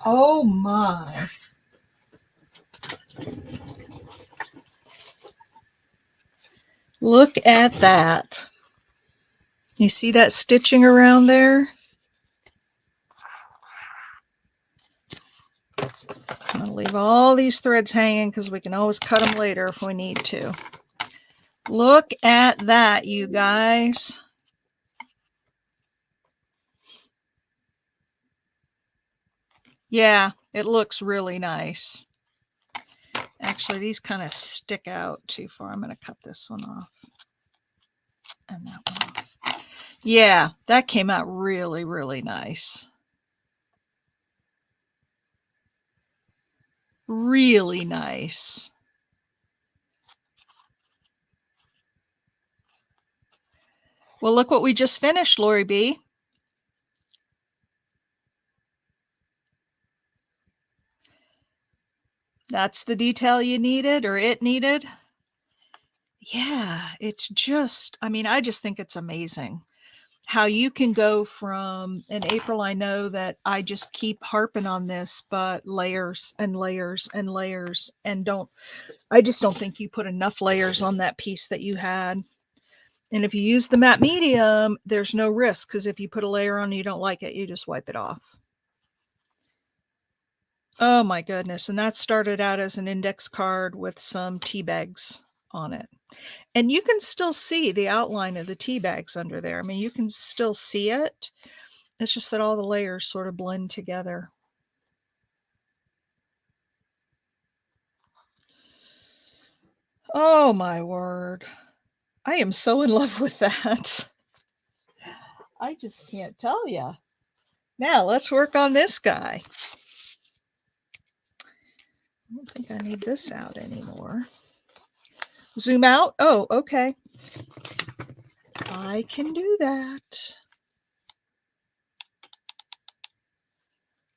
Oh my. Look at that. You see that stitching around there? I'm going to leave all these threads hanging because we can always cut them later if we need to. Look at that, you guys. Yeah, it looks really nice. Actually, these kind of stick out too far. I'm going to cut this one off and that one off. Yeah, that came out really, really nice. Really nice. Well, look what we just finished, Lori B. That's the detail you needed or it needed. Yeah, it's just, I mean, I just think it's amazing how you can go from, in April, I know that I just keep harping on this, but layers and layers and layers and I just don't think you put enough layers on that piece that you had. And if you use the matte medium, there's no risk because if you put a layer on and you don't like it, you just wipe it off. Oh my goodness. And that started out as an index card with some tea bags on it. And you can still see the outline of the tea bags under there. I mean, you can still see it. It's just that all the layers sort of blend together. Oh my word. I am so in love with that. I just can't tell you. Now let's work on this guy. I don't think I need this out anymore. Zoom out. Oh, okay. I can do that.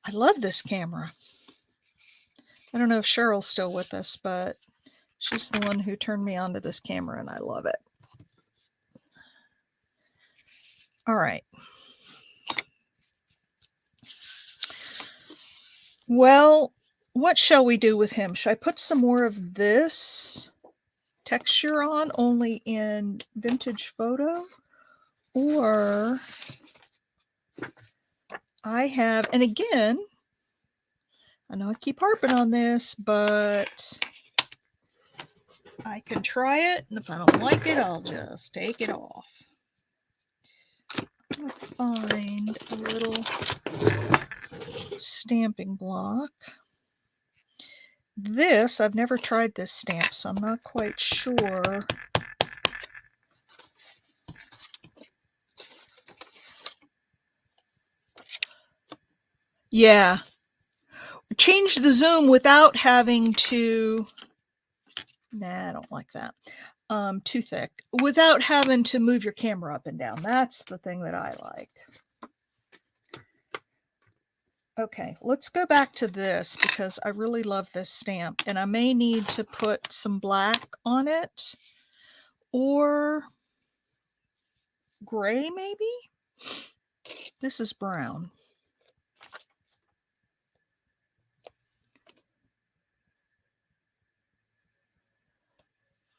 I love this camera. I don't know if Cheryl's still with us, but she's the one who turned me on to this camera and I love it. All right. Well, what shall we do with him? Should I put some more of this texture on only in vintage photo? Or I have, and again, I know I keep harping on this, but I can try it, and if I don't like it, I'll just take it off. I'm gonna find a little stamping block. This, I've never tried this stamp, so I'm not quite sure. Yeah. Change the zoom without having to, nah, I don't like that. Too thick. Without having to move your camera up and down. That's the thing that I like. Okay, let's go back to this because I really love this stamp and I may need to put some black on it or gray maybe. This is brown.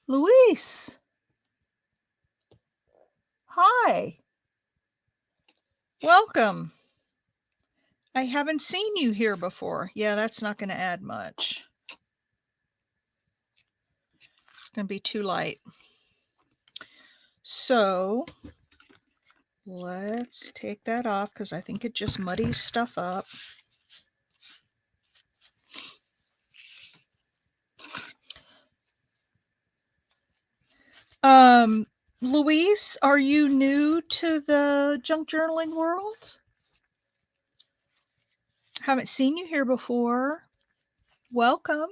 Luis, hi. Welcome. I haven't seen you here before. Yeah, that's not going to add much. It's going to be too light. So let's take that off because I think it just muddies stuff up. Luis, are you new to the junk journaling world? Haven't seen you here before. Welcome.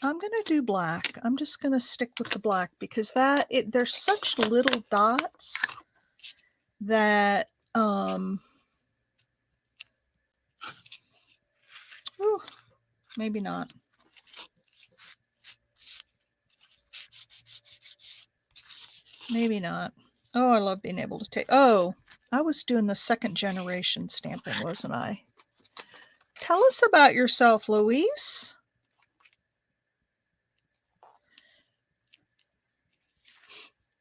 I'm going to do black. I'm just going to stick with the black because there's such little dots that ooh, maybe not. Maybe not. Oh, I love being able to take. Oh, I was doing the second generation stamping, wasn't I? Tell us about yourself, Louise.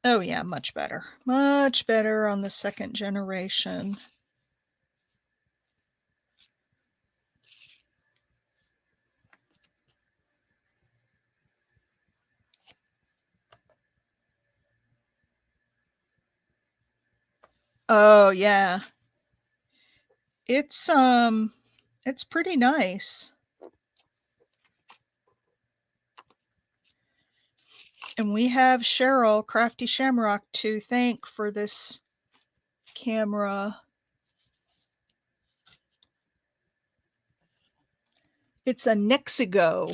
Oh yeah, much better. Much better on the second generation. Oh yeah. It's pretty nice. And we have Cheryl, Crafty Shamrock, to thank for this camera. It's a Nexigo.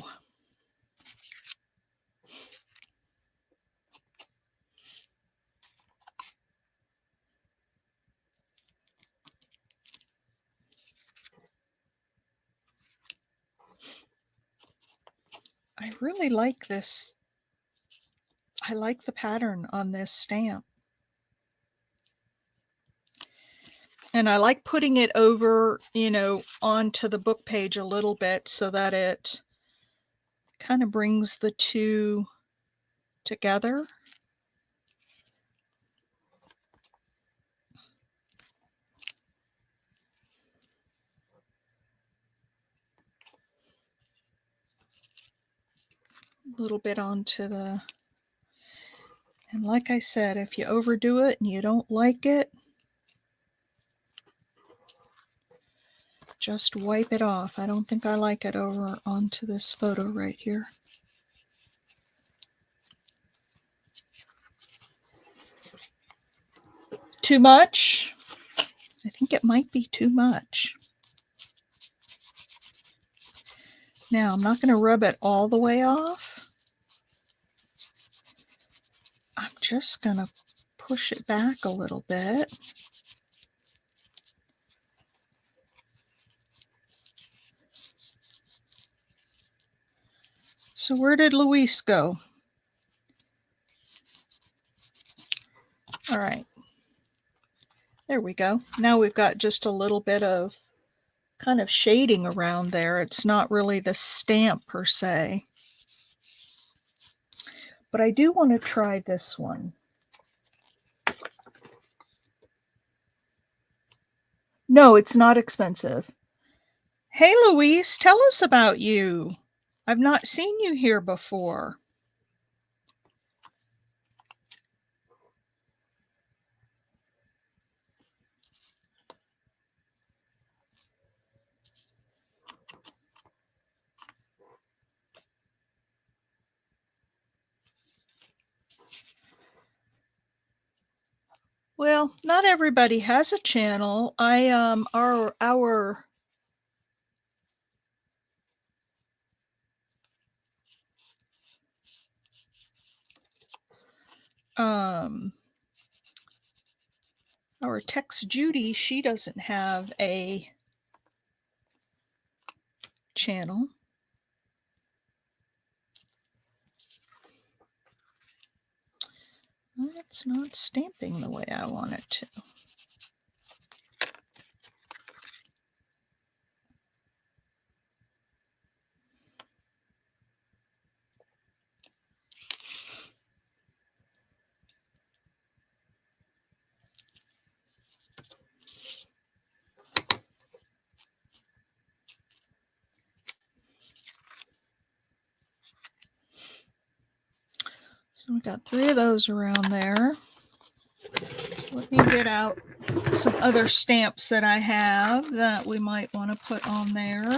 I really like this. I like the pattern on this stamp. And I like putting it over, onto the book page a little bit so that it kind of brings the two together. A little bit onto the, and like I said, if you overdo it and you don't like it, just wipe it off. I don't think I like it over onto this photo right here. Too much? I think it might be too much. Now, I'm not going to rub it all the way off. I'm just going to push it back a little bit. So where did Luis go? All right. There we go. Now we've got just a little bit of kind of shading around there. It's not really the stamp per se. But I do want to try this one. No, it's not expensive. Hey, Louise, tell us about you. I've not seen you here before. Well, not everybody has a channel. Our our Tex Judy, she doesn't have a channel. It's not stamping the way I want it to. So we got 3 of those around there. Let me get out some other stamps that I have that we might want to put on there.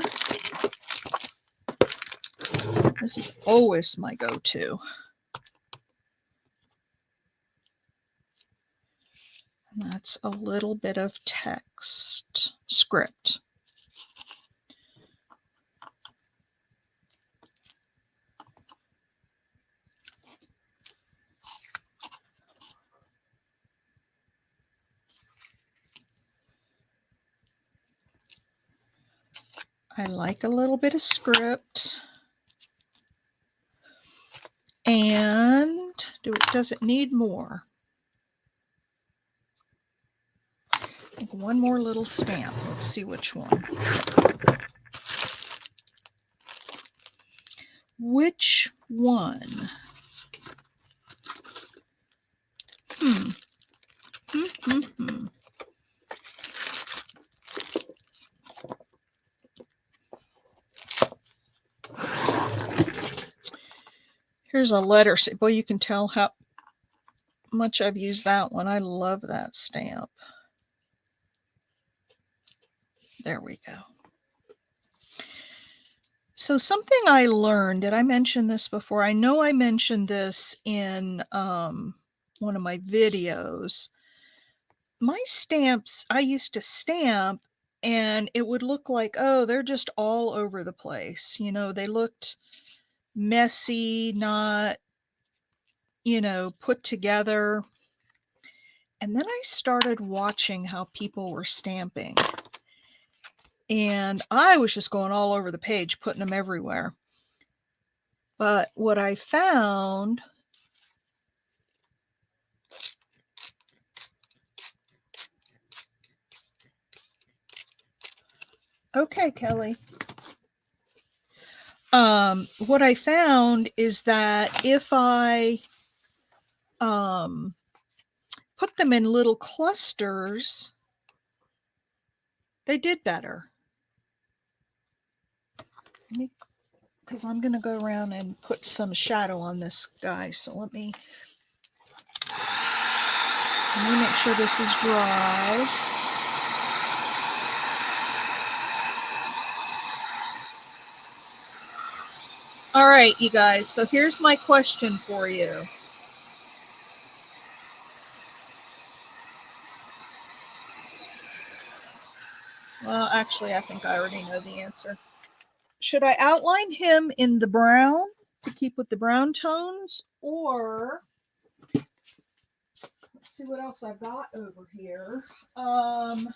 This is always my go-to. And that's a little bit of text script. I like a little bit of script. And does it need more? I think one more little stamp. Let's see which one. which one? Hmm. Here's a letter. Boy, you can tell how much I've used that one. I love that stamp. There we go. So something I learned, did I mention this before? I know I mentioned this in one of my videos. My stamps, I used to stamp and it would look like, oh, they're just all over the place. You know, they looked messy, not, you know, put together. And then I started watching how people were stamping. And I was just going all over the page, putting them everywhere. But what I found, okay, Kelly. What I found is that if I put them in little clusters, they did better. Because I'm going to go around and put some shadow on this guy. So let me make sure this is dry. All right, you guys. So here's my question for you. Well, actually, I think I already know the answer. Should I outline him in the brown to keep with the brown tones, or let's see what else I've got over here. I've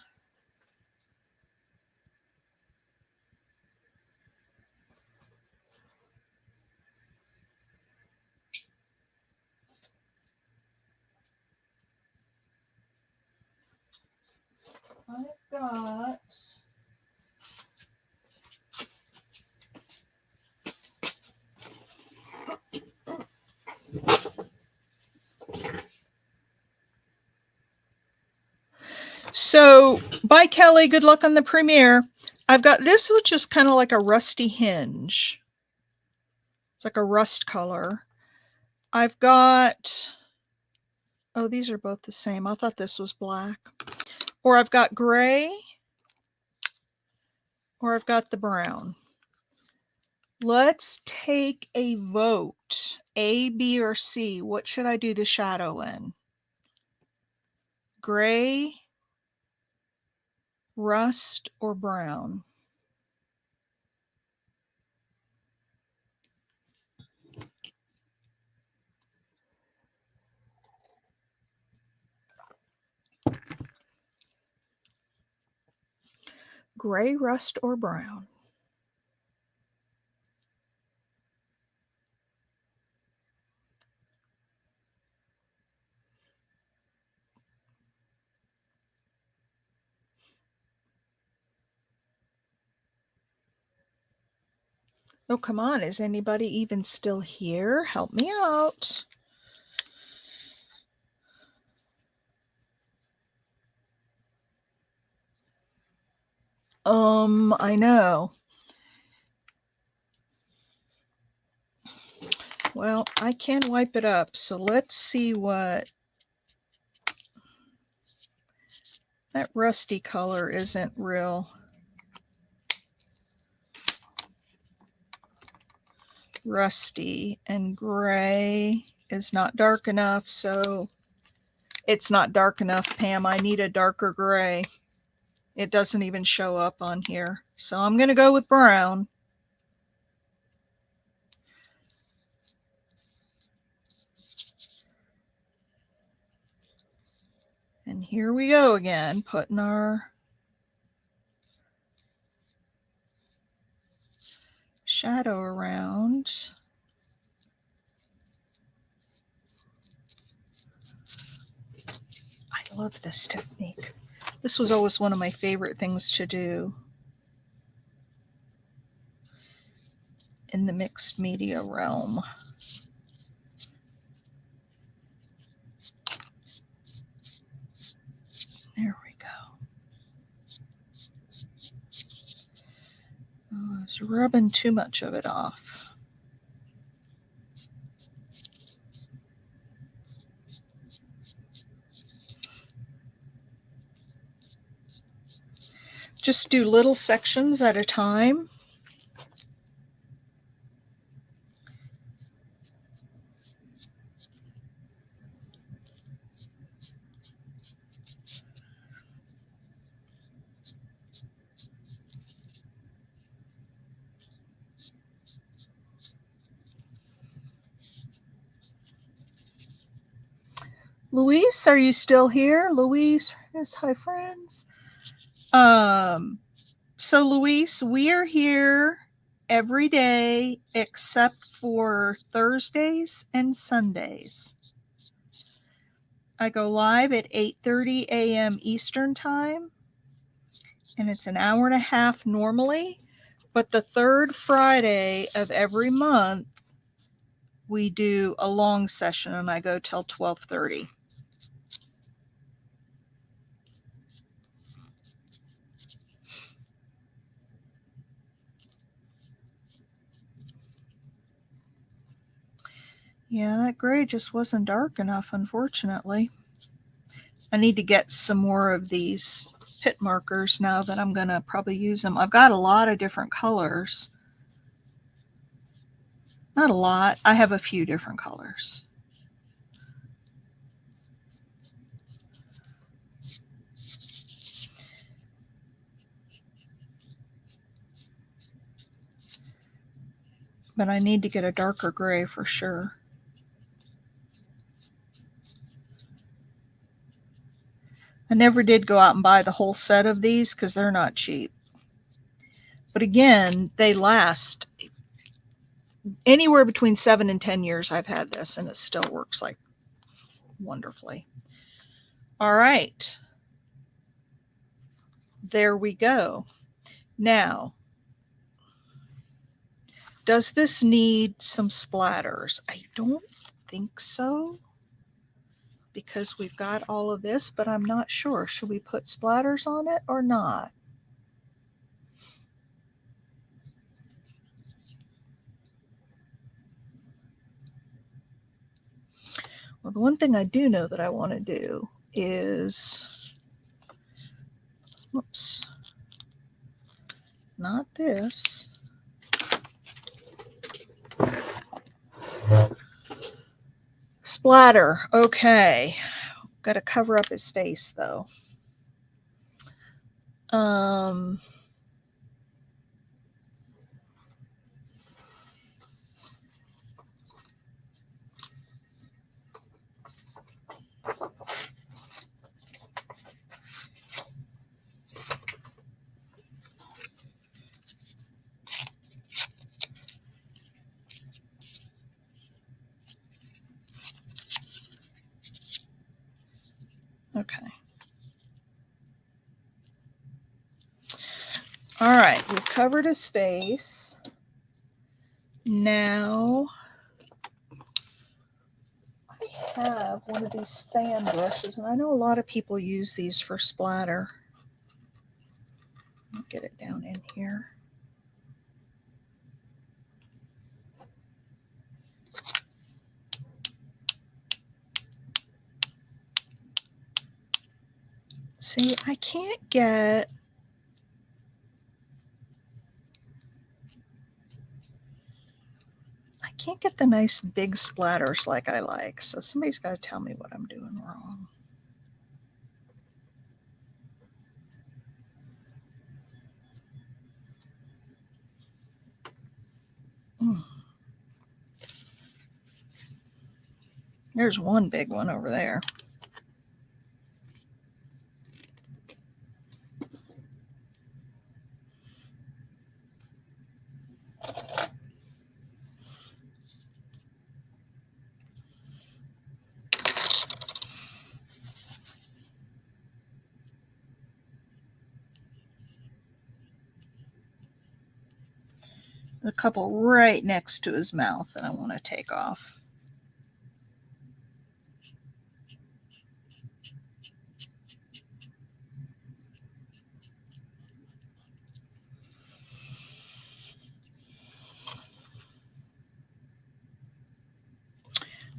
got so bye Kelly, good luck on the premiere. I've got this, which is kind of like a rusty hinge. It's like a rust color. I've got, oh, these are both the same. I thought this was black. Or I've got gray, or I've got the brown. Let's take a vote. A, B, or C. What should I do the shadow in? Gray, rust, or brown? Gray, rust, or brown? Oh, come on. Is anybody even still here? Help me out. I know. Well, I can wipe it up, so let's see what that rusty color isn't real rusty, and gray is not dark enough, so it's not dark enough, Pam. I need a darker gray. It doesn't even show up on here, so I'm going to go with brown. And here we go again, putting our shadow around. I love this technique. This was always one of my favorite things to do. in the mixed media realm. There we go. Oh, I was rubbing too much of it off. Just do little sections at a time. Luis, are you still here? Luis, yes, hi friends. So Luis, we are here every day except for Thursdays and Sundays. I go live at 8:30 a.m. Eastern time, and it's an hour and a half normally, but the third Friday of every month we do a long session, and I go till 12:30. Yeah, that gray just wasn't dark enough, unfortunately. I need to get some more of these pit markers now that I'm going to probably use them. I've got a lot of different colors. Not a lot. I have a few different colors. But I need to get a darker gray for sure. I never did go out and buy the whole set of these because they're not cheap. But again, they last anywhere between 7 and 10 years. I've had this and it still works like wonderfully. All right. There we go. Now, does this need some splatters? I don't think so, because we've got all of this, but I'm not sure. Should we put splatters on it or not? Well, the one thing I do know that I want to do is, whoops, not this. Splatter. Okay. Got to cover up his face though. Okay. All right, we've covered his face. Now, I have one of these fan brushes, and I know a lot of people use these for splatter. I'll get it down in here. See, I can't get the nice big splatters like I like, so somebody's got to tell me what I'm doing wrong. There's one big one over there. a couple right next to his mouth that I want to take off.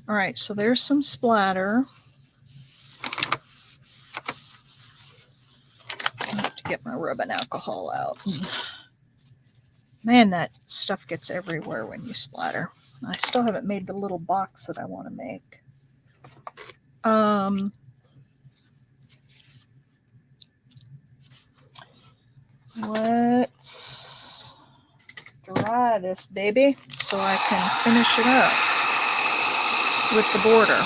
All right, so there's some splatter. I have to get my rubbing alcohol out. Man, that stuff gets everywhere when you splatter. I still haven't made the little box that I want to make. Let's dry this baby so I can finish it up with the border.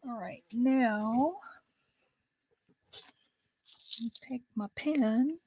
All right, now I'll take my pen.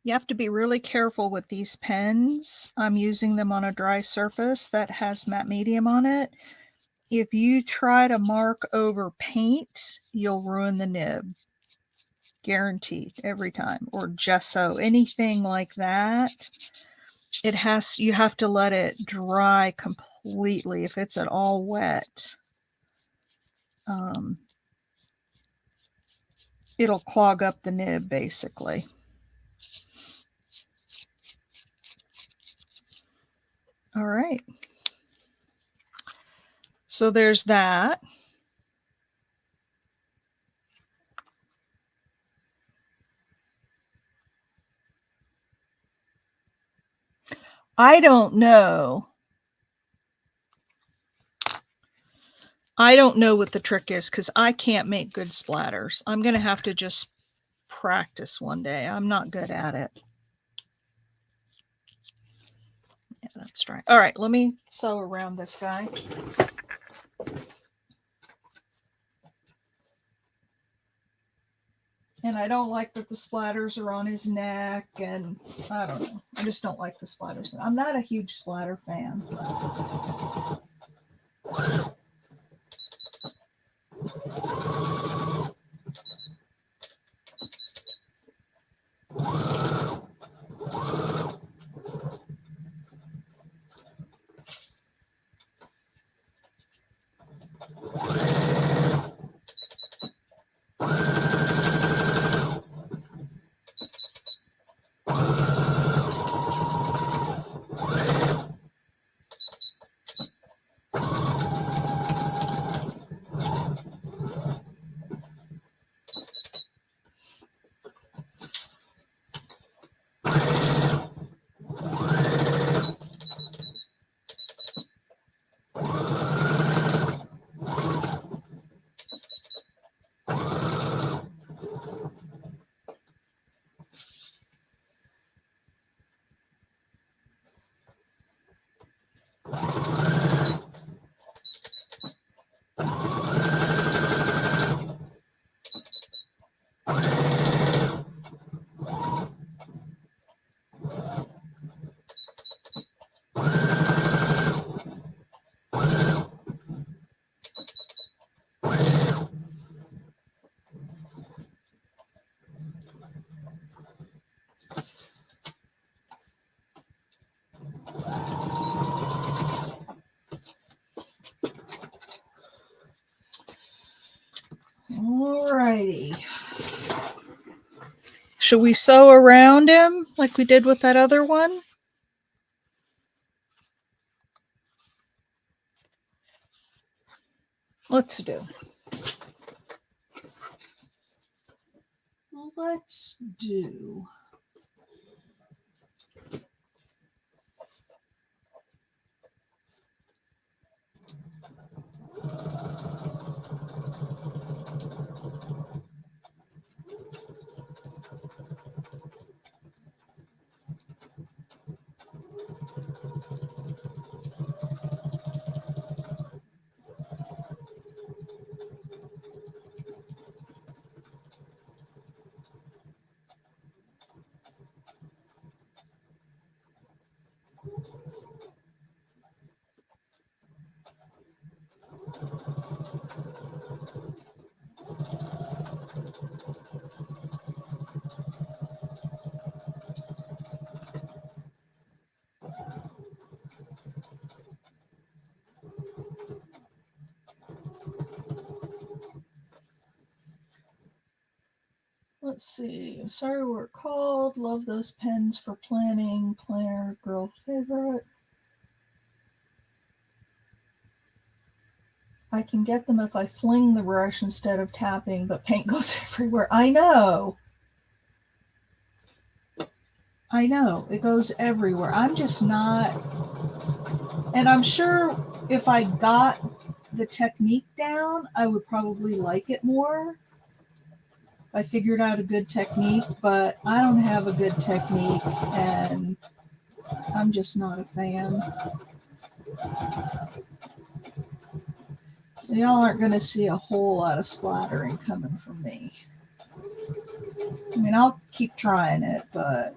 You have to be really careful with these pens. I'm using them on a dry surface that has matte medium on it. If you try to mark over paint, you'll ruin the nib. Guaranteed every time. Or gesso, anything like that. You have to let it dry completely. If it's at all wet, it'll clog up the nib basically. All right. So there's that. I don't know. I don't know what the trick is because I can't make good splatters. I'm going to have to just practice one day. I'm not good at it. Yeah, that's right. All right, let me sew around this guy. And I don't like that the splatters are on his neck, and I don't know. I just don't like the splatters. I'm not a huge splatter fan. Alrighty. Should we sew around him like we did with that other one? Let's do. Let's see. Sorry we're called. Love those pens for planning. Planner, girl favorite. I can get them if I fling the brush instead of tapping, but paint goes everywhere. I know. It goes everywhere. I'm just not. And I'm sure if I got the technique down, I would probably like it more. I figured out a good technique, but I don't have a good technique, and I'm just not a fan. So y'all aren't going to see a whole lot of splattering coming from me. I mean, I'll keep trying it, but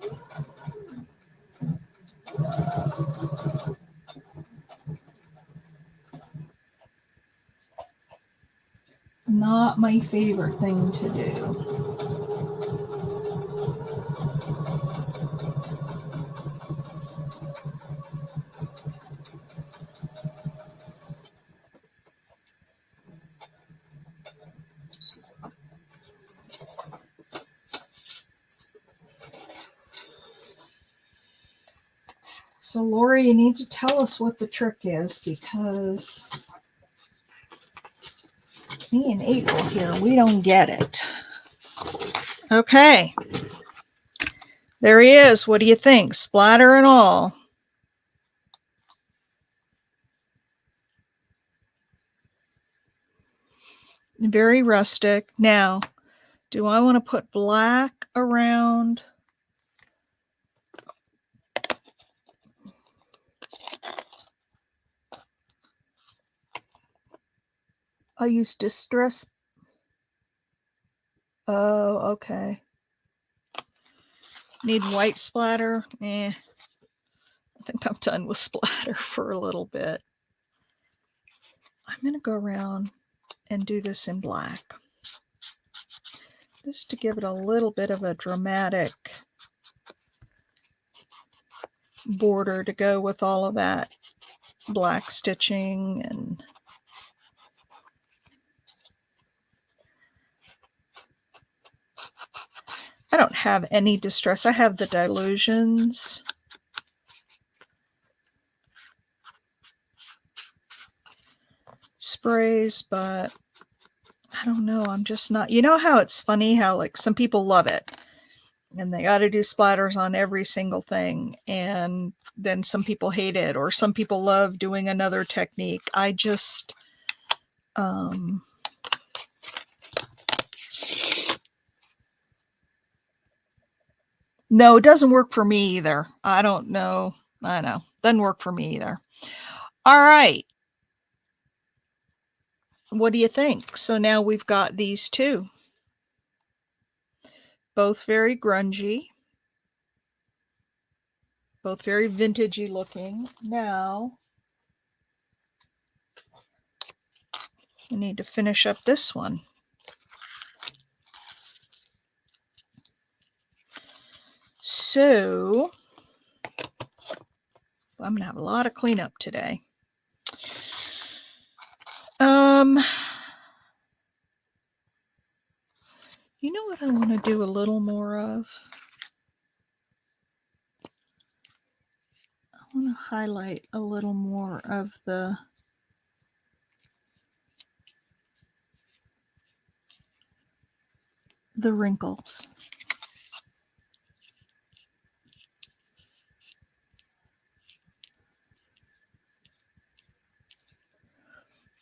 not my favorite thing to do. So, Lori, you need to tell us what the trick is, because me and April here, we don't get it. Okay. There he is. What do you think? Splatter and all. Very rustic. Now, do I want to put black around? I use distress. Oh, okay. Need white splatter? I think I'm done with splatter for a little bit. I'm going to go around and do this in black, just to give it a little bit of a dramatic border to go with all of that black stitching. And I don't have any distress. I have the Dilutions. Sprays, but I don't know. I'm just not. You know how it's funny how like some people love it and they got to do splatters on every single thing, and then some people hate it, or some people love doing another technique. I just no, it doesn't work for me either. I don't know. I know. Doesn't work for me either. All right. What do you think? So now we've got these two. Both very grungy. Both very vintagey looking. Now, we need to finish up this one. So, I'm going to have a lot of cleanup today. You know what I want to do a little more of? I want to highlight a little more of the the wrinkles.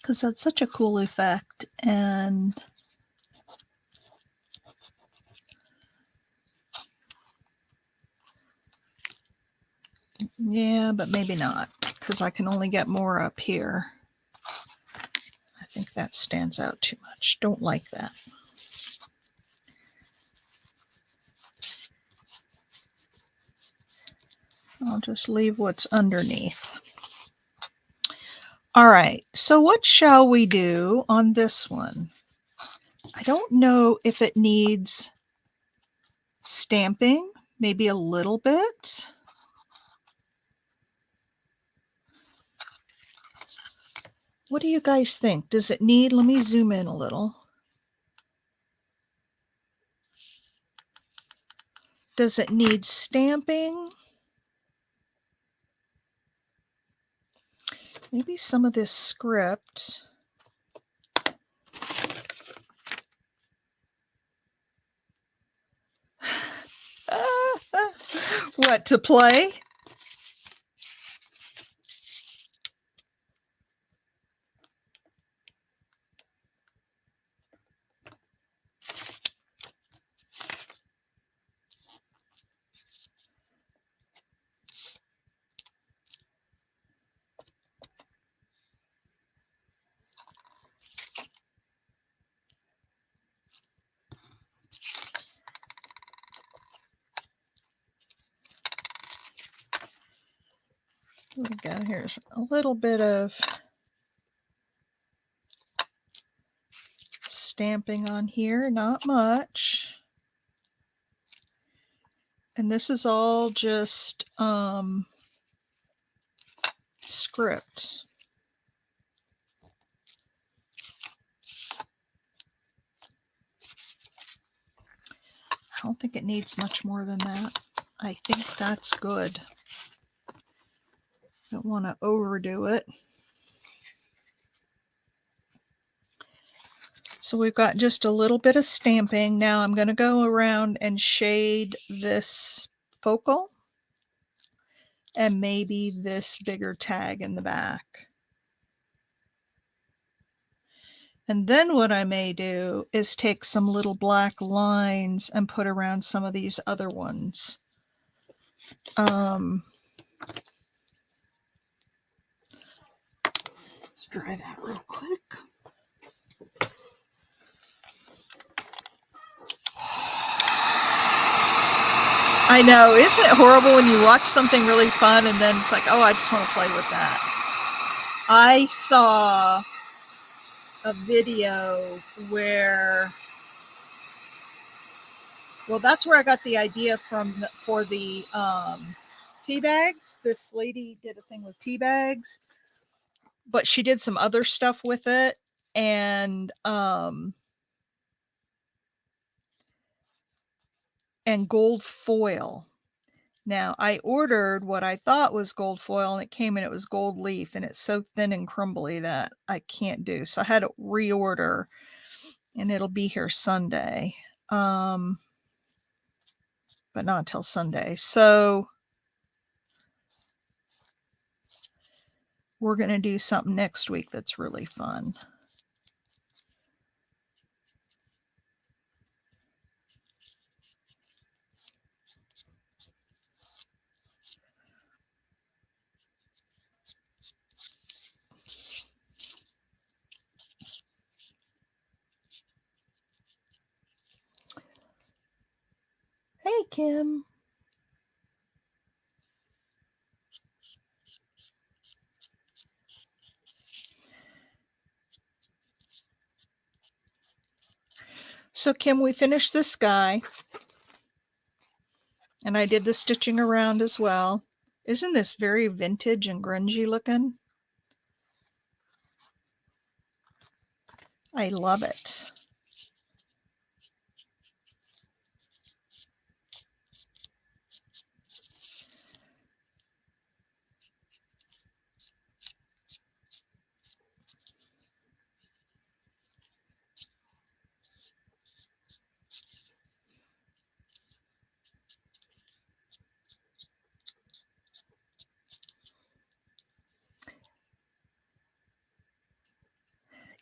Because that's such a cool effect. And yeah, but maybe not, because I can only get more up here. I think that stands out too much. Don't like that. I'll just leave what's underneath. All right, so what shall we do on this one? I don't know if it needs stamping, maybe a little bit. What do you guys think? Does it need, let me zoom in a little. Does it need stamping? Maybe some of this script. What, to play? What we got here is a little bit of stamping on here, not much. And this is all just script. I don't think it needs much more than that. I think that's good. Don't want to overdo it. So we've got just a little bit of stamping. Now I'm going to go around and shade this focal and maybe this bigger tag in the back. And then what I may do is take some little black lines and put around some of these other ones. Let's dry that real quick. I know, isn't it horrible when you watch something really fun and then it's like, oh, I just want to play with that. I saw a video where, well, that's where I got the idea from for the tea bags. This lady did a thing with tea bags, but she did some other stuff with it, and gold foil. Now, I ordered what I thought was gold foil, and it came and it was gold leaf, and it's so thin and crumbly that I can't do. So I had to reorder, and it'll be here Sunday, but not until Sunday. So we're going to do something next week that's really fun. Hey, Kim. So, Kim, we finished this guy, and I did the stitching around as well. Isn't this very vintage and grungy looking? I love it.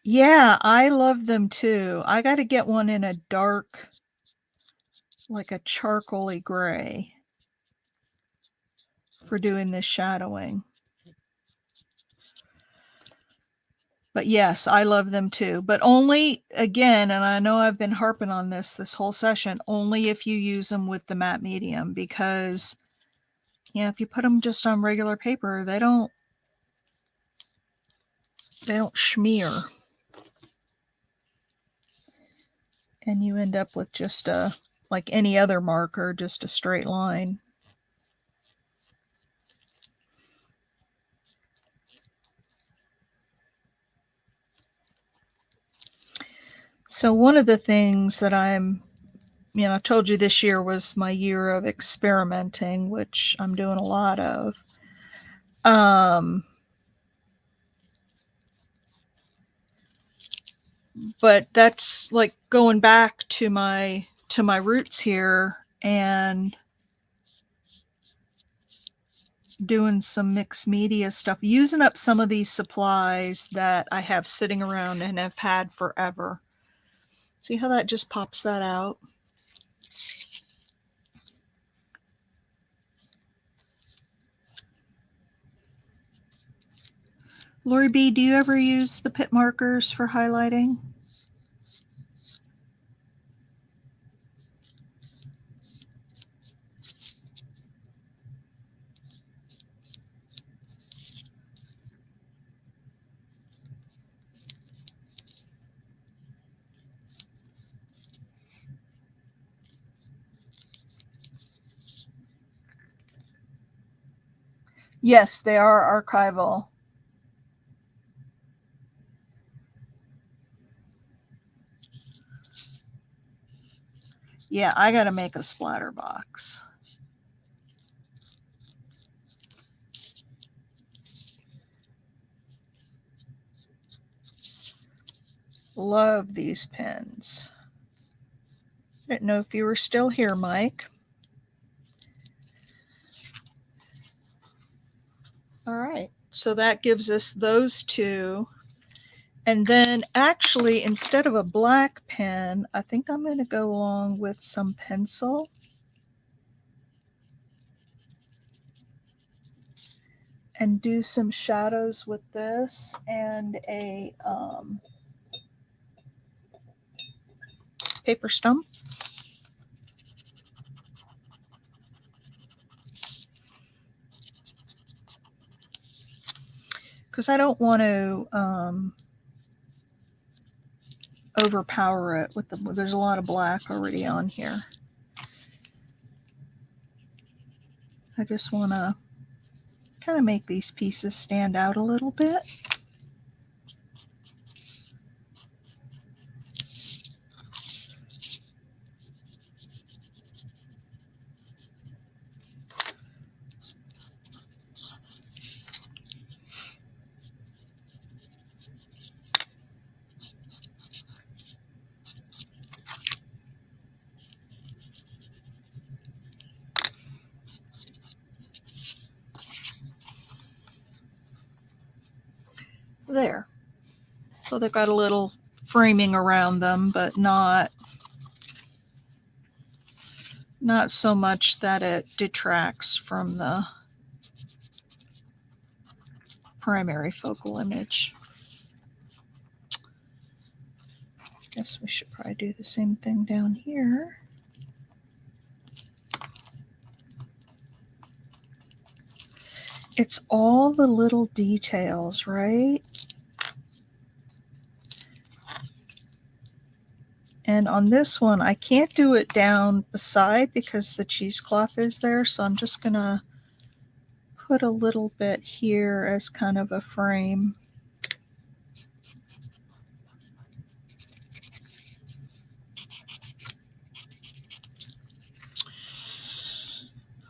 Yeah, I love them too. I got to get one in a dark, like a charcoaly gray for doing this shadowing. But yes, I love them too. But only, again, and I know I've been harping on this whole session, only if you use them with the matte medium, because yeah, if you put them just on regular paper, they don't smear. And you end up with just a, like any other marker, just a straight line. So one of the things that I told you this year was my year of experimenting, which I'm doing a lot of. But that's like going back to my roots here and doing some mixed media stuff, using up some of these supplies that I have sitting around and have had forever. See how that just pops that out? Lori B, do you ever use the pit markers for highlighting? Yes, they are archival. Yeah, I got to make a splatter box. Love these pens. I didn't know if you were still here, Mike. All right, so that gives us those two. And then actually, instead of a black pen, I think I'm going to go along with some pencil. And do some shadows with this and a paper stump. Because I don't want to overpower it with there's a lot of black already on here. I just want to kind of make these pieces stand out a little bit. There. So they've got a little framing around them, but not so much that it detracts from the primary focal image. Guess we should probably do the same thing down here. It's all the little details, right? And on this one, I can't do it down beside because the cheesecloth is there. So I'm just going to put a little bit here as kind of a frame.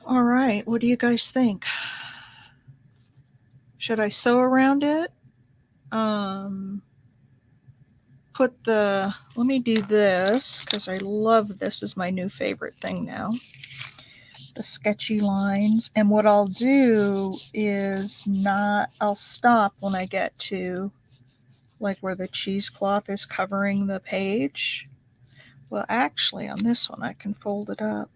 All right, what do you guys think? Should I sew around it? Let me do this because I love this is my new favorite thing now. The sketchy lines. And what I'll do is I'll stop when I get to like where the cheesecloth is covering the page. Well, actually, on this one, I can fold it up.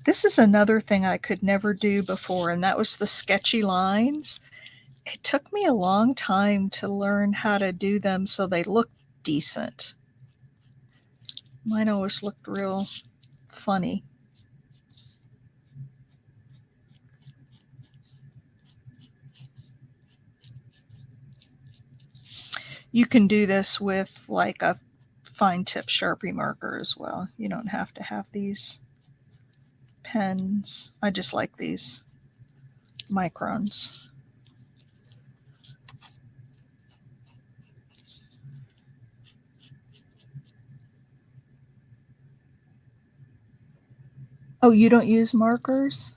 This is another thing I could never do before, and that was the sketchy lines. It took me a long time to learn how to do them so they look decent. Mine always looked real funny. You can do this with like a fine tip Sharpie marker as well. You don't have to have these pens. I just like these microns. Oh, you don't use markers?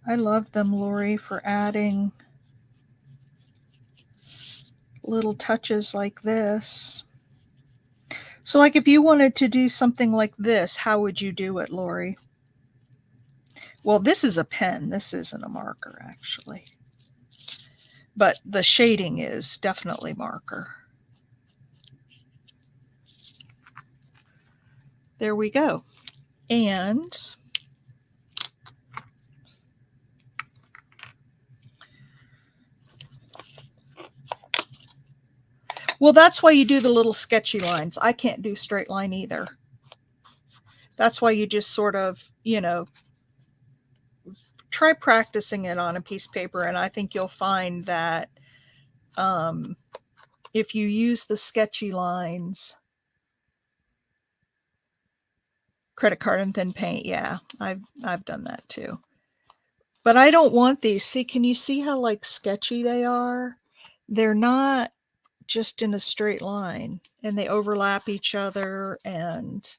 I love them, Lori, for adding little touches like this. So like if you wanted to do something like this, how would you do it, Lori? Well, this is a pen. This isn't a marker, actually. But the shading is definitely marker. There we go. And well, that's why you do the little sketchy lines. I can't do straight line either. That's why you just sort of, try practicing it on a piece of paper, and I think you'll find that if you use the sketchy lines, credit card and thin paint, yeah, I've done that too. But I don't want these. See, can you see how like sketchy they are? They're not just in a straight line, and they overlap each other, and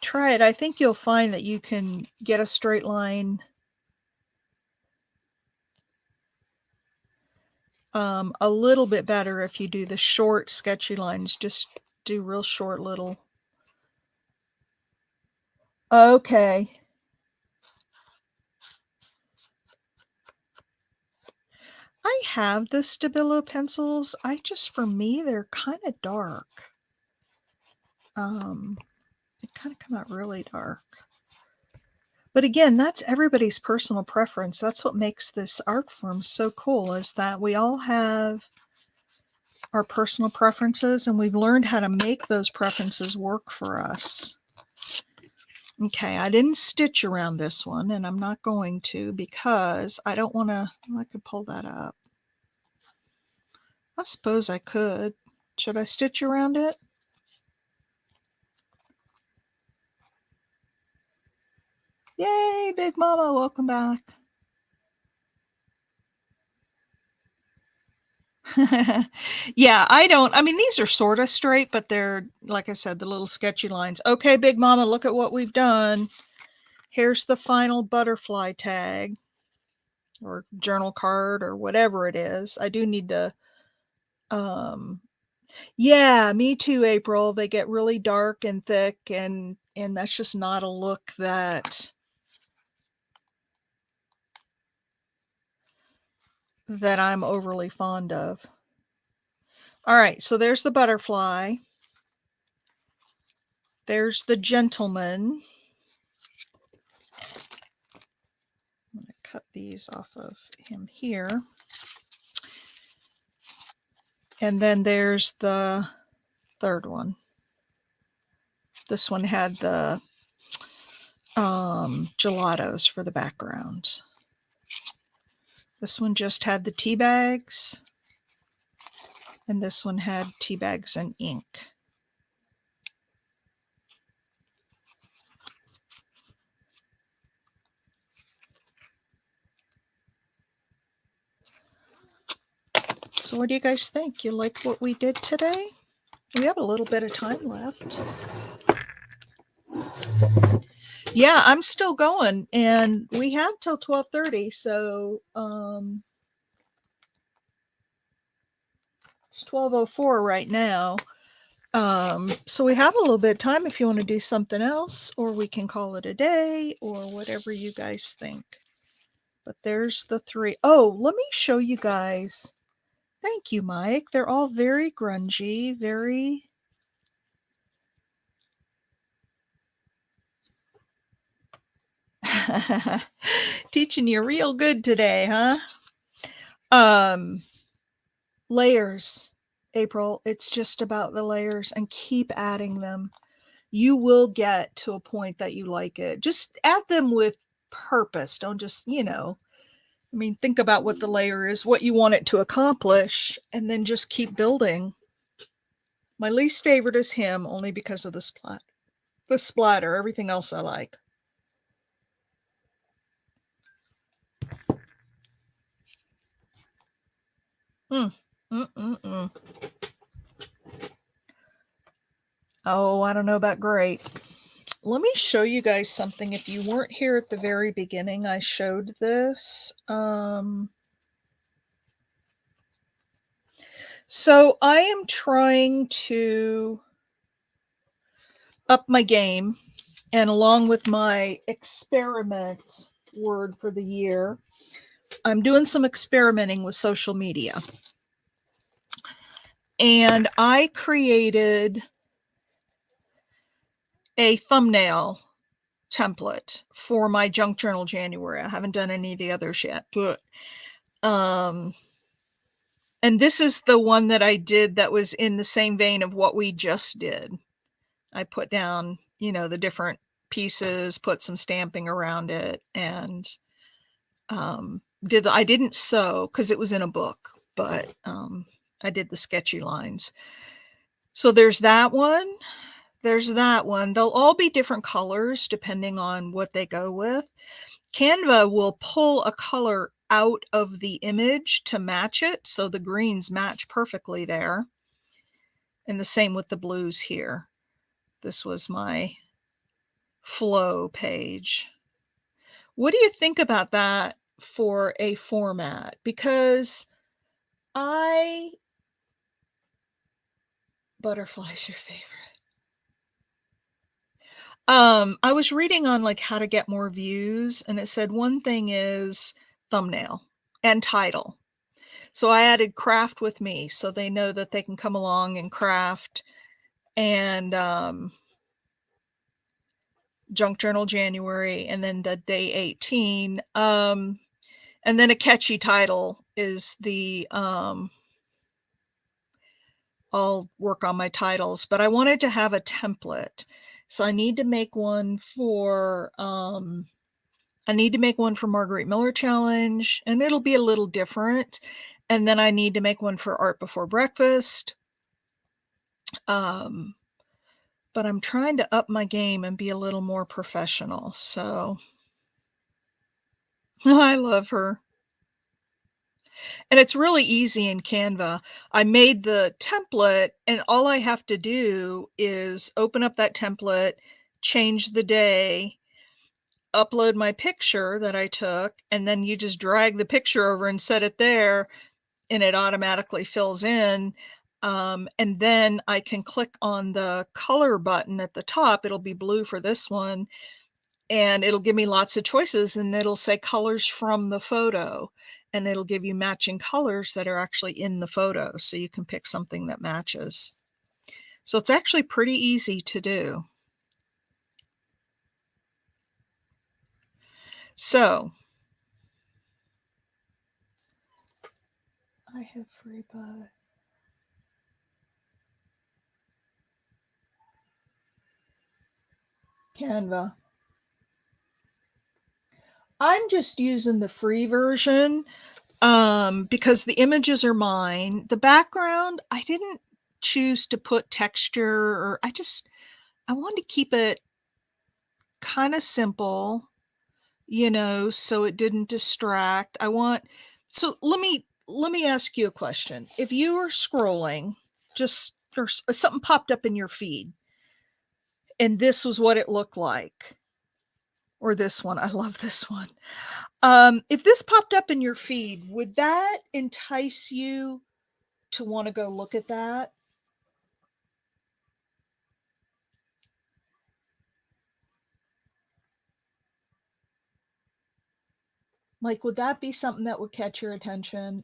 try it. I think you'll find that you can get a straight line a little bit better if you do the short sketchy lines. Just do real short little. Okay. I have the Stabilo pencils. For me, they're kind of dark. They kind of come out really dark. But again, that's everybody's personal preference. That's what makes this art form so cool, is that we all have our personal preferences, and we've learned how to make those preferences work for us. Okay, I didn't stitch around this one, and I'm not going to because I don't want to. I could pull that up. I suppose I could. Should I stitch around it? Yay, Big Mama, welcome back. Yeah, I mean, these are sort of straight, but they're, like I said, the little sketchy lines. Okay, Big Mama, look at what we've done. Here's the final butterfly tag or journal card or whatever it is. I do need to, yeah, me too, April. They get really dark and thick, and that's just not a look that I'm overly fond of. All right, so there's the butterfly. There's the gentleman. I'm going to cut these off of him here. And then there's the third one. This one had the gelatos for the background. This one just had the tea bags. And this one had tea bags and ink. So what do you guys think? You like what we did today? We have a little bit of time left. Yeah, I'm still going, and we have till 12:30, so it's 12:04 right now. So we have a little bit of time if you want to do something else, or we can call it a day, or whatever you guys think. But there's the 3. Oh, let me show you guys. Thank you, Mike. They're all very grungy, very... Teaching you real good today, huh? Layers, April. It's just about the layers, and keep adding them. You will get to a point that you like it. Just add them with purpose. Don't just, I mean, think about what the layer is, what you want it to accomplish, and then just keep building. My least favorite is him, only because of the splatter. Everything else I like. Mm. Mm-mm-mm. Oh, I don't know about great. Let me show you guys something. If you weren't here at the very beginning, I showed this. So I am trying to up my game, and along with my experiment word for the year, I'm doing some experimenting with social media. And I created a thumbnail template for my junk journal January. I haven't done any of the others yet, but and this is the one that I did that was in the same vein of what we just did. I put down, the different pieces, put some stamping around it, and I didn't sew because it was in a book, but I did the sketchy lines. So there's that one. There's that one. They'll all be different colors depending on what they go with. Canva will pull a color out of the image to match it, so the greens match perfectly there. And the same with the blues here. This was my flow page. What do you think about that for a format? Because butterfly's your favorite. I was reading on like how to get more views, and it said one thing is thumbnail and title. So I added craft with me, so they know that they can come along and craft, and junk journal January, and then the day 18. And then a catchy title is the I'll work on my titles, but I wanted to have a template. So I need to make one for Marguerite Miller Challenge, and it'll be a little different. And then I need to make one for Art Before Breakfast. But I'm trying to up my game and be a little more professional. So I love her. And it's really easy in Canva. I made the template, and all I have to do is open up that template, change the day, upload my picture that I took, and then you just drag the picture over and set it there, and it automatically fills in. And then I can click on the color button at the top. It'll be blue for this one, and it'll give me lots of choices, and it'll say colors from the photo, and it'll give you matching colors that are actually in the photo, so you can pick something that matches. So it's actually pretty easy to do. So I have free buy. Canva. I'm just using the free version because the images are mine. The background, I didn't choose to put texture, or I wanted to keep it kind of simple, so it didn't distract. So let me ask you a question. If you were scrolling, just or something popped up in your feed, and this was what it looked like, or this one, I love this one. If this popped up in your feed, would that entice you to want to go look at that? Like, would that be something that would catch your attention?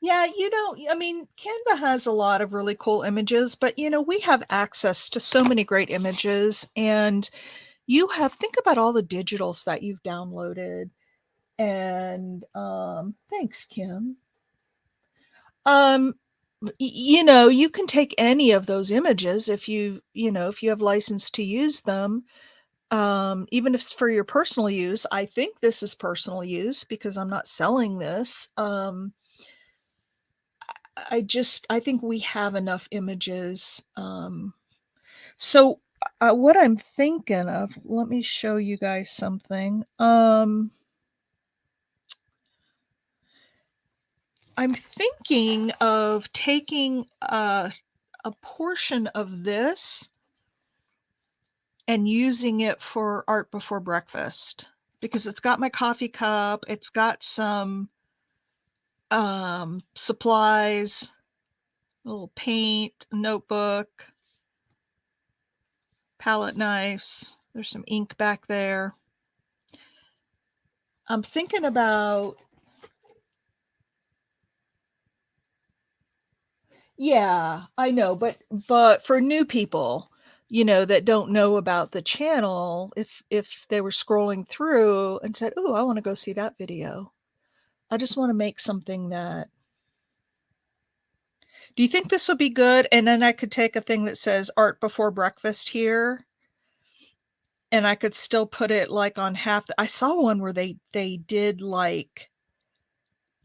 Yeah, I mean, Canva has a lot of really cool images, but we have access to so many great images. And think about all the digitals that you've downloaded. And thanks, Kim. Um, you can take any of those images if you have license to use them. Even if it's for your personal use. I think this is personal use because I'm not selling this. I think we have enough images. So what I'm thinking of, let me show you guys something. I'm thinking of taking a portion of this and using it for art before breakfast because it's got my coffee cup. It's got some supplies, a little paint, notebook, palette knives. There's some ink back there. I'm thinking about, yeah, I know, but for new people, that don't know about the channel, if they were scrolling through and said, "Oh, I want to go see that video." I just want to make something that. Do you think this would be good? And then I could take a thing that says art before breakfast here, and I could still put it like on half. I saw one where they did like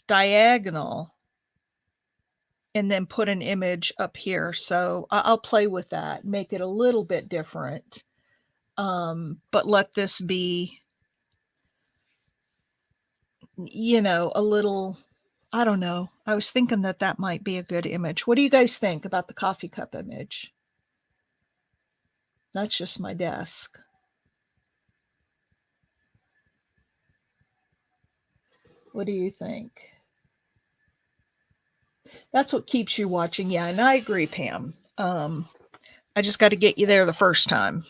diagonal and then put an image up here. So I'll play with that, make it a little bit different. But let this be, a little, I don't know. I was thinking that might be a good image. What do you guys think about the coffee cup image? That's just my desk. What do you think? That's what keeps you watching. Yeah, and I agree, Pam. I just got to get you there the first time.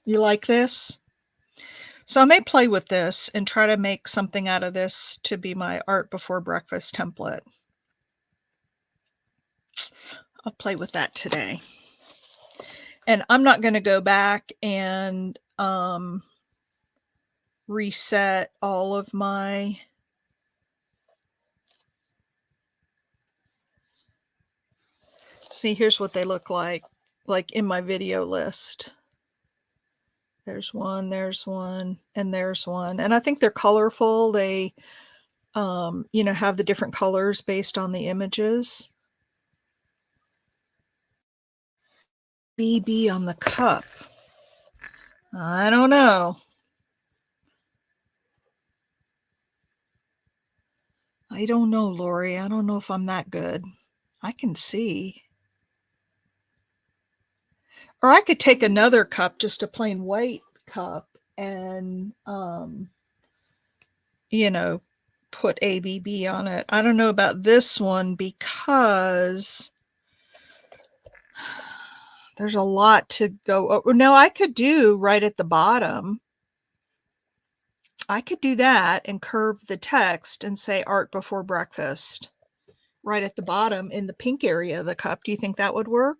You like this? So I may play with this and try to make something out of this to be my art before breakfast template. I'll play with that today. And I'm not going to go back and reset all of my see, here's what they look like in my video list. There's one, and there's one. And I think they're colorful. They have the different colors based on the images. BB on the cup. I don't know. I don't know, Lori. I don't know if I'm that good. I can see. Or I could take another cup, just a plain white cup, and put ABB on it. I don't know about this one because there's a lot to go over. No, I could do right at the bottom. I could do that and curve the text and say art before breakfast right at the bottom in the pink area of the cup. Do you think that would work?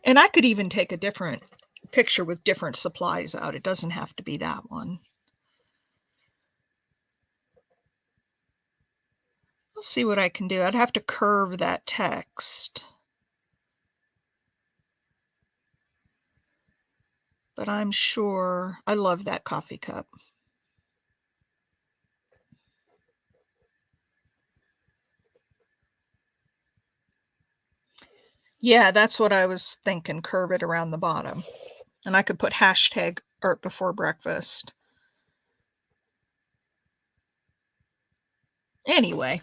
And I could even take a different picture with different supplies out. It doesn't have to be that one. I'll see what I can do. I'd have to curve that text. But I'm sure I love that coffee cup. Yeah, that's what I was thinking. Curve it around the bottom. And I could put hashtag art before breakfast. Anyway,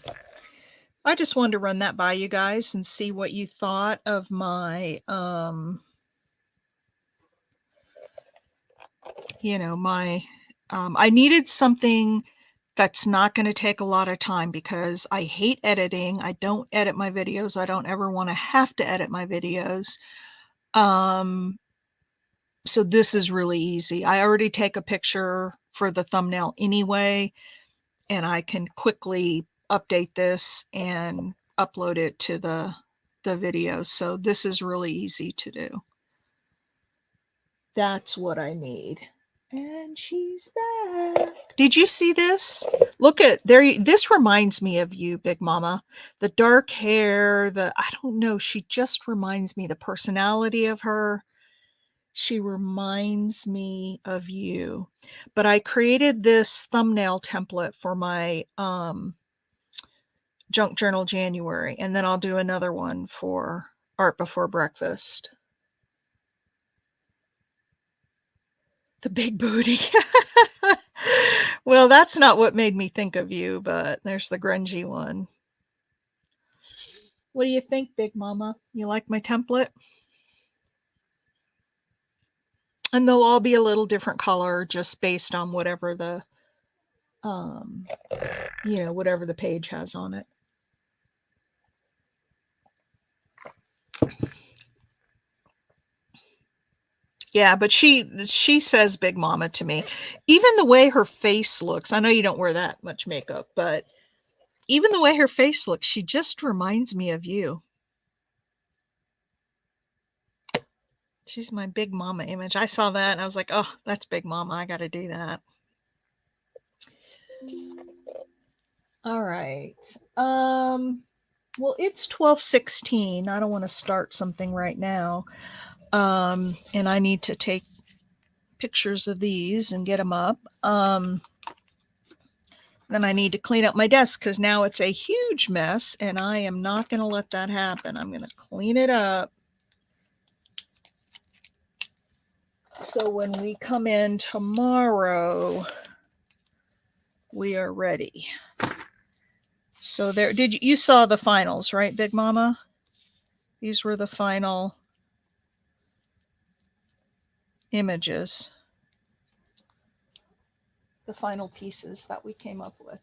I just wanted to run that by you guys and see what you thought of my, I needed something That's not going to take a lot of time because I hate editing. I don't edit my videos. I don't ever want to have to edit my videos. So this is really easy. I already take a picture for the thumbnail anyway, and I can quickly update this and upload it to the video. So this is really easy to do. That's what I need. And she's back. Did you see this? Look at there. This reminds me of you, Big Mama. The dark hair, I don't know. She just reminds me, the personality of her. She reminds me of you. But I created this thumbnail template for my Junk Journal January, and then I'll do another one for Art Before Breakfast. The big booty. Well, that's not what made me think of you, but there's the grungy one. What do you think, Big Mama? You like my template? And they'll all be a little different color just based on whatever the, whatever the page has on it. Yeah, but she says Big Mama to me. Even the way her face looks, I know you don't wear that much makeup, but even the way her face looks, she just reminds me of you. She's my Big Mama image. I saw that and I was like, oh, that's Big Mama. I got to do that. All right. Well, it's 12:16. I don't want to start something right now. And I need to take pictures of these and get them up. Then I need to clean up my desk because now it's a huge mess and I am not going to let that happen. I'm going to clean it up. So when we come in tomorrow, we are ready. So there, you saw the finals, right, Big Mama? These were the final images, the final pieces that we came up with.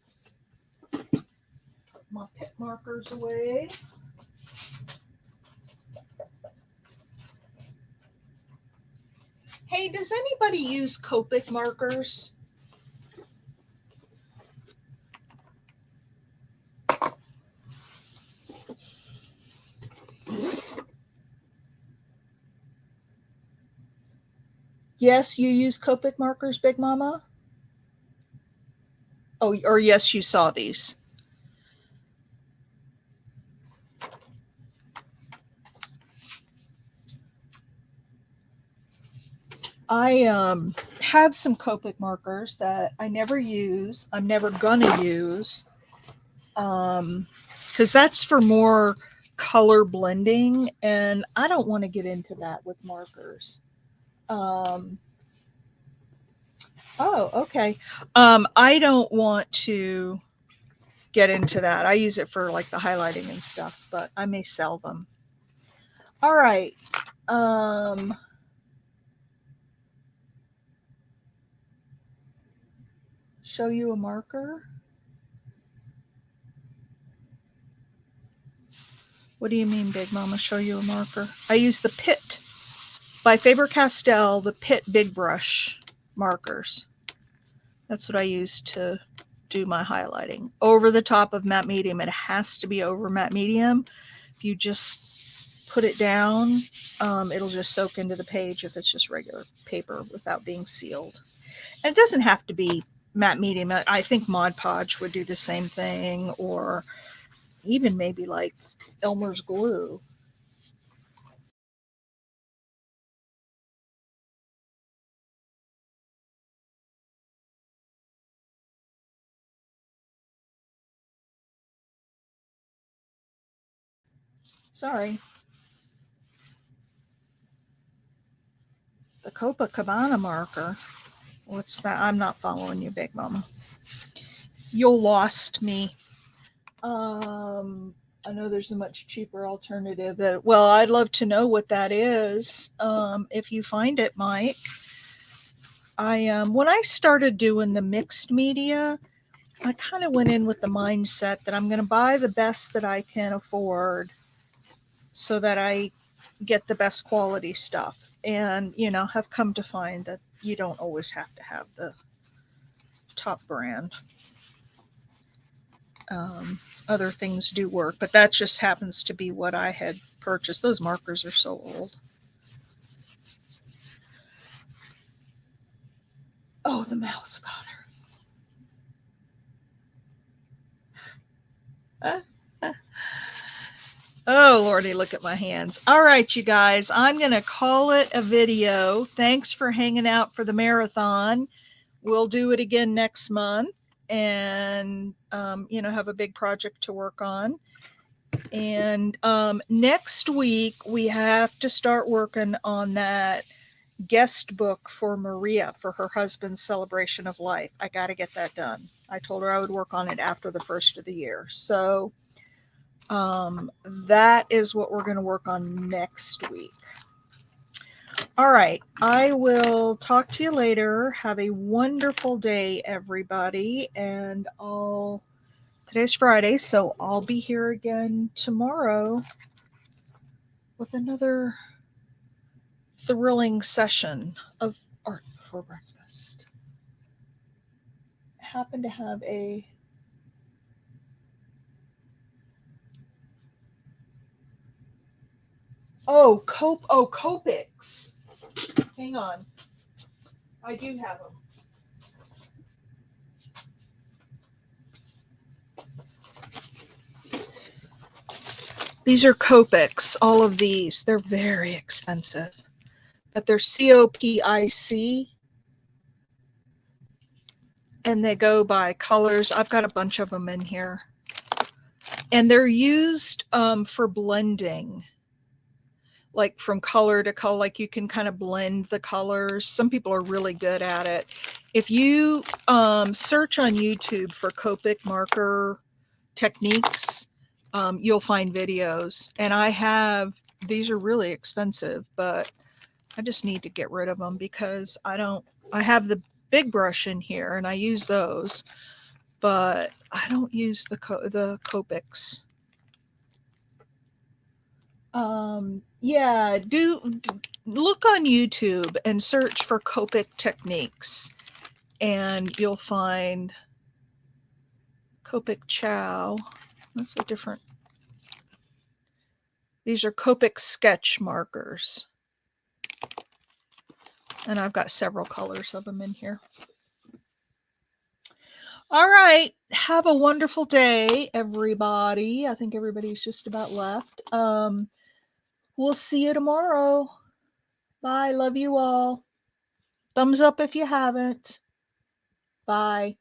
Put my pit markers away. Hey, does anybody use Copic markers? Yes, you use Copic markers, Big Mama? Oh, or yes, you saw these. I have some Copic markers that I never use. I'm never gonna use, because that's for more color blending, and I don't want to get into that with markers. Oh, okay. I don't want to get into that. I use it for like the highlighting and stuff, but I may sell them. All right. Show you a marker. What do you mean, Big Mama? Show you a marker? I use the Pitt by Faber-Castell, the Pitt Big Brush markers. That's what I use to do my highlighting. Over the top of matte medium. It has to be over matte medium. If you just put it down, it'll just soak into the page if it's just regular paper without being sealed. And it doesn't have to be matte medium. I think Mod Podge would do the same thing, or even maybe like Elmer's glue. Sorry. The Copacabana marker. What's that? I'm not following you, Big Mama. You lost me. I know there's a much cheaper alternative. Well, I'd love to know what that is. If you find it, Mike. When I started doing the mixed media, I kind of went in with the mindset that I'm going to buy the best that I can afford so that I get the best quality stuff. And, have come to find that you don't always have to have the top brand. Um, Other things do work, but that just happens to be what I had purchased. Those markers are so old. Oh, the mouse got her. Oh, Lordy, look at my hands. All right, you guys, I'm going to call it a video. Thanks for hanging out for the marathon. We'll do it again next month and, have a big project to work on. And next week, we have to start working on that guest book for Maria for her husband's celebration of life. I got to get that done. I told her I would work on it after the first of the year. So that is what we're going to work on next week. All right. I will talk to you later. Have a wonderful day, everybody. And today's Friday, so I'll be here again tomorrow with another thrilling session of art before breakfast. I happen to have a Copics. Hang on. I do have them. These are Copics, all of these. They're very expensive, but they're COPIC, and they go by colors. I've got a bunch of them in here. And they're used for blending, like from color to color, like you can kind of blend the colors. Some people are really good at it. If you search on YouTube for Copic marker techniques, you'll find videos. And these are really expensive, but I just need to get rid of them because I have the big brush in here and I use those, but I don't use the Copics. Do look on YouTube and search for Copic techniques, and you'll find Copic Chow. That's a different. These are Copic sketch markers, and I've got several colors of them in here. All right, have a wonderful day, everybody. I think everybody's just about left. We'll see you tomorrow. Bye. Love you all. Thumbs up if you haven't. Bye.